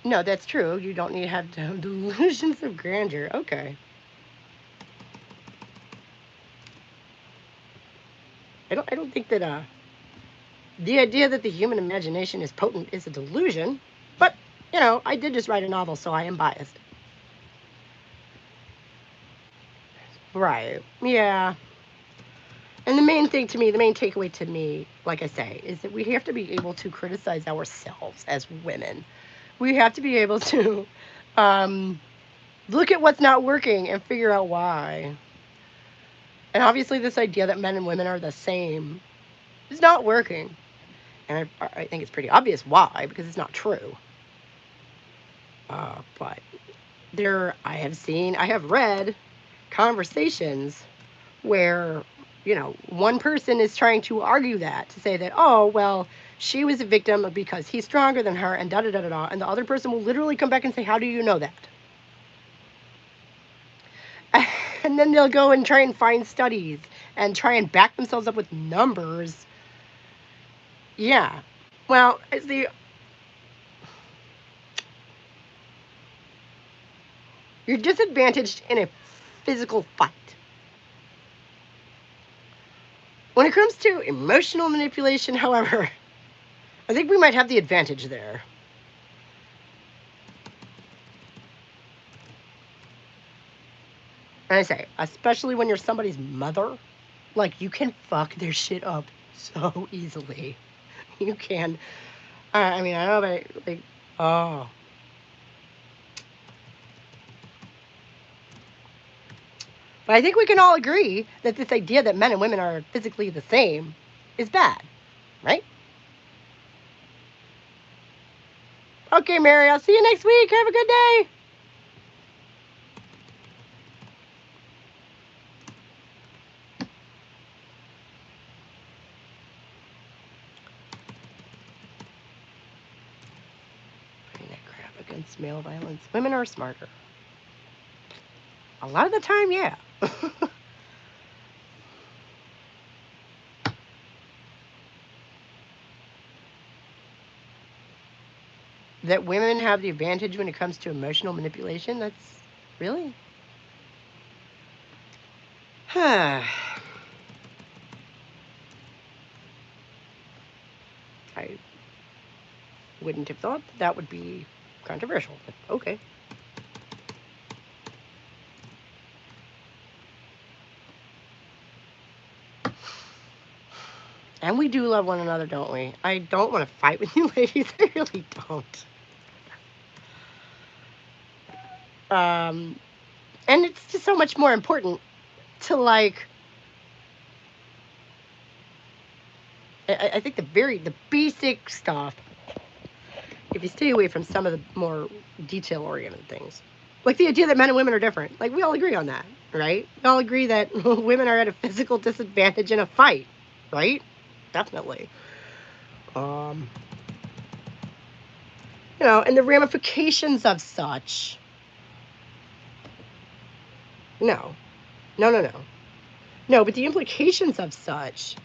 no, that's true. You don't need to have delusions of grandeur. Okay. I don't think that the idea that the human imagination is potent is a delusion, but I did just write a novel, so I am biased. Right. Yeah. And the main thing to me, the main takeaway to me, like I say, is that we have to be able to criticize ourselves as women. We have to be able to look at what's not working and figure out why. And obviously, this idea that men and women are the same is not working. And I think it's pretty obvious why, because it's not true. But I have read conversations where, one person is trying to argue that, to say that, oh, well, she was a victim because he's stronger than her, and da-da-da-da-da. And the other person will literally come back and say, how do you know that? And then they'll go and try and find studies and try and back themselves up with numbers. Yeah. Well, you're disadvantaged in a physical fight. When it comes to emotional manipulation, however, I think we might have the advantage there. And I say, especially when you're somebody's mother, like, you can fuck their shit up so easily. You can. I mean, I know, but, like, oh. But I think we can all agree that this idea that men and women are physically the same is bad, right? Okay, Mary, I'll see you next week. Have a good day. That crap against male violence. Women are smarter. A lot of the time, yeah. That women have the advantage when it comes to emotional manipulation, that's really? I Wouldn't have thought that would be controversial, but okay. And we do love one another, don't we? I don't want to fight with you ladies. I really don't. And it's just so much more important to, like, I think the basic stuff, if you stay away from some of the more detail-oriented things, like the idea that men and women are different, like, we all agree on that, right? We all agree that women are at a physical disadvantage in a fight, right? Definitely. You know, and the ramifications of such. No, but the implications of such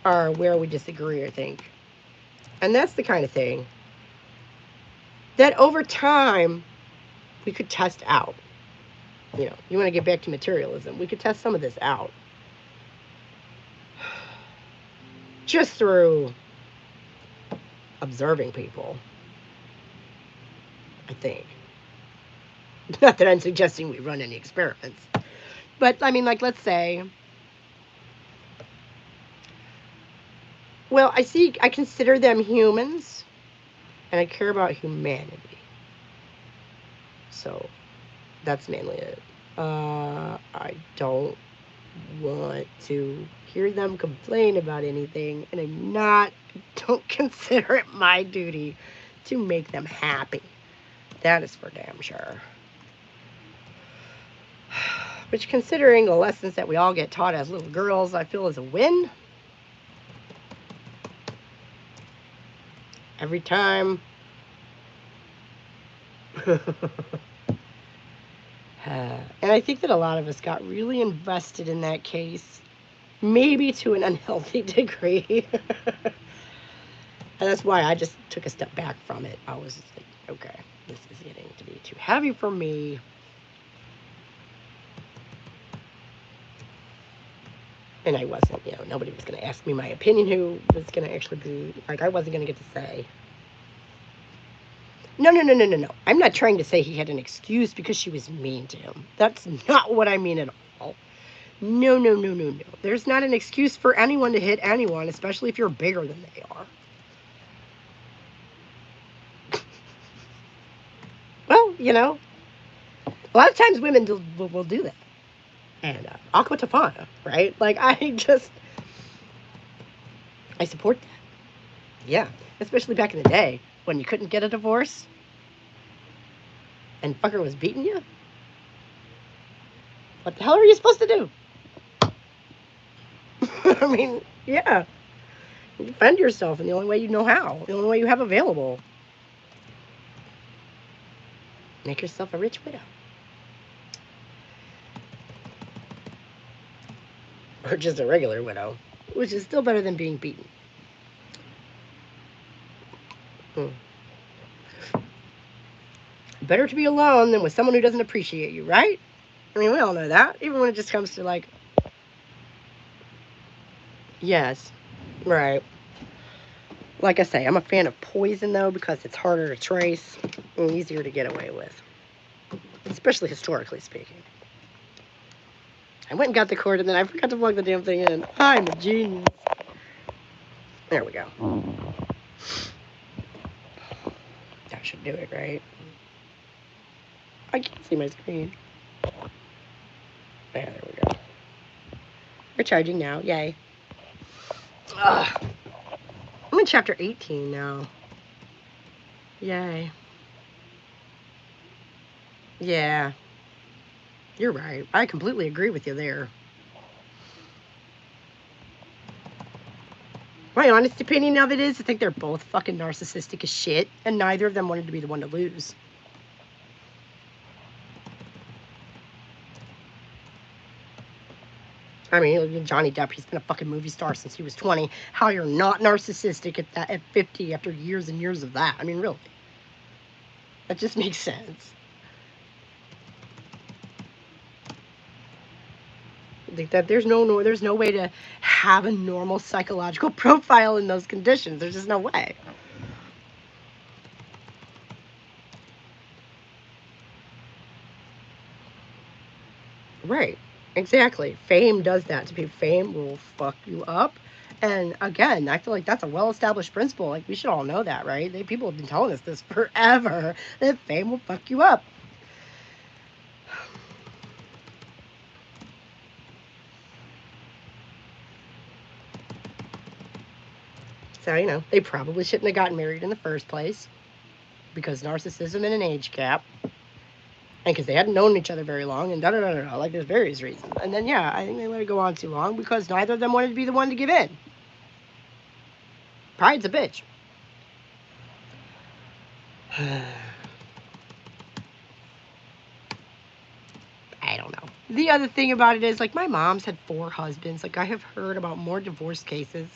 are where we disagree, I think. And that's the kind of thing that over time we could test out. You know, you want to get back to materialism, we could test some of this out. Just through observing people, I think. Not that I'm suggesting we run any experiments. But, I mean, like, let's say, well, I consider them humans, and I care about humanity. So, that's mainly it. I don't want to hear them complain about anything, and I don't consider it my duty to make them happy. That is for damn sure. Which, considering the lessons that we all get taught as little girls, I feel is a win. Every time. And I think that a lot of us got really invested in that case, maybe to an unhealthy degree. And that's why I just took a step back from it. I was just like, okay, this is getting to be too heavy for me. And I wasn't, you know, nobody was going to ask me my opinion, who was going to actually be, like, I wasn't going to get to say. No. I'm not trying to say he had an excuse because she was mean to him. That's not what I mean at all. No. There's not an excuse for anyone to hit anyone, especially if you're bigger than they are. Well, you know, a lot of times women will do that. And aqua tofana, right? Like, I support that. Yeah, especially back in the day when you couldn't get a divorce and fucker was beating you. What the hell are you supposed to do? I mean, yeah. You defend yourself in the only way you know how, the only way you have available. Make yourself a rich widow. Or just a regular widow, which is still better than being beaten. Better to be alone than with someone who doesn't appreciate you, right? I mean, we all know that. Even when it just comes to, like, yes, right. Like I say, I'm a fan of poison, though, because it's harder to trace and easier to get away with, especially historically speaking. I went and got the cord, and then I forgot to plug the damn thing in. I'm a genius. There we go. That should do it, right? I can't see my screen. Yeah, there we go. We're charging now. Yay. Ugh. I'm in chapter 18 now. Yay. Yeah. You're right. I completely agree with you there. My honest opinion of it is I think they're both fucking narcissistic as shit, and neither of them wanted to be the one to lose. I mean, Johnny Depp, he's been a fucking movie star since he was 20. How you're not narcissistic at 50 after years and years of that? I mean, really. That just makes sense. Like that, there's no way to have a normal psychological profile in those conditions. There's just no way. Right. Exactly. Fame does that to people. Fame will fuck you up. And again, I feel like that's a well-established principle. Like we should all know that, right? People have been telling us this forever. That fame will fuck you up. So, they probably shouldn't have gotten married in the first place because narcissism and an age gap. And because they hadn't known each other very long, and da da da da, like there's various reasons. And then, yeah, I think they let it go on too long because neither of them wanted to be the one to give in. Pride's a bitch. I don't know. The other thing about it is, like, my mom's had 4 husbands. Like, I have heard about more divorce cases.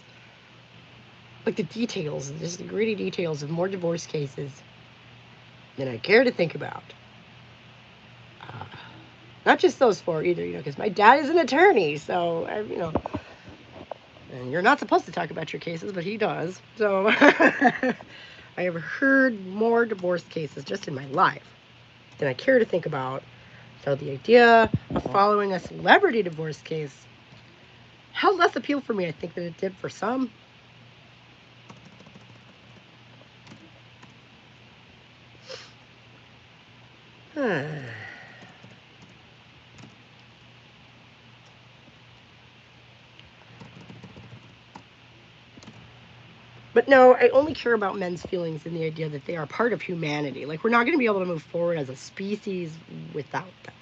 Like, the details, just the gritty details of more divorce cases than I care to think about. Not just those 4 either, because my dad is an attorney, so, and you're not supposed to talk about your cases, but he does. So, I have heard more divorce cases just in my life than I care to think about. So the idea of following a celebrity divorce case held less appeal for me, I think, than it did for some. But no, I only care about men's feelings in the idea that they are part of humanity. Like, we're not going to be able to move forward as a species without them.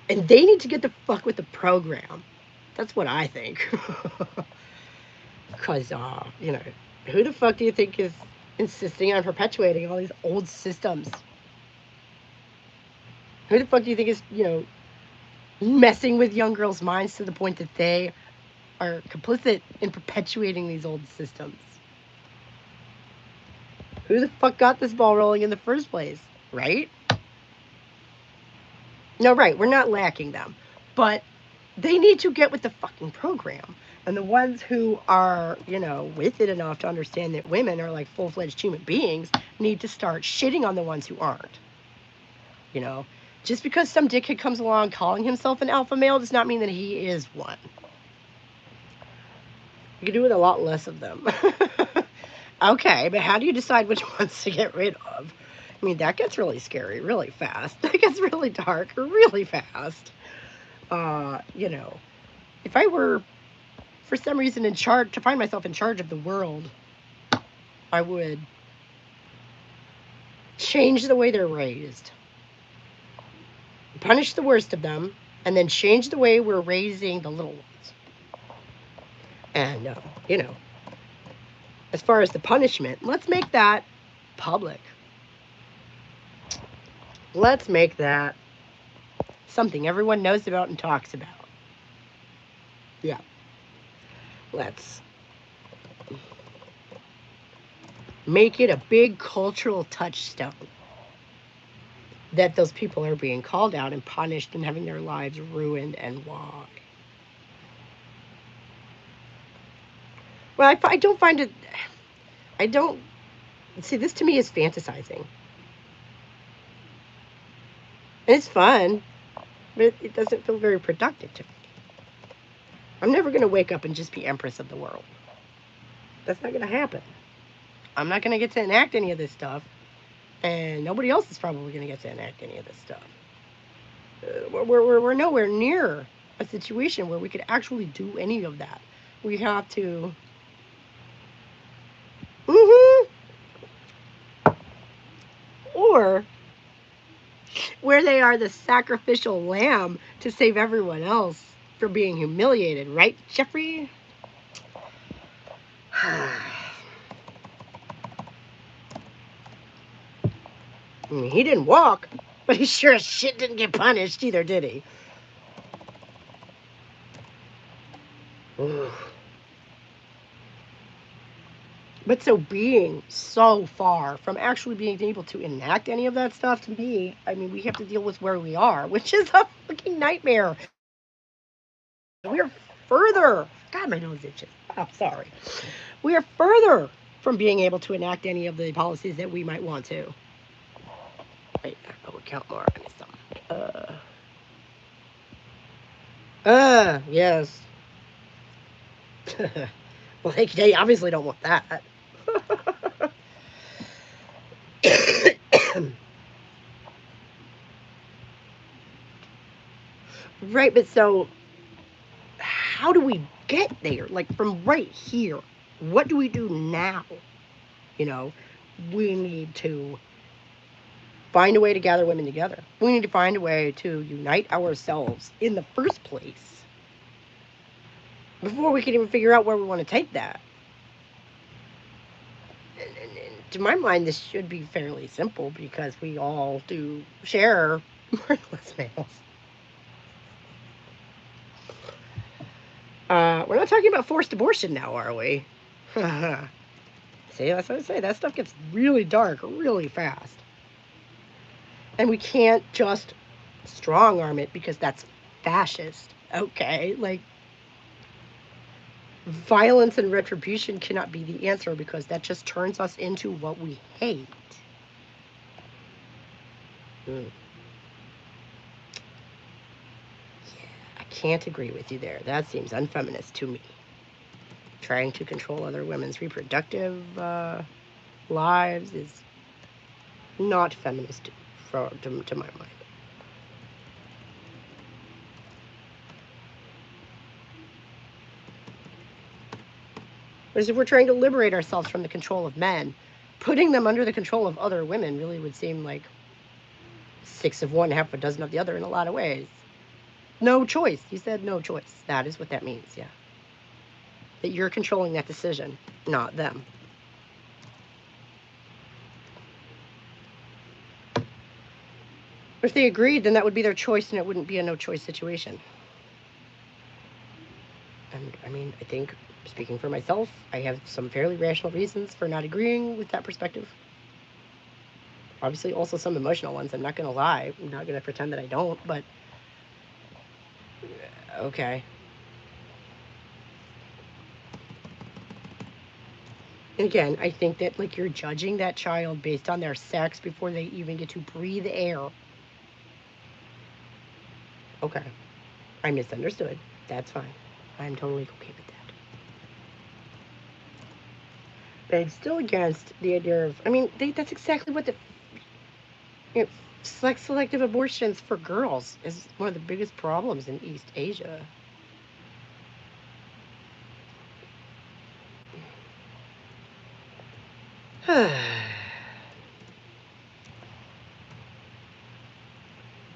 And they need to get the fuck with the program. That's what I think. Because, who the fuck do you think is insisting on perpetuating all these old systems? Who the fuck do you think is, messing with young girls' minds to the point that they are complicit in perpetuating these old systems? Who the fuck got this ball rolling in the first place, right? No, right, we're not lacking them. But they need to get with the fucking program. And the ones who are, with it enough to understand that women are like full-fledged human beings need to start shitting on the ones who aren't. Just because some dickhead comes along calling himself an alpha male does not mean that he is one. You can do with a lot less of them. Okay, but how do you decide which ones to get rid of? I mean, that gets really scary really fast. That gets really dark really fast. If I were, for some reason, to find myself in charge of the world, I would change the way they're raised. Punish the worst of them, and then change the way we're raising the little ones. And, as far as the punishment, let's make that public. Let's make that something everyone knows about and talks about. Yeah. Let's make it a big cultural touchstone that those people are being called out and punished and having their lives ruined, and why. Well, I don't find it... I don't... See, this to me is fantasizing. And it's fun, but it doesn't feel very productive to me. I'm never going to wake up and just be Empress of the world. That's not going to happen. I'm not going to get to enact any of this stuff, and nobody else is probably going to get to enact any of this stuff. We're nowhere near a situation where we could actually do any of that. We have to... Or where they are the sacrificial lamb to save everyone else from being humiliated, right, Jeffrey? I mean, he didn't walk, but he sure as shit didn't get punished either, did he? But so being so far from actually being able to enact any of that stuff, to me, I mean, we have to deal with where we are, which is a fucking nightmare. We are further. God, my nose itches. Oh, sorry. We are further from being able to enact any of the policies that we might want to. Wait, I would count more. I missed some. Yes. Well, they obviously don't want that. Right, but so how do we get there? Like from right here, what do we do now? You know, we need to find a way to gather women together. We need to find a way to unite ourselves in the first place before we can even figure out where we want to take that. And to my mind, this should be fairly simple because we all do share birthless males. We're not talking about forced abortion now, are we? See, that's what I say. That stuff gets really dark really fast. And we can't just strong arm it because that's fascist. Okay? Like, violence and retribution cannot be the answer because that just turns us into what we hate. Yeah, I can't agree with you there. That seems unfeminist to me. Trying to control other women's reproductive lives is not feminist to my mind. Whereas if we're trying to liberate ourselves from the control of men, putting them under the control of other women really would seem like 6 of one, half a dozen of the other in a lot of ways. No choice. You said no choice. That is what that means, yeah. That you're controlling that decision, not them. If they agreed, then that would be their choice and it wouldn't be a no-choice situation. And, I mean, I think, speaking for myself, I have some fairly rational reasons for not agreeing with that perspective. Obviously, also some emotional ones. I'm not going to lie. I'm not going to pretend that I don't, but... Okay. And again, I think that, like, you're judging that child based on their sex before they even get to breathe air. Okay. I misunderstood. That's fine. I'm totally okay with that. But I'm still against the idea of... I mean, that's exactly what the... You know, selective abortions for girls is one of the biggest problems in East Asia.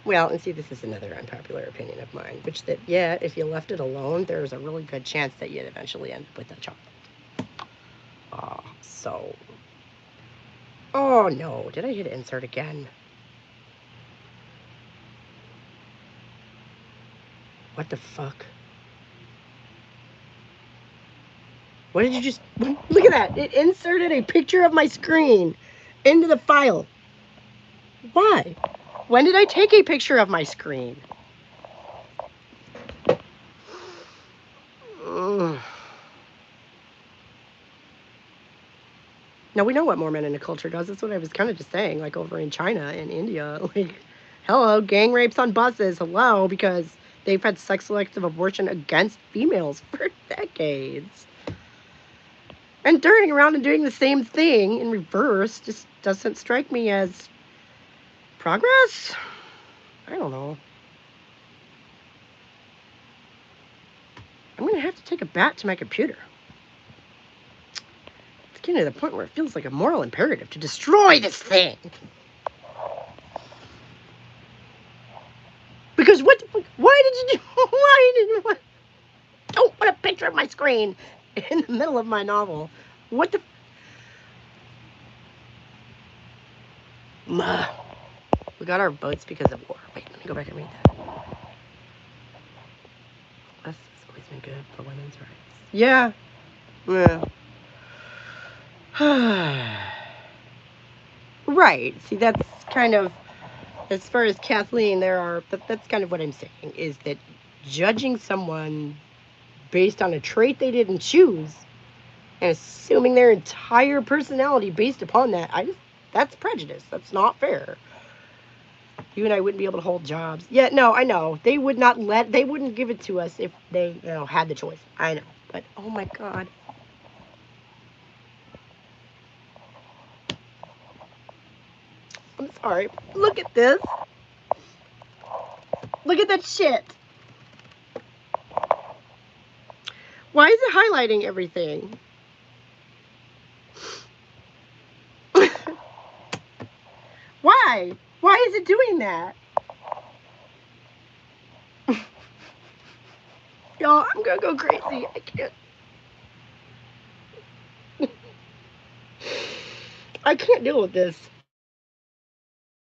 Well, and see, this is another unpopular opinion of mine, which that, yeah, if you left it alone, there's a really good chance that you'd eventually end up with a child. So... Oh, no. Did I hit insert again? What the fuck? What did you just... Look at that. It inserted a picture of my screen into the file. Why? When did I take a picture of my screen? Ugh. Now, we know what more men in the culture does. That's what I was kind of just saying. Like, over in China and India. Like, hello, gang rapes on buses. Hello, because they've had sex-selective abortion against females for decades. And turning around and doing the same thing in reverse just doesn't strike me as progress? I don't know. I'm going to have to take a bat to my computer. It's getting to the point where it feels like a moral imperative to destroy this thing. Because what the fuck? Why did you do... Why did you... Don't put a picture of my screen in the middle of my novel. What the... We got our votes because of war. Wait, let me go back and read that. That's always been good for women's rights. Yeah. Yeah. Right. See, that's kind of... As far as Kathleen, that's kind of what I'm saying, is that judging someone based on a trait they didn't choose and assuming their entire personality based upon that, that's prejudice. That's not fair. You and I wouldn't be able to hold jobs. Yeah, no, I know. They wouldn't give it to us if they, had the choice. I know. But, oh my God. I'm sorry. Look at this. Look at that shit. Why is it highlighting everything? Why? Why is it doing that? Y'all, I'm gonna go crazy. I can't. I can't deal with this.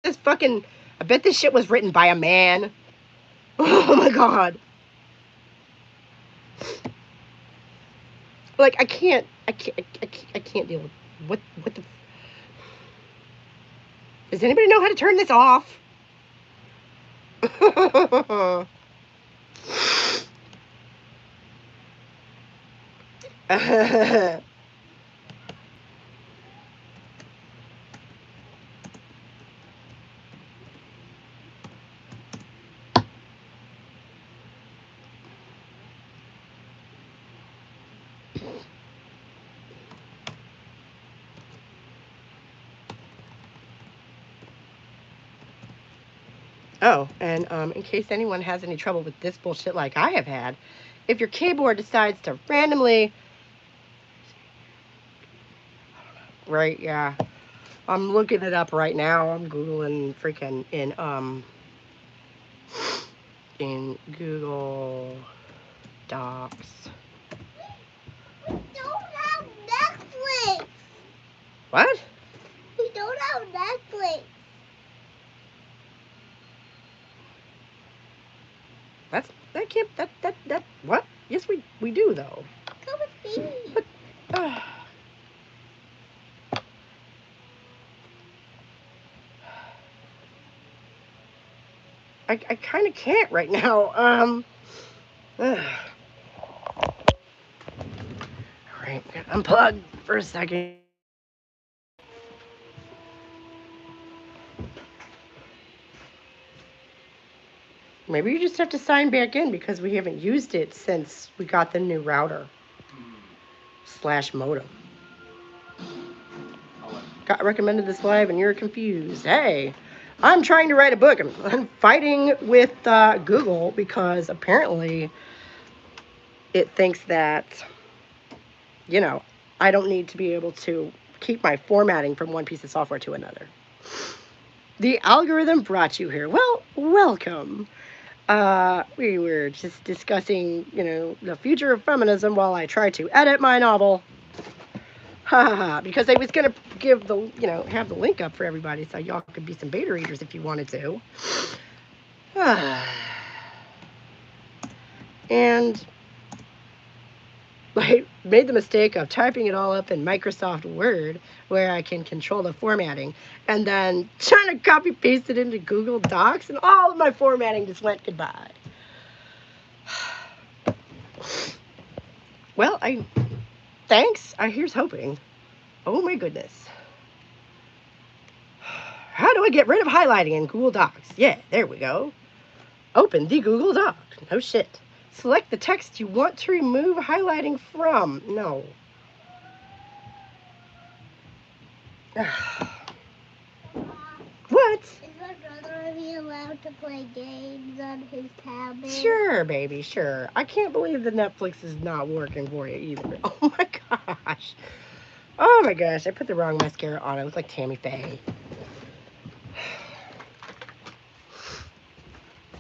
This fucking... I bet this shit was written by a man. Oh my God. Like, I can't deal with... What the... Does anybody know how to turn this off? Oh, and in case anyone has any trouble with this bullshit like I have had, if your keyboard decides to randomly... Right, yeah. I'm looking it up right now. I'm Googling freaking in Google Docs. We don't have Netflix. What? We don't have Netflix. That what? Yes, we do though. Come with me. But, I kind of can't right now. All right, unplug for a second. Maybe you just have to sign back in because we haven't used it since we got the new router / modem. Got recommended this live and you're confused. Hey, I'm trying to write a book. I'm fighting with Google because apparently it thinks that, I don't need to be able to keep my formatting from one piece of software to another. The algorithm brought you here. Well, welcome. We were just discussing, the future of feminism while I tried to edit my novel. Because I was going to give have the link up for everybody so y'all could be some beta readers if you wanted to. And I made the mistake of typing it all up in Microsoft Word where I can control the formatting and then trying to copy paste it into Google Docs and all of my formatting just went goodbye. Well, thanks. Here's hoping. Oh my goodness. How do I get rid of highlighting in Google Docs? Yeah, there we go. Open the Google Doc. No shit. Select the text you want to remove highlighting from. No. What? Is my brother allowed to play games on his tablet? Sure, baby, sure. I can't believe the Netflix is not working for you either. Oh my gosh. Oh my gosh, I put the wrong mascara on. I look like Tammy Faye.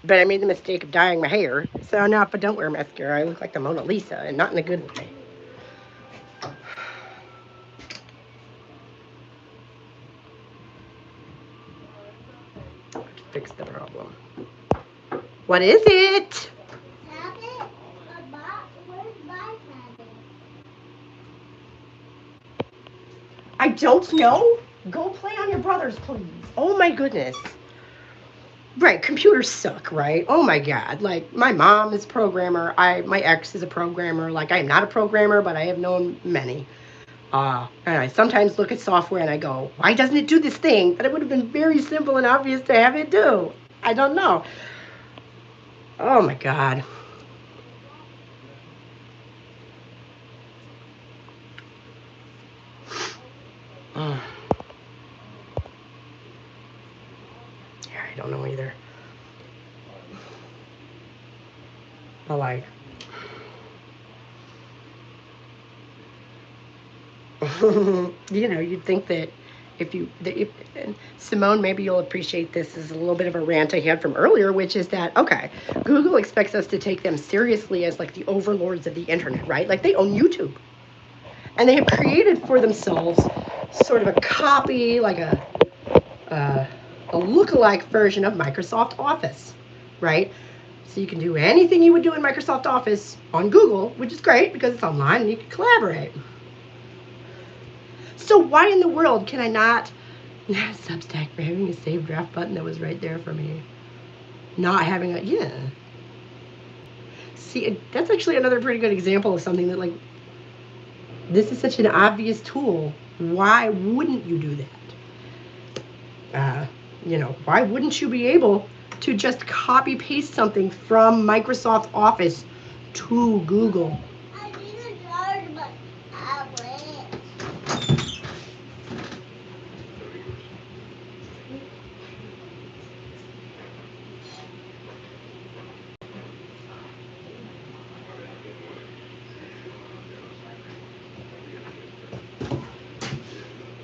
But I made the mistake of dyeing my hair. So now if I don't wear mascara, I look like the Mona Lisa, and not in a good way. Fix the problem. What is it? Tablet? Where's my tablet? I don't know. Go play on your brother's, please. Oh my goodness. Right, computers suck, right? Oh my god. Like my mom is a programmer. My ex is a programmer. Like I am not a programmer, but I have known many. And I sometimes look at software and I go, why doesn't it do this thing that it would have been very simple and obvious to have it do? I don't know. Oh my god. Mm. Yeah, I don't know either. But like, you'd think that if and Simone, maybe you'll appreciate this as a little bit of a rant I had from earlier, which is that okay, Google expects us to take them seriously as like the overlords of the internet, right? Like they own YouTube, and they have created for themselves sort of a copy, like uh, a lookalike version of Microsoft Office, right? So you can do anything you would do in Microsoft Office on Google, which is great because it's online and you can collaborate. So why in the world can I not Substack for having a save draft button that was right there for me? Not having a, yeah. See, that's actually another pretty good example of something that, like, this is such an obvious tool. Why wouldn't you do that? Why wouldn't you be able to just copy paste something from Microsoft Office to Google? I need a jar, but I went.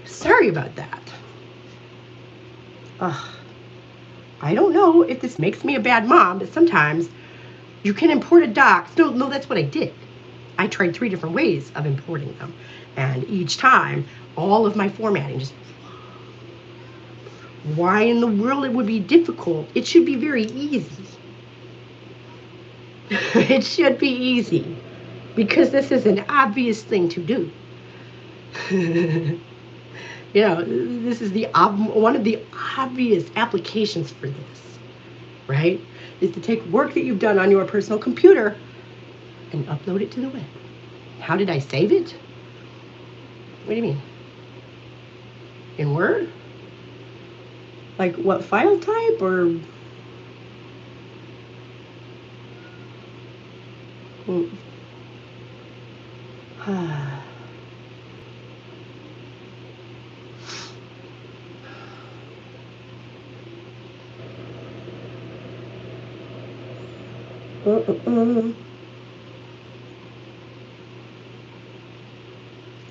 Sorry about that. Ugh. I don't know if this makes me a bad mom, but sometimes you can import a doc. No, that's what I did. I tried 3 different ways of importing them. And each time, all of my formatting just. Why in the world it would be difficult? It should be very easy. It should be easy. Because this is an obvious thing to do. This is one of the obvious applications for this, right? Is to take work that you've done on your personal computer and upload it to the web. How did I save it? What do you mean? In Word? Like what file type or?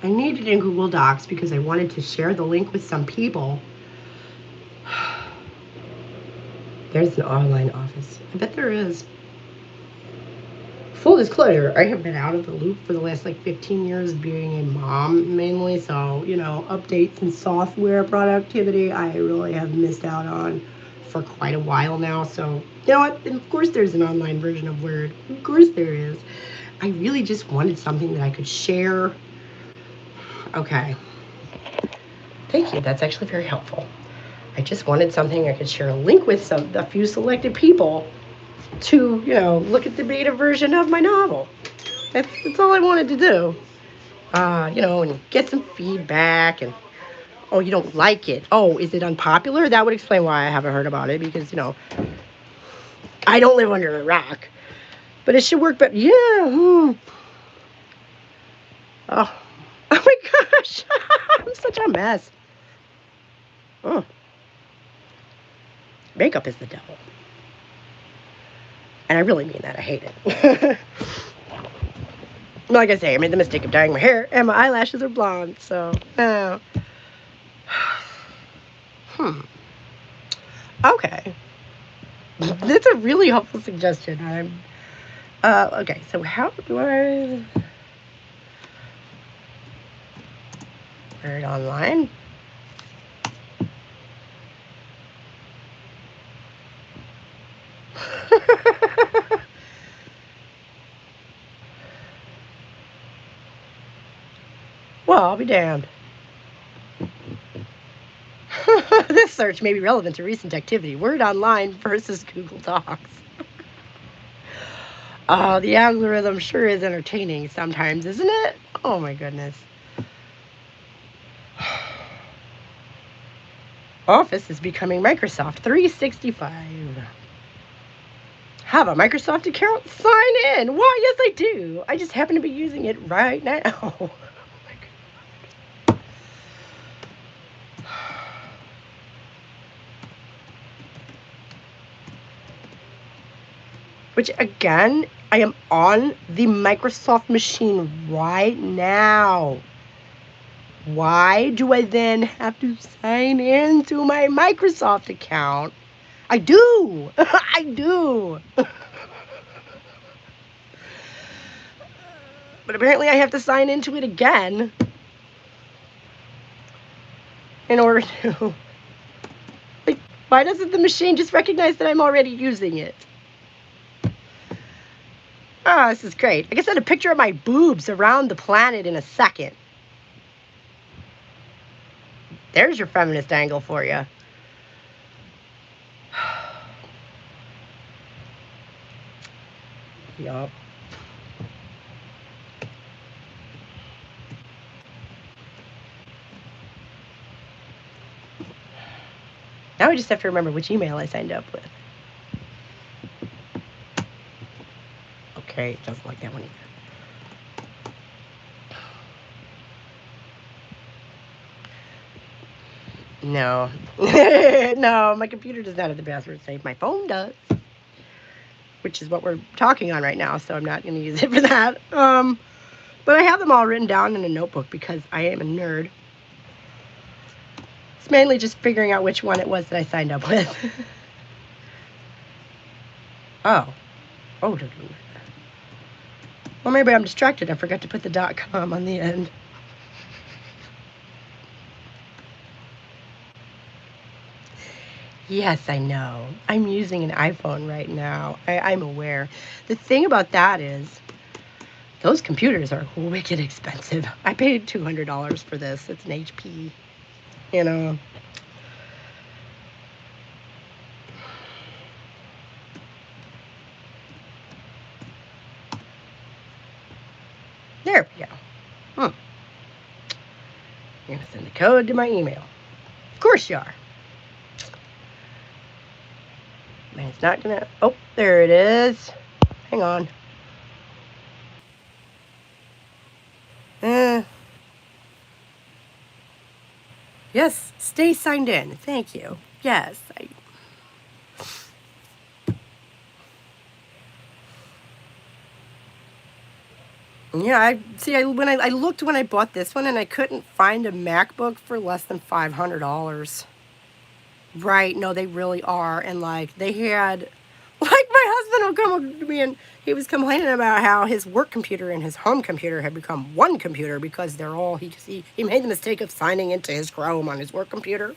I needed it in Google Docs because I wanted to share the link with some people. There's an online office. I bet there is. Full disclosure, I have been out of the loop for the last 15 years being a mom mainly. So, updates and software productivity, I really have missed out on for quite a while now. So, you know what? And of course, there's an online version of Word. Of course, there is. I really just wanted something that I could share. Okay. Thank you. That's actually very helpful. I just wanted something I could share a link with a few selected people to, look at the beta version of my novel. That's all I wanted to do. And get some feedback and, oh, you don't like it. Oh, is it unpopular? That would explain why I haven't heard about it because, I don't live under a rock. But it should work better. Yeah. Oh my gosh. I'm such a mess. Oh. Makeup is the devil. And I really mean that. I hate it. Like I say, I made the mistake of dyeing my hair, and my eyelashes are blonde, so. Okay. That's a really helpful suggestion. Okay, so how do I. Word online? Well, I'll be damned. This search may be relevant to recent activity. Word online versus Google Docs. Oh, the algorithm sure is entertaining sometimes, isn't it? Oh my goodness. Office is becoming Microsoft 365. Have a Microsoft account? Sign in. Why, yes, I do. I just happen to be using it right now. Which, again, I am on the Microsoft machine right now. Why do I then have to sign into my Microsoft account? I do. I do. But apparently I have to sign into it again in order to... Like, why doesn't the machine just recognize that I'm already using it? Oh, this is great. I can send a picture of my boobs around the planet in a second. There's your feminist angle for you. Yup. Now I just have to remember which email I signed up with. Okay, it doesn't like that one either. No. No, my computer does not have the password saved. My phone does. Which is what we're talking on right now, so I'm not going to use it for that. But I have them all written down in a notebook because I am a nerd. It's mainly just figuring out which one it was that I signed up with. Oh. Oh, well, maybe I'm distracted. I forgot to put the .com on the end. Yes, I know. I'm using an iPhone right now. I'm aware. The thing about that is, those computers are wicked expensive. I paid $200 for this. It's an HP, you know. There we go. You're going to send the code to my email. Of course you are. And it's not going to... Oh, there it is. Hang on. Yes, stay signed in. Thank you. Yes. Yeah, I looked when I bought this one, and I couldn't find a MacBook for less than $500. Right? No, they really are. And like they had, like my husband would come up to me and he was complaining about how his work computer and his home computer had become one computer because they're all he made the mistake of signing into his Chrome on his work computer.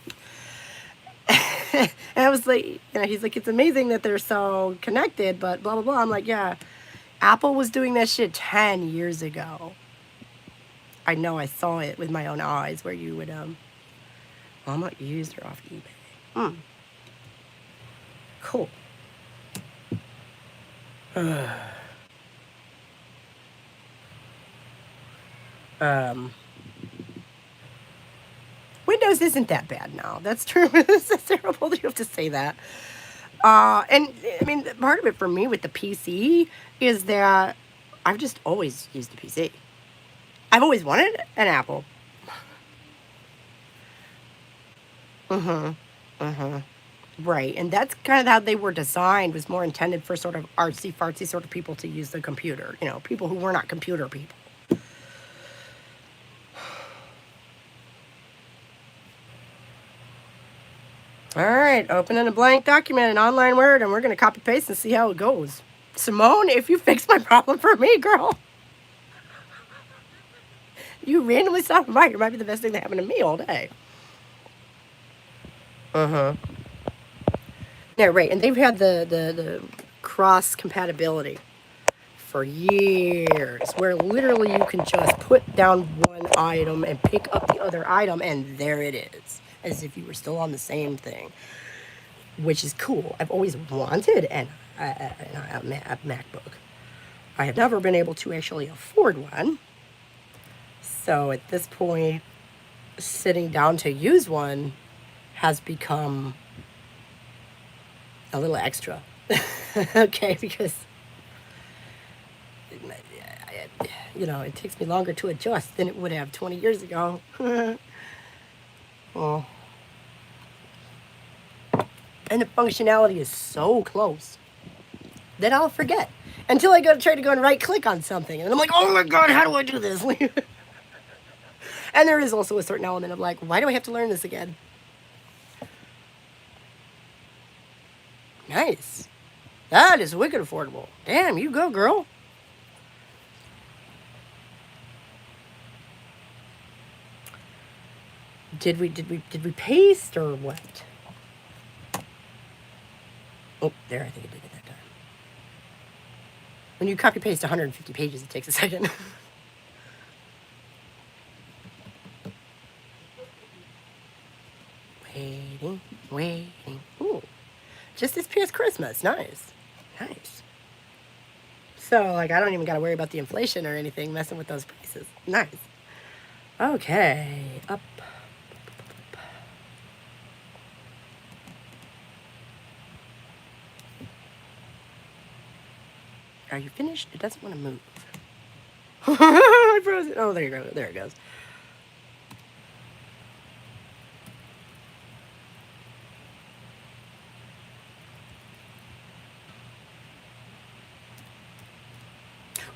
And I was like, you know, he's like, it's amazing that they're so connected, but blah blah blah. I'm like, yeah. Apple was doing that shit 10 years ago. I know, I saw it with my own eyes where you would, well, I'm not used or off eBay. Cool. Windows isn't that bad now. That's true. It's terrible that you have to say that. And I mean, part of it for me with the PC is that I've just always used a PC. I've always wanted an Apple. Right, and that's kind of how they were designed, was more intended for sort of artsy-fartsy sort of people to use the computer. You know, people who were not computer people. All right, opening a blank document in online Word, and we're going to copy-paste and see how it goes. Simone, if you fix my problem for me, girl. You randomly stopping by. It might be the best thing that happened to me all day. Yeah, right, and they've had the cross-compatibility for years, where literally you can just put down one item and pick up the other item, and there it is. as if you were still on the same thing, which is cool. I've always wanted a MacBook. I have never been able to actually afford one. So at this point, sitting down to use one has become a little extra. Okay, because it takes me longer to adjust than it would have 20 years ago. Oh. And the functionality is so close that I'll forget until I try to go and right click on something. And I'm like, oh my God, how do I do this? And there is also a certain element of like, why do I have to learn this again? Nice. That is wicked affordable. Damn, you go, girl. Did we paste or what? Oh, there, I think I did it that time. When you copy paste 150 pages, it takes a second. Waiting. Ooh, just this past Christmas. Nice. So, like, I don't even got to worry about the inflation or anything messing with those prices. Nice. Okay, up. Are you finished? It doesn't want to move. I froze it. Oh, there you go. There it goes.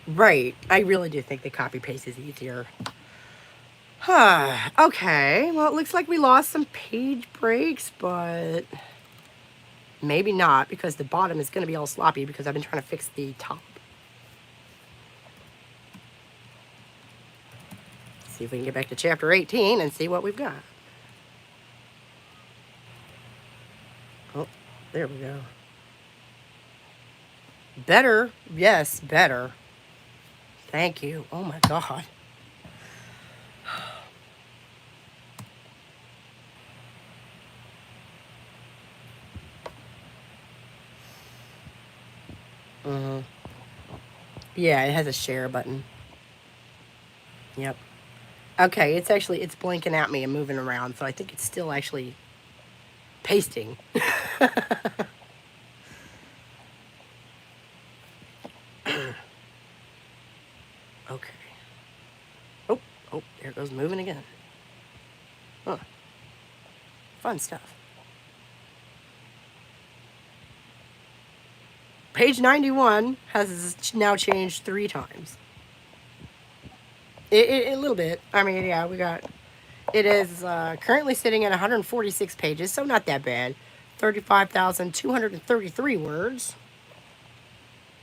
Right. I really do think the copy paste is easier. Okay. Well, it looks like we lost some page breaks, but maybe not, because the bottom is going to be all sloppy because I've been trying to fix the top. See if we can get back to chapter 18 and see what we've got. Oh, there we go. Better. Yes, better. Thank you. Oh my God. Yeah, it has a share button. Yep. Okay, it's blinking at me and moving around, so I think it's still actually pasting. Okay. Oh, there it goes, moving again. Huh. Fun stuff. Page 91 has now changed 3 times. A little bit. I mean, yeah, it is currently sitting at 146 pages, so not that bad. 35,233 words,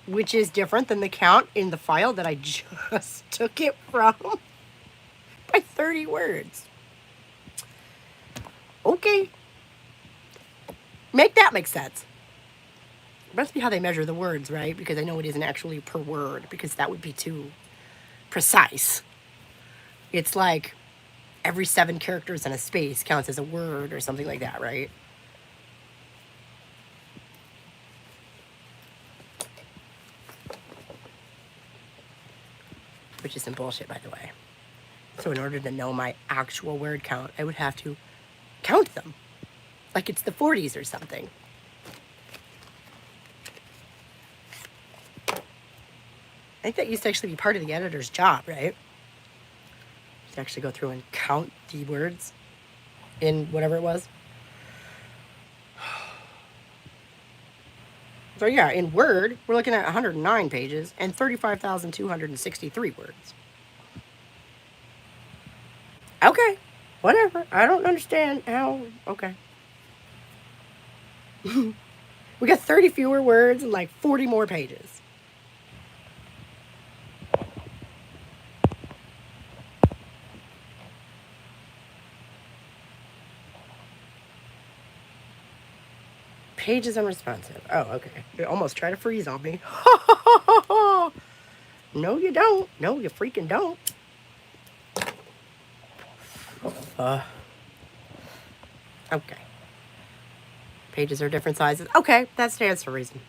which is different than the count in the file that I just took it from by 30 words. Okay. Make that make sense. It must be how they measure the words, right? Because I know it isn't actually per word, because that would be too precise. It's like every 7 characters in a space counts as a word or something like that, right? Which is some bullshit, by the way. So in order to know my actual word count, I would have to count them. Like it's the 40s or something. I think that used to actually be part of the editor's job, right? To actually go through and count the words in whatever it was. So yeah, in Word, we're looking at 109 pages and 35,263 words. Okay, whatever. I don't understand how. Okay. We got 30 fewer words and like 40 more pages. Page is unresponsive. Oh, okay. You almost try to freeze on me. No, you don't. No, you freaking don't. Okay. Pages are different sizes. Okay, that stands to reason.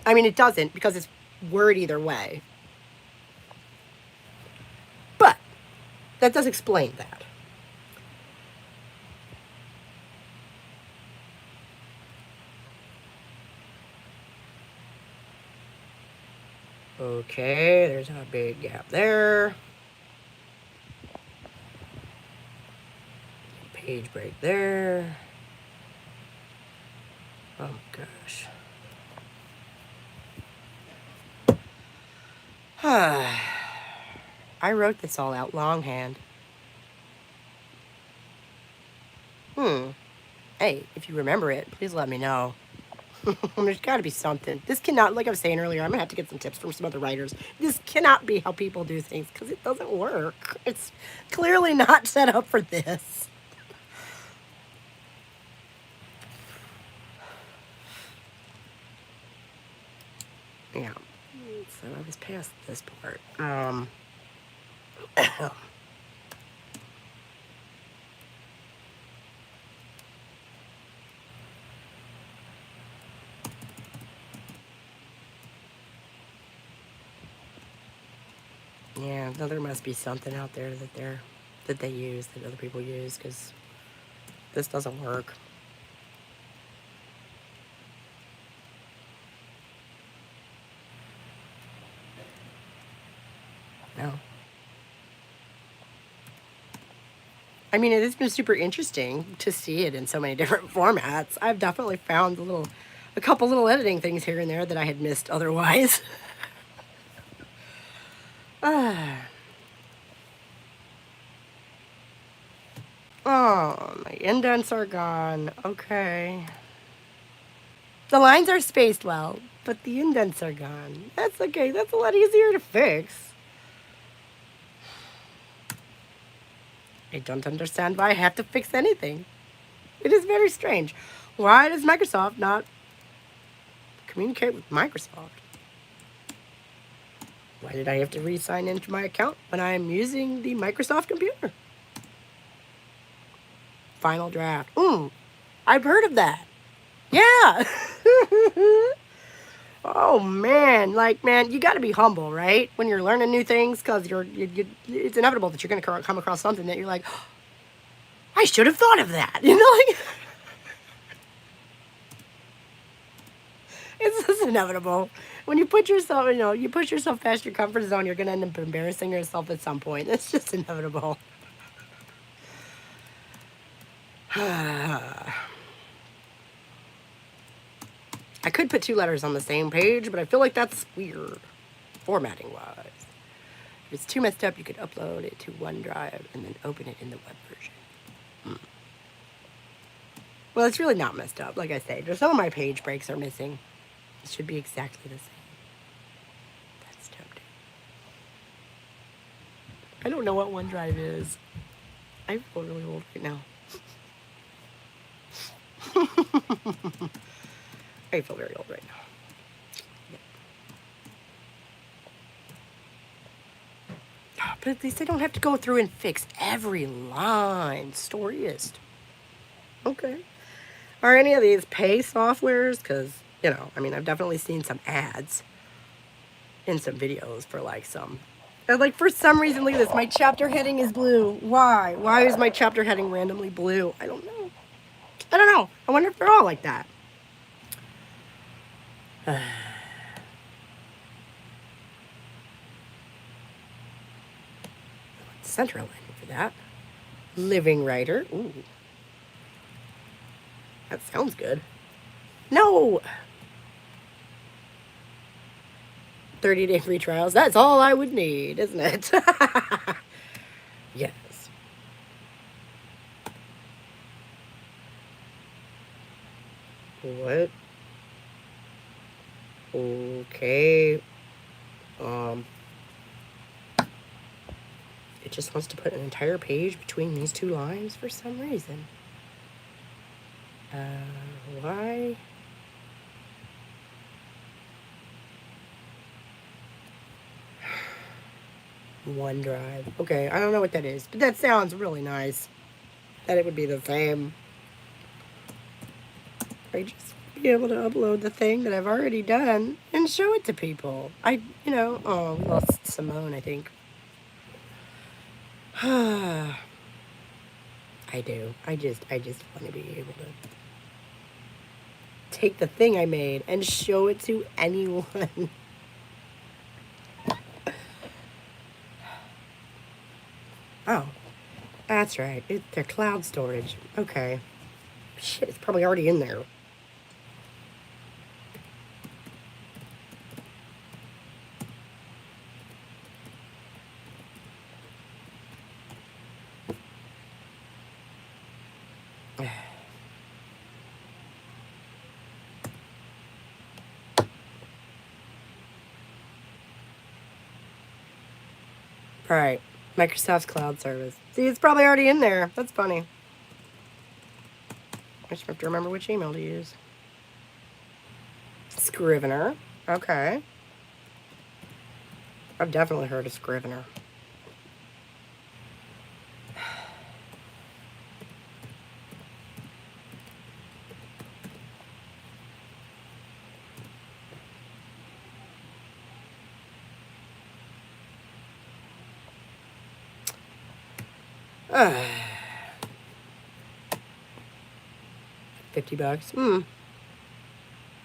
I mean, it doesn't because it's Word either way. But that does explain that. Okay, there's a big gap there. Page break there. Oh gosh. I wrote this all out longhand. Hey, if you remember it, please let me know. There's got to be something. This cannot, like I was saying earlier, I'm going to have to get some tips from some other writers. This cannot be how people do things because it doesn't work. It's clearly not set up for this. Yeah. So I was past this part. Yeah, no, there must be something out there that they use, that other people use, because this doesn't work. No. I mean, it has been super interesting to see it in so many different formats. I've definitely found a couple little editing things here and there that I had missed otherwise. Oh, my indents are gone. Okay. The lines are spaced well, but the indents are gone. That's okay. That's a lot easier to fix. I don't understand why I have to fix anything. It is very strange. Why does Microsoft not communicate with Microsoft? Why did I have to re-sign into my account when I am using the Microsoft computer? Final draft. I've heard of that. Yeah. Oh man, like man, you got to be humble, right? When you're learning new things, because it's inevitable that you're going to come across something that you're like, oh, I should have thought of that. You know, like it's just inevitable. When you put yourself, you push yourself past your comfort zone, you're going to end up embarrassing yourself at some point. It's just inevitable. I could put two letters on the same page, but I feel like that's weird, formatting wise. If it's too messed up, you could upload it to OneDrive and then open it in the web version. Well, it's really not messed up, like I say. Just some of my page breaks are missing. It should be exactly the same. That's tempting. I don't know what OneDrive is. I feel really old right now. I feel very old right now. Yeah. But at least I don't have to go through and fix every line. Storyist. Okay. Are any of these pay softwares? Because, I mean, I've definitely seen some ads in some videos for like some. And like for some reason, look at this. My chapter heading is blue. Why? Why is my chapter heading randomly blue? I don't know. I wonder if they're all like that. Center alignment for that. Living writer. Ooh. That sounds good. No! 30-day free trials. That's all I would need, isn't it? Yes. What? Okay. It just wants to put an entire page between these two lines for some reason. Why? OneDrive. Okay, I don't know what that is, but that sounds really nice. That it would be the same. I just be able to upload the thing that I've already done and show it to people. Oh, we lost Simone, I think. I do. I just want to be able to take the thing I made and show it to anyone. Oh, that's right. They're cloud storage. Okay. Shit, it's probably already in there. All right. Microsoft's cloud service. See, it's probably already in there. That's funny. I just have to remember which email to use. Scrivener. Okay. I've definitely heard of Scrivener. $50.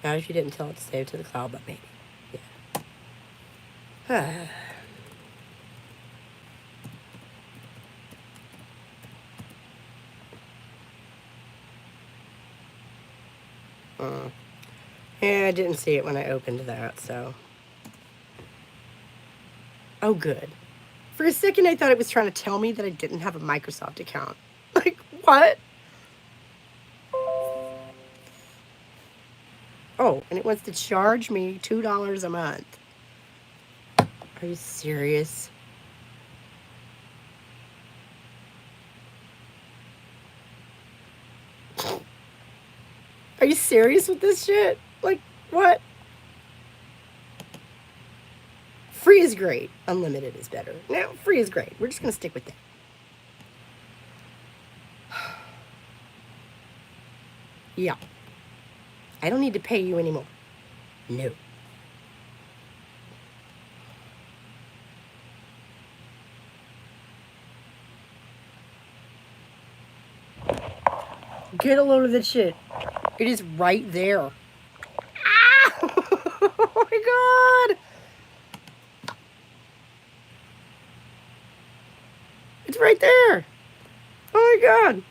Not if you didn't tell it to save to the cloud, but maybe. Yeah. Yeah, I didn't see it when I opened that, so. Oh, good. For a second, I thought it was trying to tell me that I didn't have a Microsoft account. Like, what? Oh, and it wants to charge me $2 a month. Are you serious? Are you serious with this shit? Like, what? Free is great. Unlimited is better. No, free is great. We're just going to stick with that. Yeah. I don't need to pay you anymore. No. Get a load of this shit. It is right there. Ah! Oh my god! It's right there. Oh my god.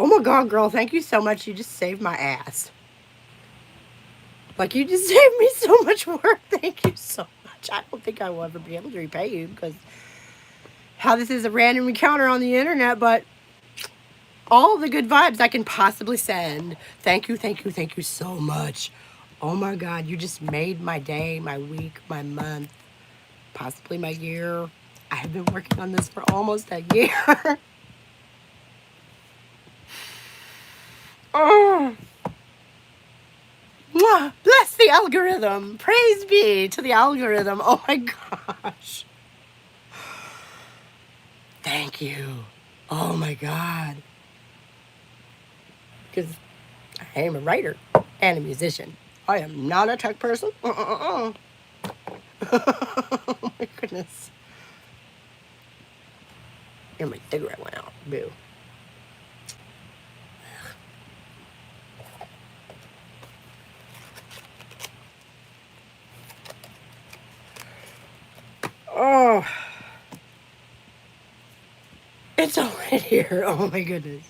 Oh my god, girl, thank you so much. You just saved my ass. Like, you just saved me so much work. Thank you so much. I don't think I will ever be able to repay you because how this is a random encounter on the internet, but all the good vibes I can possibly send. Thank you so much. Oh my god, you just made my day, my week, my month, possibly my year. I have been working on this for almost a year. Oh. Mwah. Bless the algorithm. Praise be to the algorithm. Oh my gosh. Thank you. Oh my god. Because I am a writer and a musician. I am not a tech person. Oh my goodness. And my cigarette went out. Boo. Oh. It's all right here. Oh my goodness.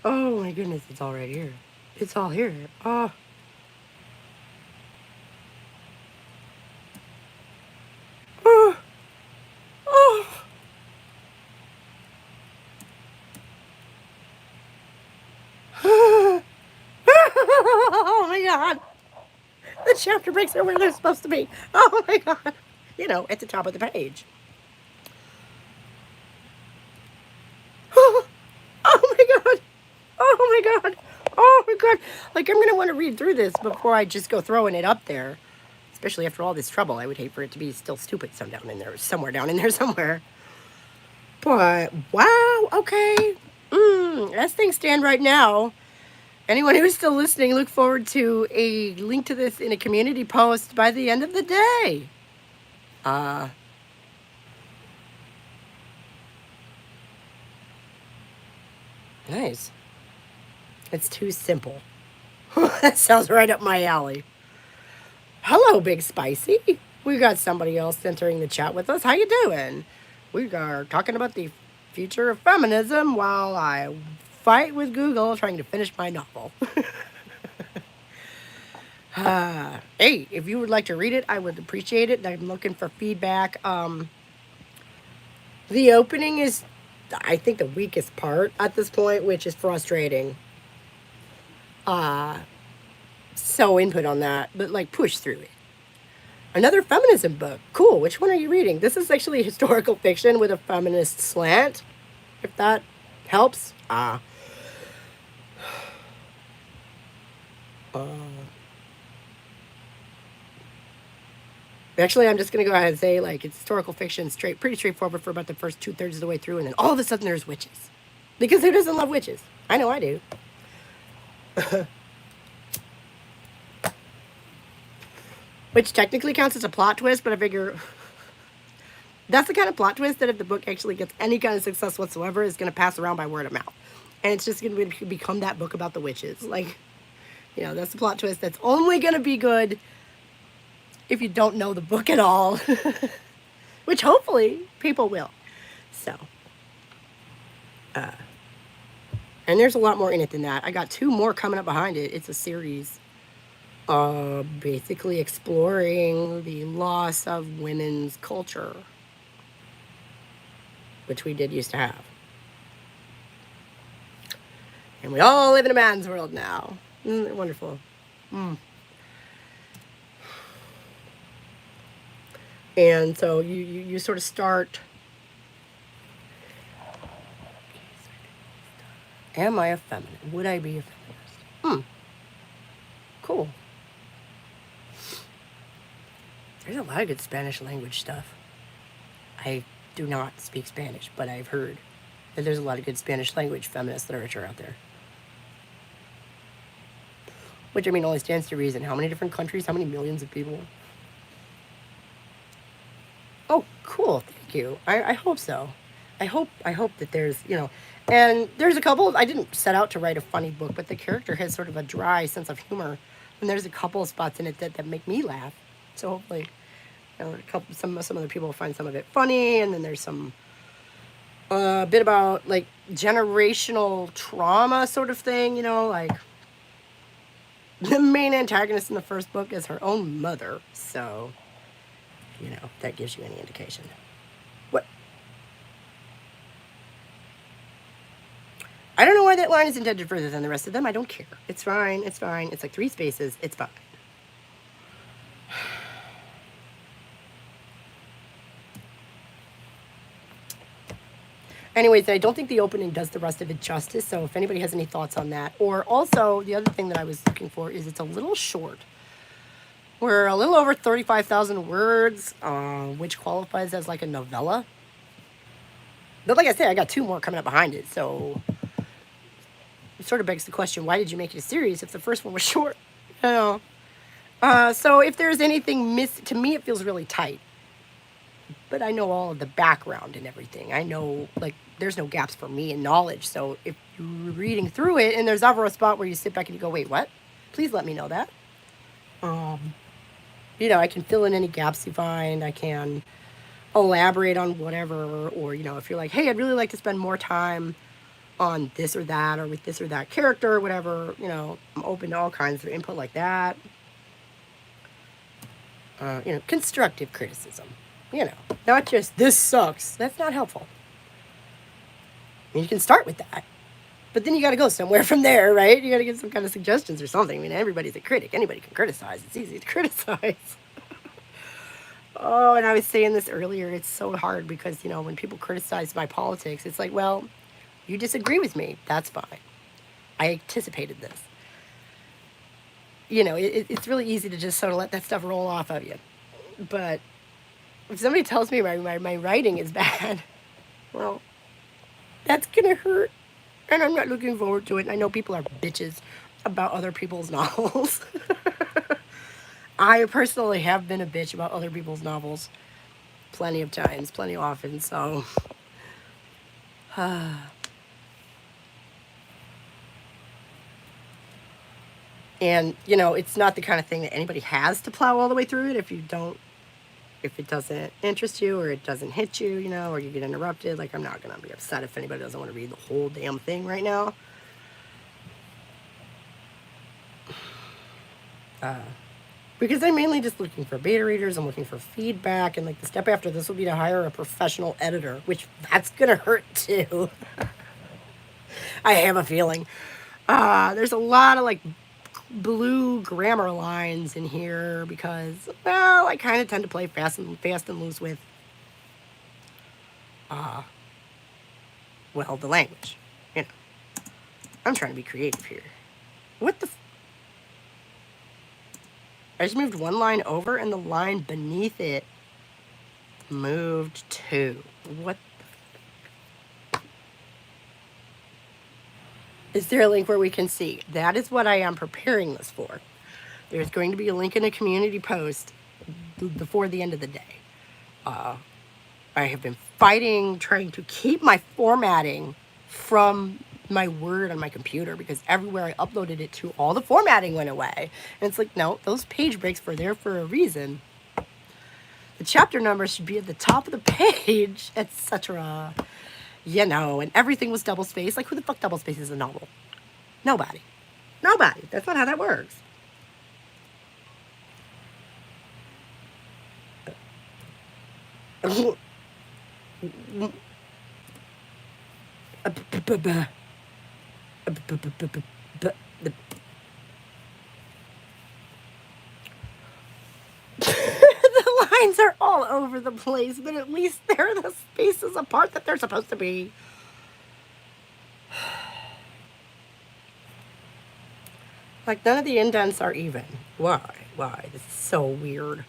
Oh my goodness, it's all right here. It's all here. Oh. Oh. Oh. Oh my god. The chapter breaks are where they're supposed to be. Oh my god. You know, at the top of the page. Oh my god. Oh my god. my god! Like, I'm gonna want to read through this before I just go throwing it up there. Especially after all this trouble, I would hate for it to be still stupid somewhere down in there somewhere. But wow, okay. As things stand right now, anyone who's still listening, look forward to a link to this in a community post by the end of the day. Nice. It's too simple. That sounds right up my alley. Hello, Big Spicy. We got somebody else entering the chat with us. How you doing? We are talking about the future of feminism while I fight with Google trying to finish my novel. Hey, if you would like to read it, I would appreciate it. I'm looking for feedback. The opening is, I think, the weakest part at this point, which is frustrating. So input on that, but like push through it. Another feminism book. Cool. Which one are you reading? This is actually historical fiction with a feminist slant, if that helps. Actually, I'm just going to go ahead and say, like, it's historical fiction, pretty straightforward for about the first 2/3 of the way through, and then all of a sudden there's witches. Because who doesn't love witches? I know I do. Which technically counts as a plot twist, but I figure that's the kind of plot twist that if the book actually gets any kind of success whatsoever, is going to pass around by word of mouth. And it's just going to become that book about the witches. Like, you know, that's the plot twist that's only going to be good if you don't know the book at all. Which hopefully people will. So. And there's a lot more in it than that. I got 2 more coming up behind it. It's a series. Basically exploring the loss of women's culture, which we did used to have. And we all live in a man's world now. Isn't it wonderful? And so you sort of start. Am I a feminist? Would I be a feminist? Cool. There's a lot of good Spanish language stuff. I do not speak Spanish, but I've heard that there's a lot of good Spanish language feminist literature out there. Which, I mean, only stands to reason. How many different countries? How many millions of people? Oh, cool. Thank you. I hope so. I hope that there's, you know, and there's a couple, I didn't set out to write a funny book, but the character has sort of a dry sense of humor. And there's a couple of spots in it that make me laugh. So hopefully, you know, some other people will find some of it funny. And then there's some bit about like generational trauma sort of thing, you know, like the main antagonist in the first book is her own mother. So, you know, that gives you any indication. What? I don't know why that line is indented further than the rest of them. I don't care. It's fine. It's fine. It's like 3 spaces. It's fine. Anyways, I don't think the opening does the rest of it justice, so if anybody has any thoughts on that. Or also, the other thing that I was looking for is it's a little short. We're a little over 35,000 words, which qualifies as like a novella. But like I said, I got 2 more coming up behind it, so it sort of begs the question, why did you make it a series if the first one was short? You know. So if there's anything missed, to me it feels really tight. But I know all of the background and everything. I know, like, there's no gaps for me in knowledge. So if you're reading through it and there's ever a spot where you sit back and you go, wait, what? Please let me know that. You know, I can fill in any gaps you find. I can elaborate on whatever. Or, you know, if you're like, hey, I'd really like to spend more time on this or that or with this or that character or whatever, you know, I'm open to all kinds of input like that. You know, constructive criticism. You know, not just, this sucks. That's not helpful. I mean, you can start with that. But then you got to go somewhere from there, right? You got to get some kind of suggestions or something. I mean, everybody's a critic. Anybody can criticize. It's easy to criticize. Oh, and I was saying this earlier. It's so hard because, you know, when people criticize my politics, it's like, well, you disagree with me. That's fine. I anticipated this. you know, it's really easy to just sort of let that stuff roll off of you. But if somebody tells me my writing is bad, well, that's going to hurt. And I'm not looking forward to it. And I know people are bitches about other people's novels. I personally have been a bitch about other people's novels plenty of times, plenty often. So, and you know, it's not the kind of thing that anybody has to plow all the way through it. If it doesn't interest you or it doesn't hit you, you know, or you get interrupted, like I'm not gonna be upset if anybody doesn't want to read the whole damn thing right now. Because I'm mainly just looking for beta readers. I'm looking for feedback, and like the step after this will be to hire a professional editor, which that's gonna hurt too. I have a feeling. There's a lot of like blue grammar lines in here because, well, I kind of tend to play fast and loose with, well, the language. You know, I'm trying to be creative here. What the? I just moved one line over, and the line beneath it moved too. What? Is there a link where we can see? That is what I am preparing this for. There's going to be a link in a community post before the end of the day. I have been fighting, trying to keep my formatting from my Word on my computer because everywhere I uploaded it to, all the formatting went away. And it's like, no, those page breaks were there for a reason. The chapter numbers should be at the top of the page, etc. You know, and everything was double spaced. Like, who the fuck double spaces a novel? Nobody. Nobody. That's not how that works. The lines are all over the place, but at least they're the spaces apart that they're supposed to be. Like, none of the indents are even. Why? Why? This is so weird.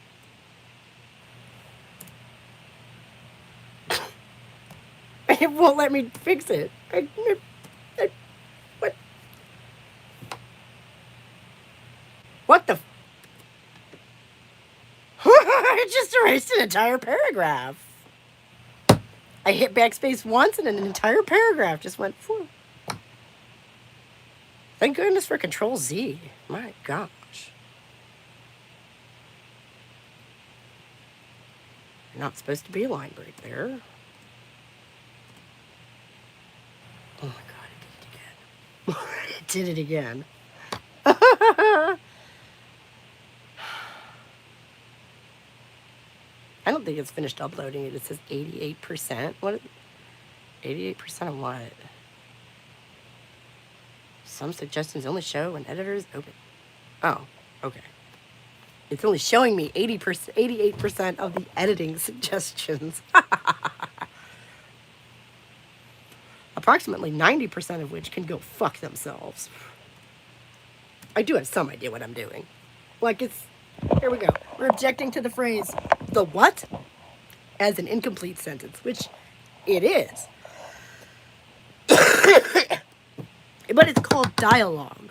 It won't let me fix it. What? What the? I just erased an entire paragraph. I hit backspace once and an entire paragraph just went. Phew. Thank goodness for Control Z. My gosh. You're not supposed to be a line break there. Oh my god, it did it again. It did it again. I don't think it's finished uploading it. It says 88%. What? 88% of what? Some suggestions only show when editors open. Oh, okay. It's only showing me 88% of the editing suggestions. Approximately 90% of which can go fuck themselves. I do have some idea what I'm doing. Like, it's... Here we go. We're objecting to the phrase, the what? As an incomplete sentence, which it is. But it's called dialogue.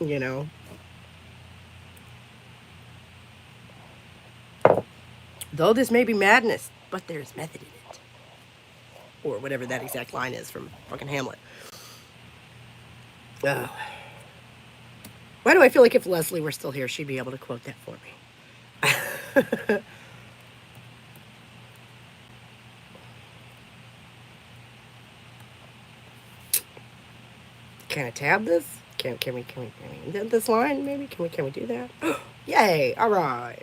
You know? Though this may be madness, but there's method in it. Or whatever that exact line is from fucking Hamlet. Oh. Why do I feel like if Leslie were still here, she'd be able to quote that for me? Can I tab this? Can we indent this line? Maybe can we do that? Yay! All right.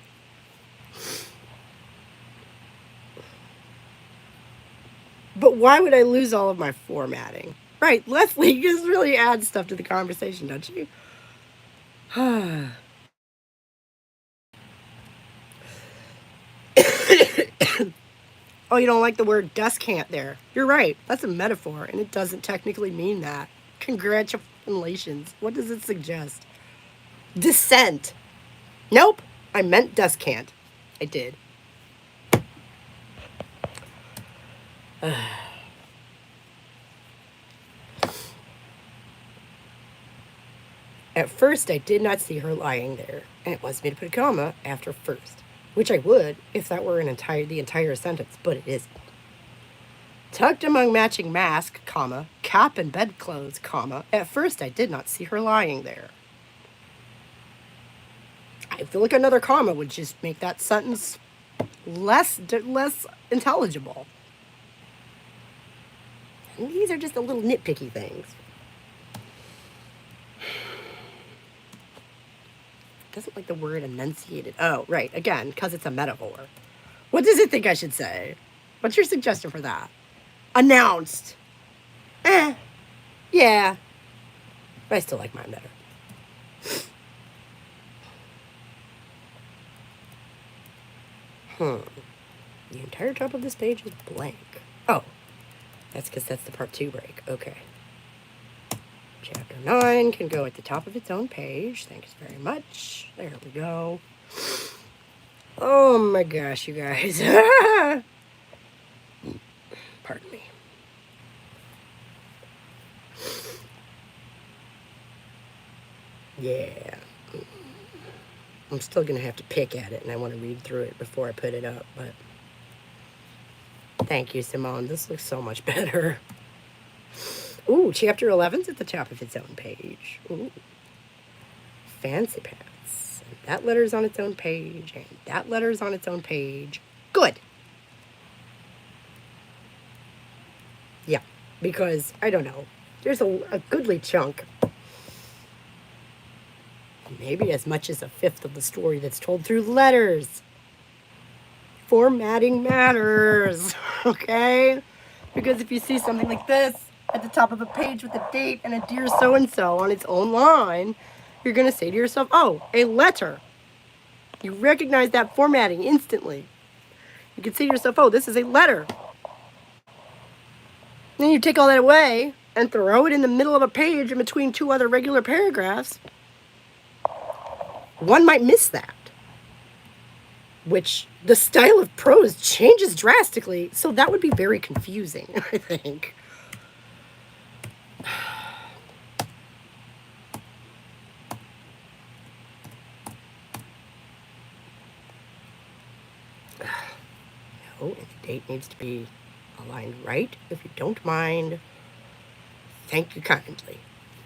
But why would I lose all of my formatting? Right, Leslie, you just really add stuff to the conversation, don't you? Oh, you don't like the word descant there. You're right. That's a metaphor, and it doesn't technically mean that. Congratulations. What does it suggest? Descent. Nope. I meant descant. I did. At first, I did not see her lying there, and it wants me to put a comma after first, which I would if that were the entire sentence, but it isn't. Tucked among matching mask, comma, cap and bedclothes, comma, at first I did not see her lying there. I feel like another comma would just make that sentence less intelligible. And these are just the little nitpicky things. Doesn't like the word enunciated. Oh, right. Again, because it's a metaphor. What does it think I should say? What's your suggestion for that? Announced. Yeah. But I still like mine better. The entire top of this page is blank. Oh. That's because that's the part 2 break. Okay. Chapter 9 can go at the top of its own page. Thanks very much. There we go. Oh my gosh, you guys. Pardon me. Yeah. I'm still going to have to pick at it, and I want to read through it before I put it up, but thank you, Simone. This looks so much better. Ooh, chapter 11's at the top of its own page. Ooh. Fancy pants. And that letter's on its own page, and that letter's on its own page. Good. Yeah, because, I don't know, there's a goodly chunk, maybe as much as a fifth of the story that's told through letters. Formatting matters, okay? Because if you see something like this at the top of a page with a date and a dear so-and-so on its own line, you're going to say to yourself, oh, a letter. You recognize that formatting instantly. You can say to yourself, oh, this is a letter. Then you take all that away and throw it in the middle of a page in between 2 other regular paragraphs. One might miss that, which the style of prose changes drastically, so that would be very confusing, I think. No, and the date needs to be aligned right, if you don't mind. Thank you kindly.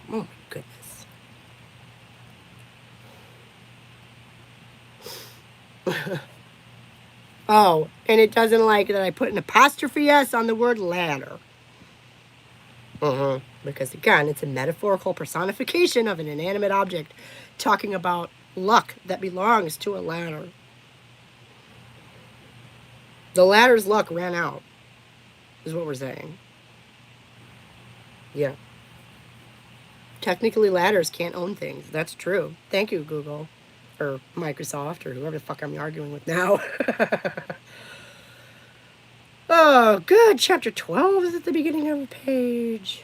Oh my goodness. Oh, and it doesn't like that I put an apostrophe S on the word ladder. Because again, it's a metaphorical personification of an inanimate object talking about luck that belongs to a ladder. The ladder's luck ran out, is what we're saying. Yeah. Technically, ladders can't own things. That's true. Thank you, Google. Or Microsoft, or whoever the fuck I'm arguing with now. Oh, good. Chapter 12 is at the beginning of a page.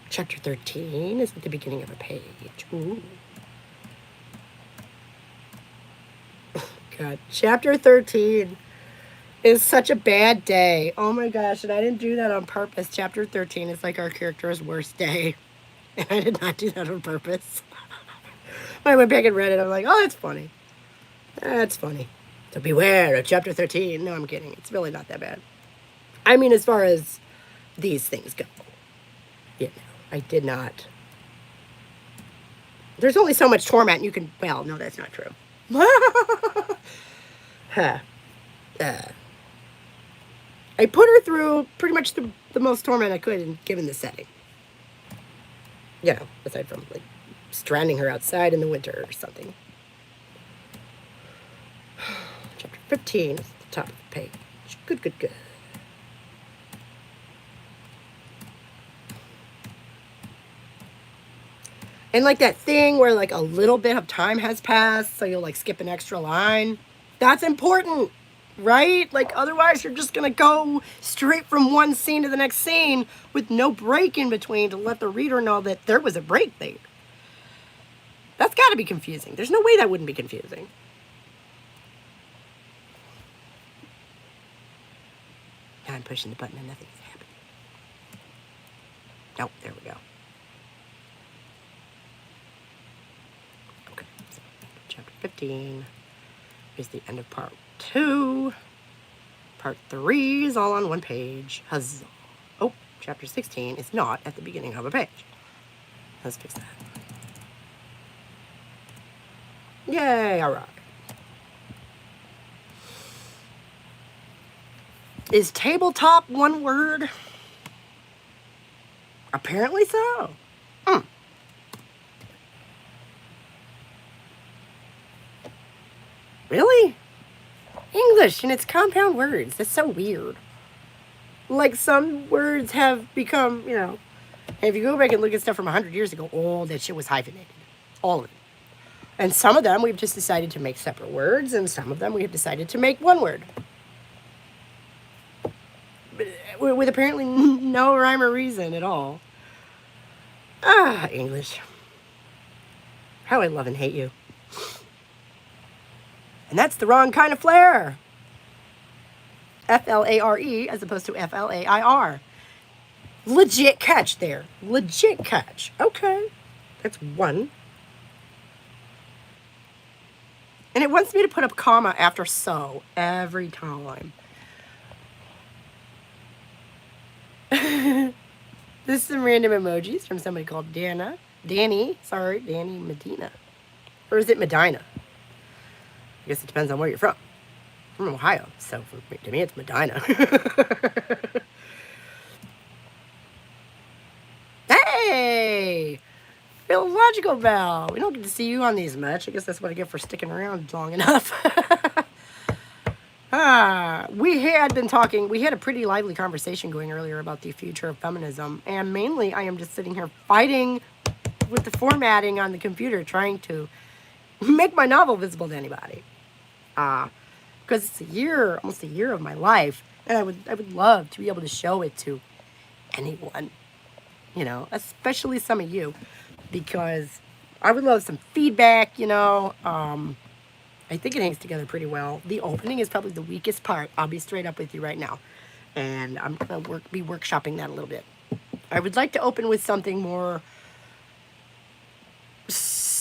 Chapter 13 is at the beginning of a page. Ooh. God. Chapter 13 is such a bad day. Oh my gosh, and I didn't do that on purpose. Chapter 13 is like our character's worst day. And I did not do that on purpose. When I went back and read it, I'm like, oh, that's funny. That's funny. So beware of chapter 13. No, I'm kidding. It's really not that bad. I mean, as far as these things go. You know, I did not. There's only so much torment you can. Well, no, that's not true. I put her through pretty much the most torment I could given the setting. You know, aside from like stranding her outside in the winter or something. Chapter 15 is at the top of the page. Good, good, good. And like that thing where like a little bit of time has passed, so you'll like skip an extra line. That's important. right? Like, otherwise you're just going to go straight from one scene to the next scene with no break in between to let the reader know that there was a break there. That's got to be confusing. There's no way that wouldn't be confusing. Now I'm pushing the button and nothing's happening. Oh, there we go. Okay, so chapter 15 is the end of part 2. Part 3 is all on one page. Huzzah. Oh, chapter 16 is not at the beginning of a page. Let's fix that. Yay, all right. Is tabletop one word? Apparently so. Really? English and its compound words. That's so weird. Like, some words have become, you know, if you go back and look at stuff from 100 years ago, all that shit was hyphenated. All of it. And some of them we've just decided to make separate words, and some of them we have decided to make one word. With apparently no rhyme or reason at all. Ah, English. How I love and hate you. And that's the wrong kind of flair. F-L-A-R-E as opposed to F-L-A-I-R. Legit catch there. Legit catch. Okay. That's one. And it wants me to put a comma after so every time. This is some random emojis from somebody called Danny Medina. Or is it Medina? I guess it depends on where you're from. I'm from Ohio, so to me it's Medina. Hey! Philological Bell. We don't get to see you on these much. I guess that's what I get for sticking around long enough. We had been talking, we had a pretty lively conversation going earlier about the future of feminism, and mainly I am just sitting here fighting with the formatting on the computer, trying to make my novel visible to anybody. Because it's almost a year of my life, and I would love to be able to show it to anyone, you know, especially some of you, because I would love some feedback, you know. I think it hangs together pretty well. The opening is probably the weakest part. I'll be straight up with you right now. And I'm going to be workshopping that a little bit. I would like to open with something more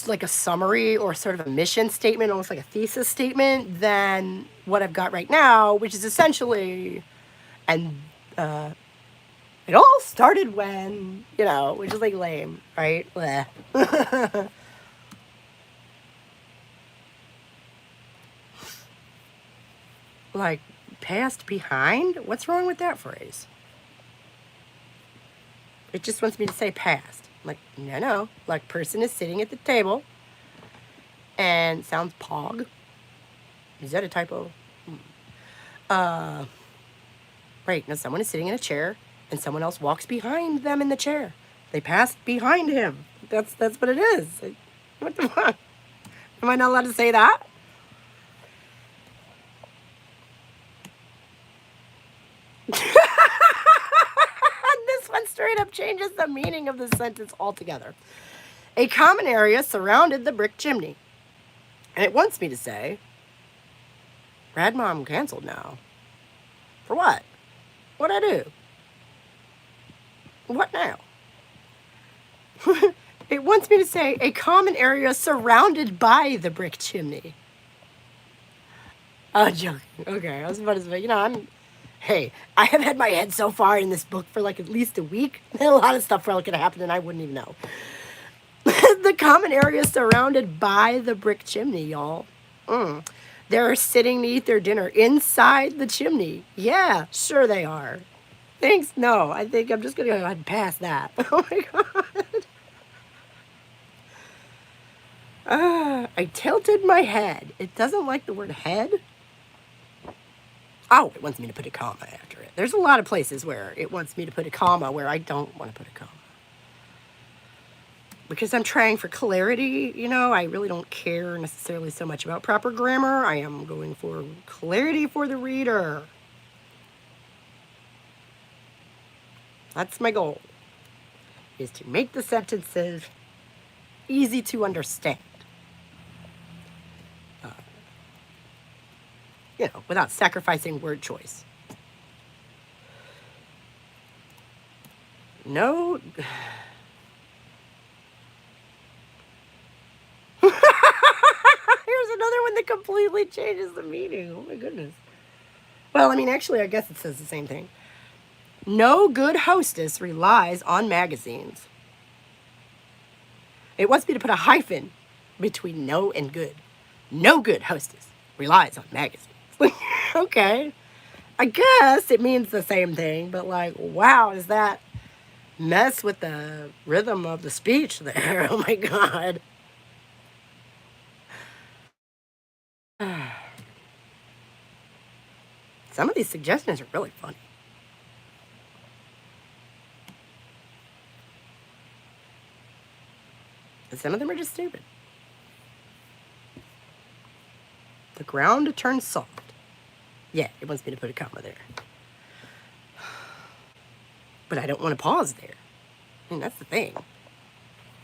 like a summary or sort of a mission statement, almost like a thesis statement, than what I've got right now, which is essentially, and it all started when, you know, which is like lame, right? Bleh. Like, past behind? What's wrong with that phrase? It just wants me to say past. Like, no. Like, person is sitting at the table and sounds pog. Is that a typo? Right, now someone is sitting in a chair and someone else walks behind them in the chair. They passed behind him. That's what it is. What the fuck? Am I not allowed to say that? This one straight up changes the meaning of the sentence altogether. A common area surrounded the brick chimney. And it wants me to say, Rad Mom canceled now. For what? What'd I do? What now? It wants me to say a common area surrounded by the brick chimney. Oh, joking. Okay, I was about to say, you know, Hey, I have had my head so far in this book for like at least a week. A lot of stuff probably could have happened and I wouldn't even know. The common area surrounded by the brick chimney, y'all. They're sitting to eat their dinner inside the chimney. Yeah, sure they are. Thanks. No, I think I'm just going to go ahead and pass that. Oh my God. I tilted my head. It doesn't like the word head. Oh, it wants me to put a comma after it. There's a lot of places where it wants me to put a comma where I don't want to put a comma. because I'm trying for clarity, you know, I really don't care necessarily so much about proper grammar. I am going for clarity for the reader. That's my goal, is to make the sentences easy to understand. You know, without sacrificing word choice. No. Here's another one that completely changes the meaning. Oh my goodness. Well, I mean, actually, I guess it says the same thing. No good hostess relies on magazines. It wants me to put a hyphen between no and good. No good hostess relies on magazines. Okay. I guess it means the same thing, but like, wow, does that mess with the rhythm of the speech there? Oh my God. Some of these suggestions are really funny. And some of them are just stupid. The ground turns soft. Yeah, it wants me to put a comma there. But I don't want to pause there. I mean, that's the thing.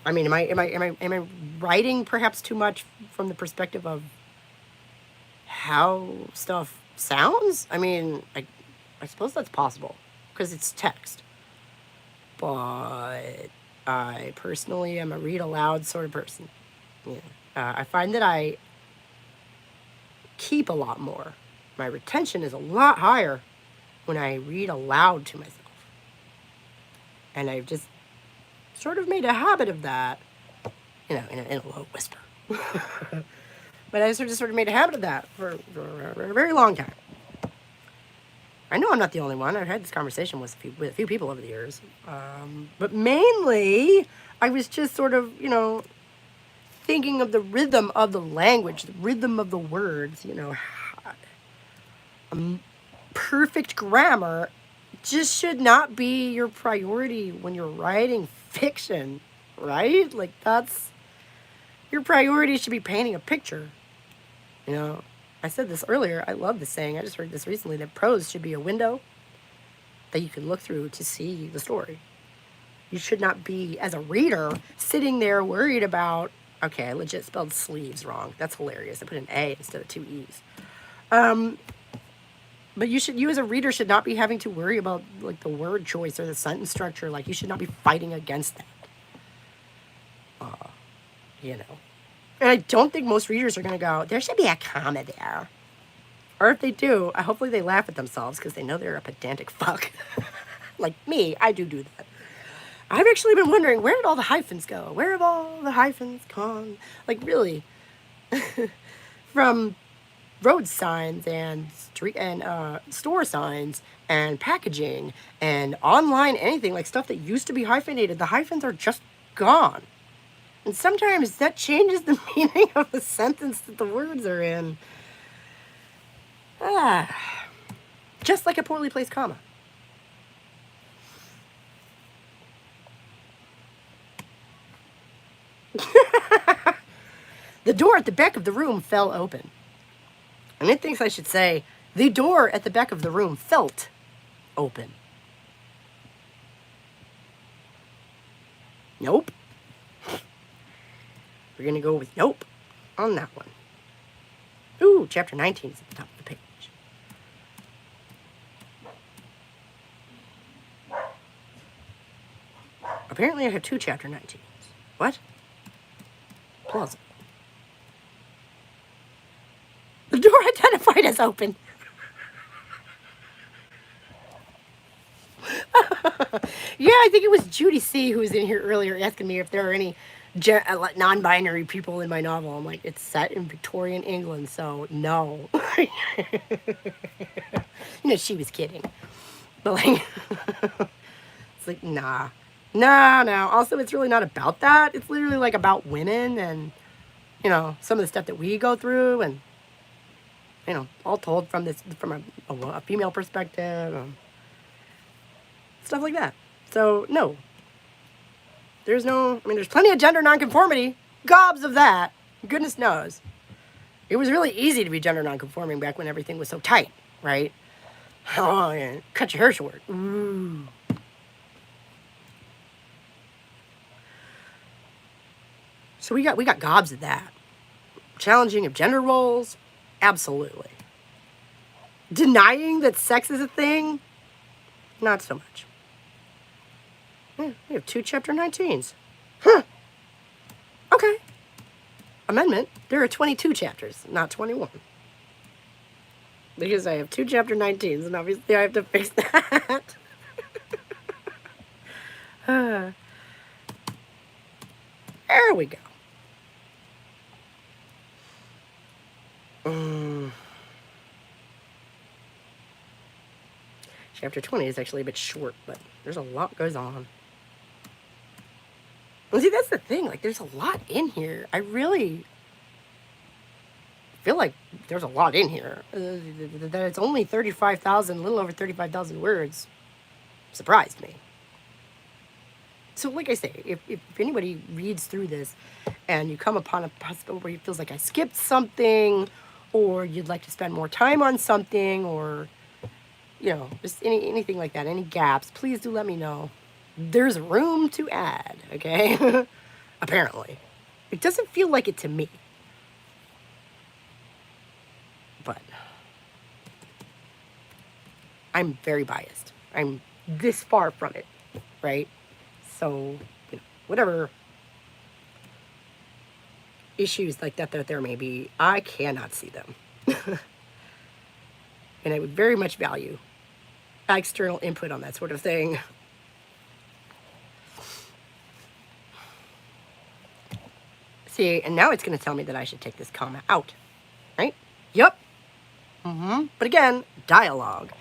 I mean, am I writing perhaps too much from the perspective of how stuff sounds? I mean, I suppose that's possible because it's text. But I personally am a read aloud sort of person. Yeah. I find that I keep a lot more. My retention is a lot higher when I read aloud to myself. And I've just sort of made a habit of that, you know, in a low whisper. But I sort of made a habit of that for a very long time. I know I'm not the only one. I've had this conversation with a few people over the years. But mainly, I was just sort of, you know, thinking of the rhythm of the language, the rhythm of the words, you know. Perfect grammar just should not be your priority when you're writing fiction, right? Like, that's... Your priority should be painting a picture, you know. I said this earlier. I love this saying. I just heard this recently, that prose should be a window that you can look through to see the story. You should not be, as a reader, sitting there worried about, okay, I legit spelled sleeves wrong. That's hilarious. I put an A instead of 2 E's. But you as a reader should not be having to worry about like the word choice or the sentence structure. Like, you should not be fighting against that. You know. And I don't think most readers are going to go, there should be a comma there. Or if they do, hopefully they laugh at themselves because they know they're a pedantic fuck. Like me, I do that. I've actually been wondering, where did all the hyphens go? Where have all the hyphens gone? Like, really? From road signs and street and store signs and packaging and online anything, like stuff that used to be hyphenated, the hyphens are just gone. And sometimes that changes the meaning of the sentence that the words are in. Just like a poorly placed comma. The door at the back of the room fell open. And it thinks I should say, the door at the back of the room felt open. Nope. We're going to go with nope on that one. Ooh, chapter 19 is at the top of the page. Apparently I have 2 chapter 19s. What? Plausible. The door identified as open. Yeah, I think it was Judy C. who was in here earlier asking me if there are any non-binary people in my novel. I'm like, it's set in Victorian England, so no. You know, she was kidding. But like, it's like, nah. Also, it's really not about that. It's literally like about women and, you know, some of the stuff that we go through, and, you know, all told from a female perspective, stuff like that. So no, There's no, I mean, there's plenty of gender nonconformity. Gobs of that. Goodness knows. It was really easy to be gender nonconforming back when everything was so tight, right? Oh, yeah. Cut your hair short. Ooh. So we got gobs of that. Challenging of gender roles, absolutely. Denying that sex is a thing, not so much. Yeah, we have 2 chapter 19s. Huh. Okay. Amendment. There are 22 chapters, not 21. Because I have 2 chapter 19s, and obviously I have to fix that. There we go. Chapter 20 is actually a bit short, but there's a lot goes on. Well, see, that's the thing. Like, there's a lot in here. I really feel like there's a lot in here. That it's only 35,000, a little over 35,000 words, surprised me. So, like I say, if anybody reads through this and you come upon a possibility where it feels like I skipped something, or you'd like to spend more time on something, or, you know, just anything like that, any gaps, please do let me know. There's room to add, okay? Apparently. It doesn't feel like it to me. But I'm very biased. I'm this far from it, right? So, you know, whatever issues like that there may be, I cannot see them. And I would very much value external input on that sort of thing. See, and now it's going to tell me that I should take this comma out, right? Yep. But again, dialogue.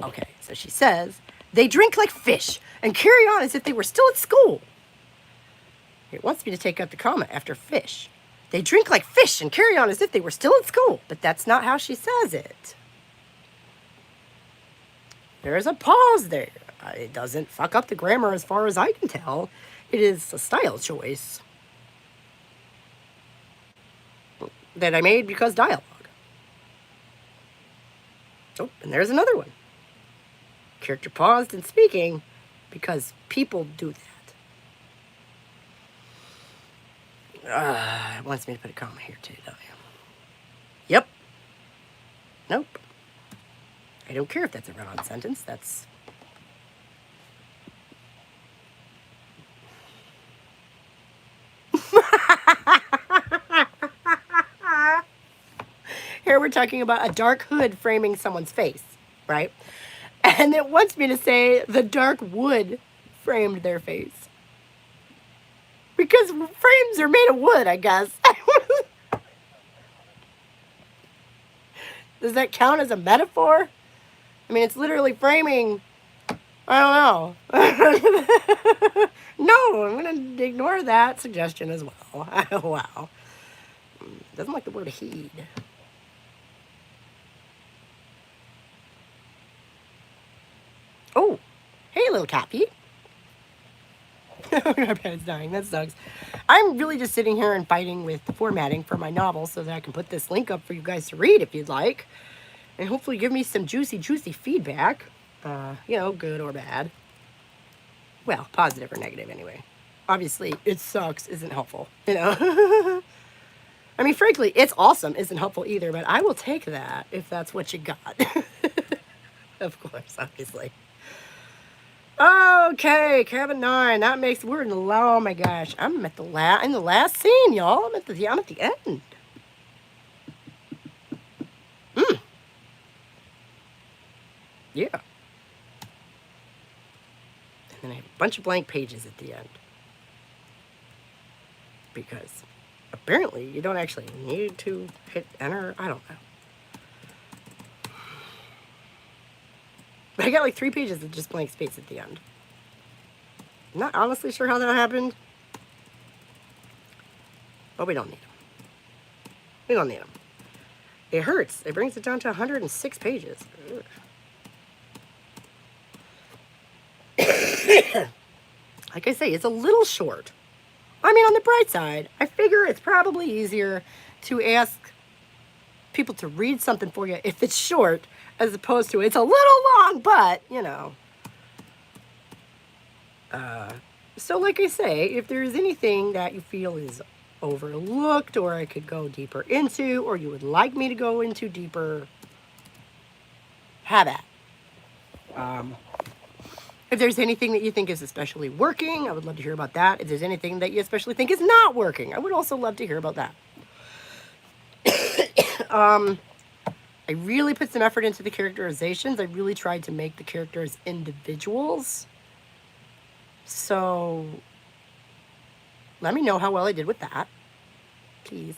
Okay, so she says, they drink like fish and carry on as if they were still at school. It wants me to take out the comma after fish. They drink like fish and carry on as if they were still at school, but that's not how she says it. There's a pause there. It doesn't fuck up the grammar as far as I can tell. It is a style choice that I made because dialogue. Oh, and there's another one. Character paused in speaking because people do that. It wants me to put a comma here too, don't you? Yep. Nope. I don't care if that's a run-on sentence. That's... Here we're talking about a dark hood framing someone's face, right? And it wants me to say the dark wood framed their face. Because frames are made of wood, I guess. Does that count as a metaphor? I mean, it's literally framing. I don't know. No, I'm going to ignore that suggestion as well. Wow. Doesn't like the word heed. Oh, hey, little Cappy. My pet's dying. That sucks. I'm really just sitting here and fighting with the formatting for my novel so that I can put this link up for you guys to read if you'd like. And hopefully give me some juicy feedback. You know, good or bad. Well, positive or negative anyway. Obviously, it sucks isn't helpful, you know? I mean, frankly, it's awesome isn't helpful either, but I will take that if that's what you got. Of course, obviously. Okay, cabin 9. That makes we're in the oh my gosh. I'm at the in the last scene, y'all. I'm at the end. Yeah. And then I have a bunch of blank pages at the end. Because apparently you don't actually need to hit enter. I don't know. But I got like 3 pages of just blank space at the end. I'm not honestly sure how that happened. But we don't need them. We don't need them. It hurts. It brings it down to 106 pages. like I say, it's a little short. I mean, on the bright side, I figure it's probably easier to ask people to read something for you if it's short, as opposed to it's a little long, but, you know. So like I say, if there's anything that you feel is overlooked or I could go deeper into, or you would like me to go into deeper, have at. If there's anything that you think is especially working, I would love to hear about that. If there's anything that you especially think is not working, I would also love to hear about that. I really put some effort into the characterizations. I really tried to make the characters individuals. So let me know how well I did with that, please.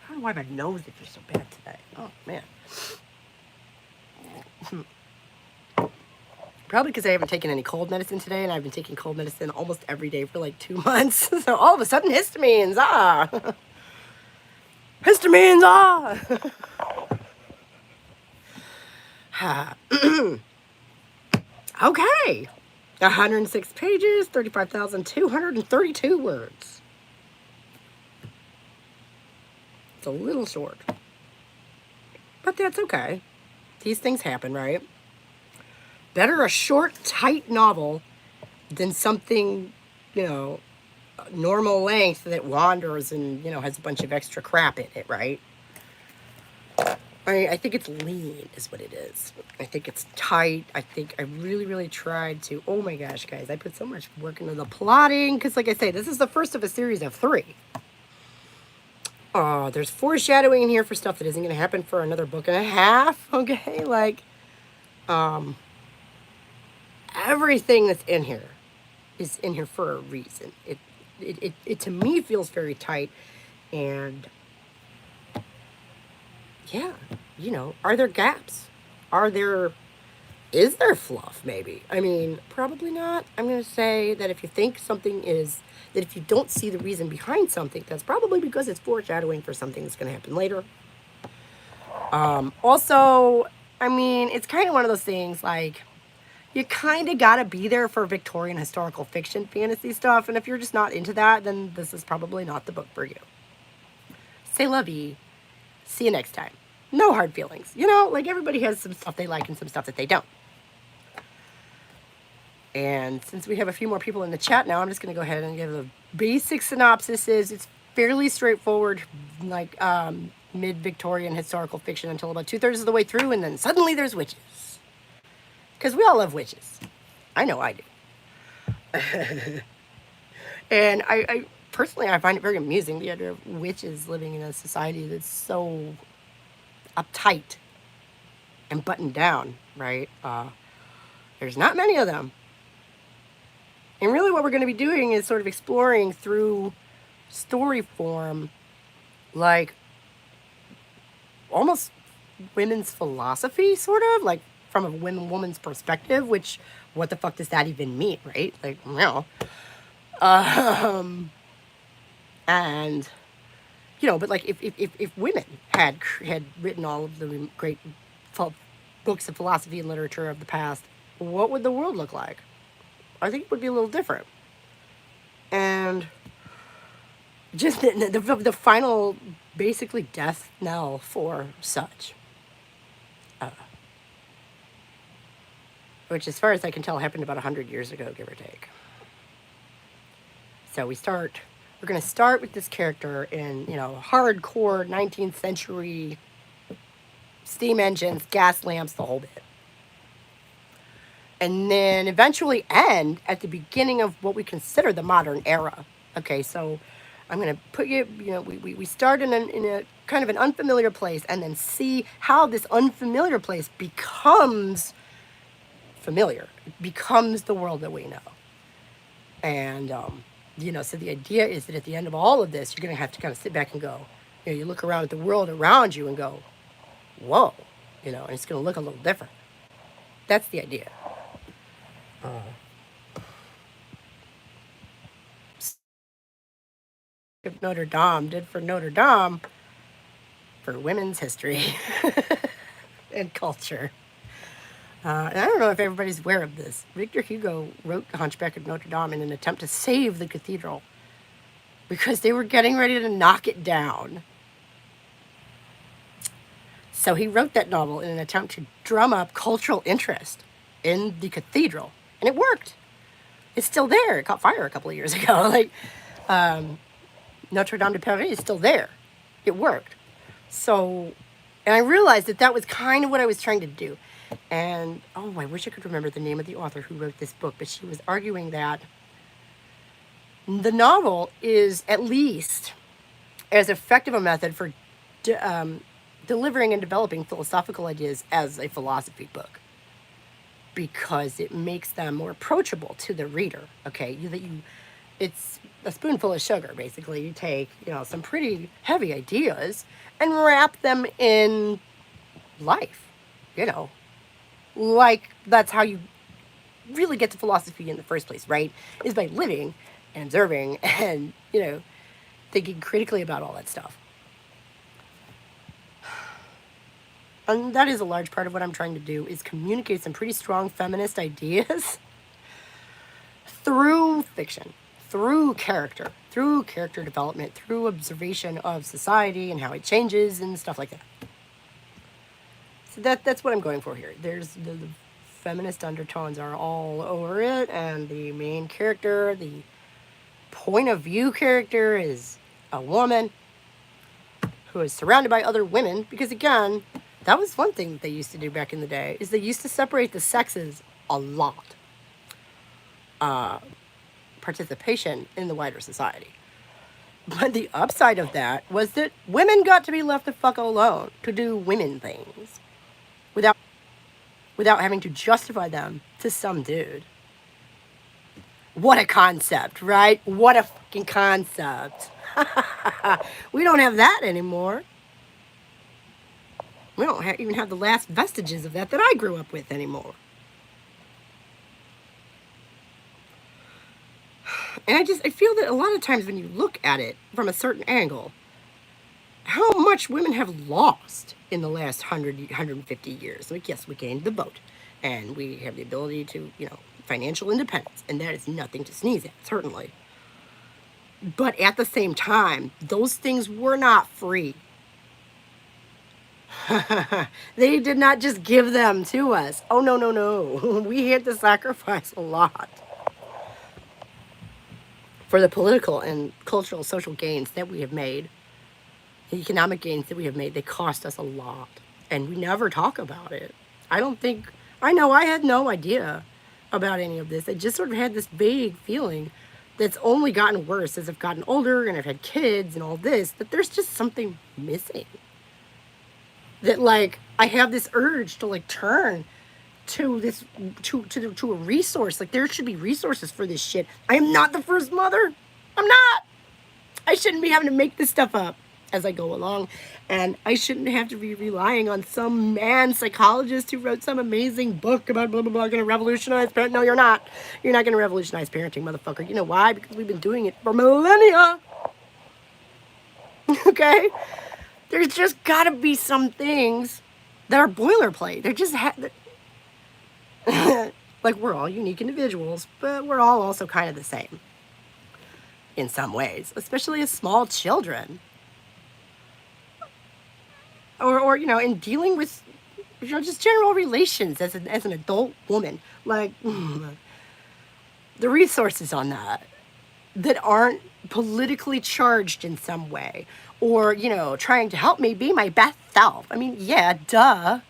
I don't know why my nose is so bad today. Oh, man. Probably because I haven't taken any cold medicine today, and I've been taking cold medicine almost every day for like 2 months. So all of a sudden, histamines, Histamines, Okay. 106 pages, 35,232 words. It's a little short. But that's okay. These things happen, right? Better a short, tight novel than something, you know, normal length that wanders and, you know, has a bunch of extra crap in it, right? I think it's lean is what it is. I think it's tight. I think I really, really tried to, oh my gosh, guys, I put so much work into the plotting, because like I say, this is the first of a series of 3. Oh, there's foreshadowing in here for stuff that isn't going to happen for another book and a half, okay? Like, everything that's in here is in here for a reason. It to me feels very tight, and yeah, you know, are there gaps? Is there fluff, maybe? I mean, probably not. I'm going to say that if you think something is, that if you don't see the reason behind something, that's probably because it's foreshadowing for something that's going to happen later. Also, I mean, it's kind of one of those things, like, you kind of got to be there for Victorian historical fiction fantasy stuff, and if you're just not into that, then this is probably not the book for you. C'est la vie. See you next time. No hard feelings. You know, like, everybody has some stuff they like and some stuff that they don't. And since we have a few more people in the chat now, I'm just going to go ahead and give a basic synopsis. It's fairly straightforward, like mid-Victorian historical fiction until about 2/3 of the way through, and then suddenly there's witches. Because we all love witches. I know I do. And I personally, I find it very amusing, the idea of witches living in a society that's so uptight and buttoned down, right? There's not many of them. And really what we're going to be doing is sort of exploring through story form, like, almost women's philosophy, sort of, like, from a woman's perspective, which, what the fuck does that even mean, right? Like, you know. And, you know, but, like, if women had written all of the great books of philosophy and literature of the past, what would the world look like? I think it would be a little different. And just the final, basically, death knell for such. Which, as far as I can tell, happened about 100 years ago, give or take. So we're going to start with this character in, you know, hardcore 19th century steam engines, gas lamps, the whole bit. And then eventually end at the beginning of what we consider the modern era. Okay, so I'm going to put you, you know, we start in a kind of an unfamiliar place, and then see how this unfamiliar place becomes familiar, becomes the world that we know. And, you know, so the idea is that at the end of all of this, you're going to have to kind of sit back and go, you know, you look around at the world around you and go, whoa, you know, and it's going to look a little different. That's the idea. If Notre Dame did for Notre Dame, for women's history and culture. And I don't know if everybody's aware of this. Victor Hugo wrote The Hunchback of Notre Dame in an attempt to save the cathedral because they were getting ready to knock it down. So he wrote that novel in an attempt to drum up cultural interest in the cathedral. And it worked. It's still there. It caught fire a couple of years ago. Like, Notre Dame de Paris is still there. It worked. So, and I realized that that was kind of what I was trying to do. And, oh, I wish I could remember the name of the author who wrote this book, but she was arguing that the novel is at least as effective a method for delivering and developing philosophical ideas as a philosophy book, because it makes them more approachable to the reader. Okay, it's a spoonful of sugar, basically. You take, some pretty heavy ideas and wrap them in life, like that's how you really get to philosophy in the first place, right? Is by living and observing and, thinking critically about all that stuff. And that is a large part of what I'm trying to do, is communicate some pretty strong feminist ideas through fiction, through character development, through observation of society and how it changes and stuff like that. So that's what I'm going for here. There's the feminist undertones are all over it, and the main character, the point of view character, is a woman who is surrounded by other women, because again, that was one thing they used to do back in the day, is they used to separate the sexes a lot. Participation in the wider society. But the upside of that was that women got to be left the fuck alone to do women things without having to justify them to some dude. What a concept, right? What a fucking concept. We don't have that anymore. We don't even have the last vestiges of that I grew up with anymore. And I feel that a lot of times when you look at it from a certain angle, how much women have lost in the last 150 years. Like, yes, we gained the vote, and we have the ability to, financial independence, and that is nothing to sneeze at, certainly. But at the same time, those things were not free. They did not just give them to us. Oh, no. We had to sacrifice a lot for the political and cultural social gains that we have made. The economic gains that we have made, they cost us a lot. And we never talk about it. I know I had no idea about any of this. I just sort of had this vague feeling that's only gotten worse as I've gotten older and I've had kids and all this, that there's just something missing. That, I have this urge to, turn to this, to a resource. There should be resources for this shit. I am not the first mother. I'm not. I shouldn't be having to make this stuff up as I go along. And I shouldn't have to be relying on some man psychologist who wrote some amazing book about blah, blah, blah, going to revolutionize parenting. No, you're not. You're not going to revolutionize parenting, motherfucker. You know why? Because we've been doing it for millennia. Okay? There's just got to be some things that are boilerplate. They're just... we're all unique individuals, but we're all also kind of the same. In some ways. Especially as small children. Or in dealing with, just general relations as an adult woman. The resources on that aren't politically charged in some way. Or, trying to help me be my best self. I mean, yeah, duh.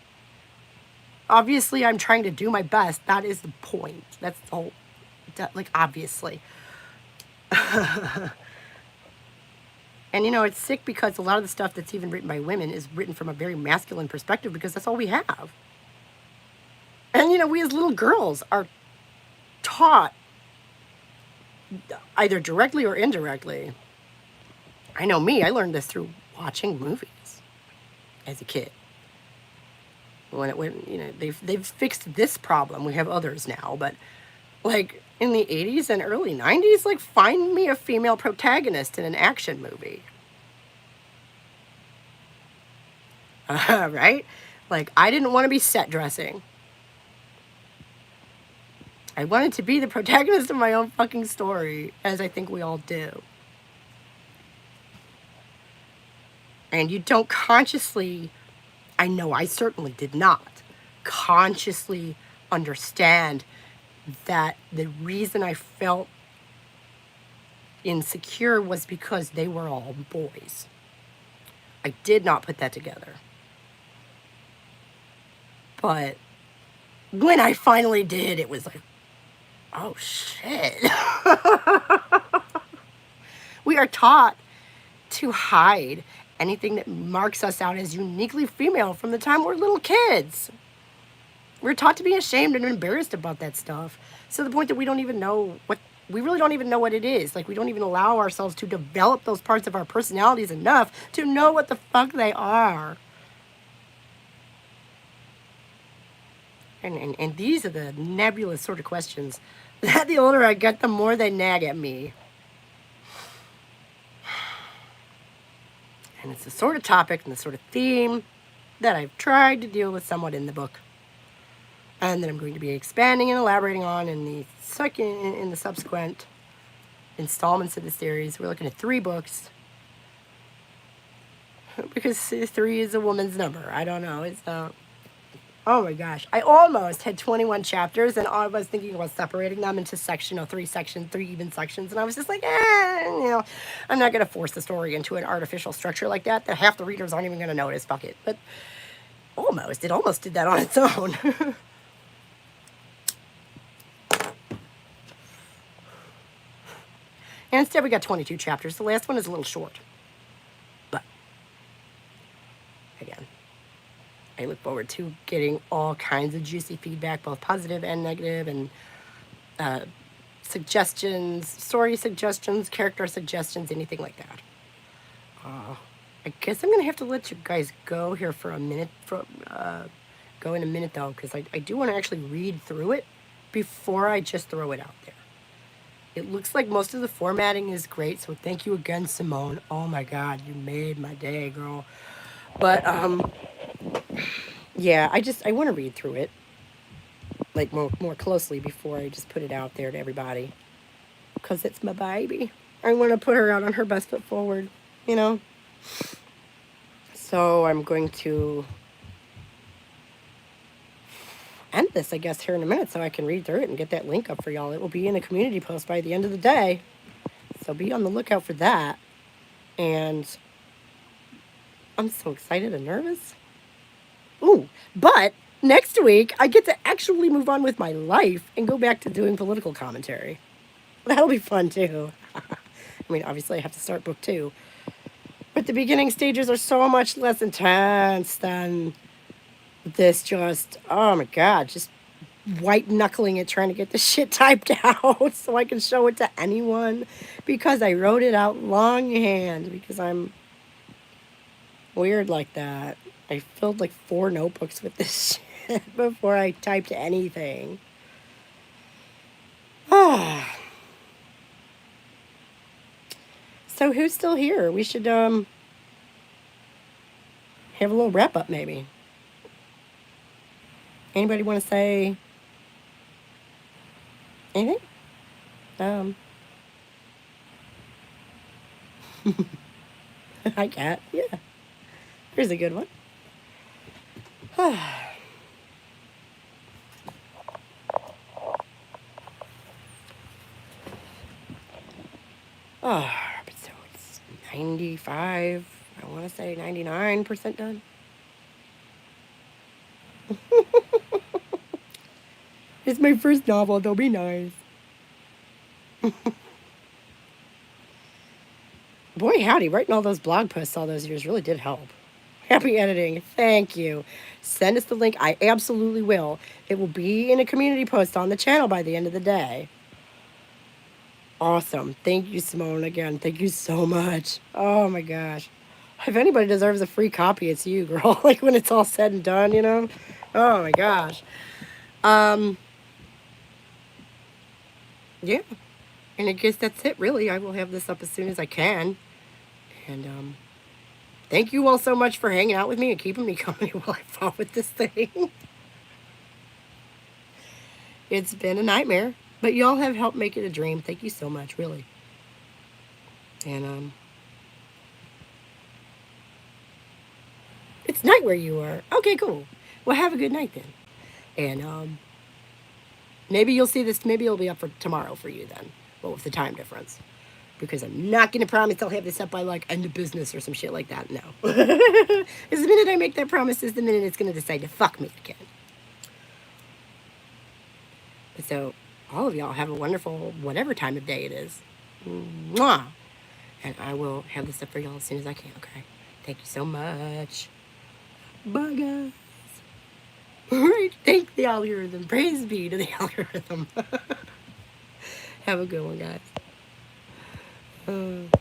Obviously, I'm trying to do my best. That is the point. That's the whole, obviously. And, it's sick because a lot of the stuff that's even written by women is written from a very masculine perspective because that's all we have. And, we as little girls are taught, either directly or indirectly. I know me, I learned this through watching movies as a kid. When they've fixed this problem. We have others now, but in the 80s and early 90s, find me a female protagonist in an action movie. Right? I didn't want to be set dressing. I wanted to be the protagonist of my own fucking story, as I think we all do. And you don't consciously, I know I certainly did not, consciously understand that the reason I felt insecure was because they were all boys. I did not put that together. But when I finally did, it was like, oh shit. We are taught to hide anything that marks us out as uniquely female from the time we're little kids. We're taught to be ashamed and embarrassed about that stuff. So to the point that we don't even know we really don't even know what it is. Like, we don't even allow ourselves to develop those parts of our personalities enough to know what the fuck they are. And these are the nebulous sort of questions that the older I get, the more they nag at me. And it's the sort of topic and the sort of theme that I've tried to deal with somewhat in the book. And that I'm going to be expanding and elaborating on in the subsequent installments of the series. We're looking at 3 books. Because 3 is a woman's number. I don't know. It's oh my gosh. I almost had 21 chapters, and I was thinking about separating them into 3 even sections. And I was just like, I'm not going to force the story into an artificial structure like that half the readers aren't even going to notice. Fuck it. But it almost did that on its own. And instead we got 22 chapters. The last one is a little short. But, again, I look forward to getting all kinds of juicy feedback, both positive and negative, and suggestions, story suggestions, character suggestions, anything like that. I guess I'm going to have to let you guys go here for a minute. Go in a minute, though, because I do want to actually read through it before I just throw it out there. It looks like most of the formatting is great, so thank you again, Simone. Oh my God, you made my day, girl. But, yeah, I want to read through it, like, more closely before I just put it out there to everybody. Because it's my baby. I want to put her out on her best foot forward, you know? So I'm going to end this, I guess, here in a minute so I can read through it and get that link up for y'all. It will be in a community post by the end of the day. So be on the lookout for that. And I'm so excited and nervous. Ooh, but next week I get to actually move on with my life and go back to doing political commentary. That'll be fun too. I mean, obviously I have to start book 2. But the beginning stages are so much less intense than this just, oh my God, just white knuckling it, trying to get the shit typed out so I can show it to anyone because I wrote it out longhand because I'm weird like that. I filled like 4 notebooks with this shit before I typed anything. So who's still here? We should have a little wrap up maybe. Anybody want to say anything? Hi, Cat. Yeah. Here's a good one. So it's 95, I want to say 99% done. It's my first novel, don't be nice. Boy, howdy, writing all those blog posts all those years really did help. Happy editing. Thank you. Send us the link. I absolutely will. It will be in a community post on the channel by the end of the day. Awesome. Thank you, Simone, again. Thank you so much. Oh, my gosh. If anybody deserves a free copy, it's you, girl. Like, when it's all said and done, you know? Oh, my gosh. Yeah. And I guess that's it, really. I will have this up as soon as I can. And, thank you all so much for hanging out with me and keeping me company while I fought with this thing. It's been a nightmare, but y'all have helped make it a dream. Thank you so much, really. And it's night where you are. Okay, cool. Well, have a good night then. And maybe you'll see this. Maybe it'll be up for tomorrow for you then. Well, with the time difference, because I'm not gonna promise I'll have this up by like end of business or some shit like that. No. Because the minute I make that promise is the minute it's gonna decide to fuck me again. So, all of y'all have a wonderful whatever time of day it is. Mwah! And I will have this up for y'all as soon as I can, okay? Thank you so much. Bye, guys. All right, thank the algorithm. Praise be to the algorithm. Have a good one, guys.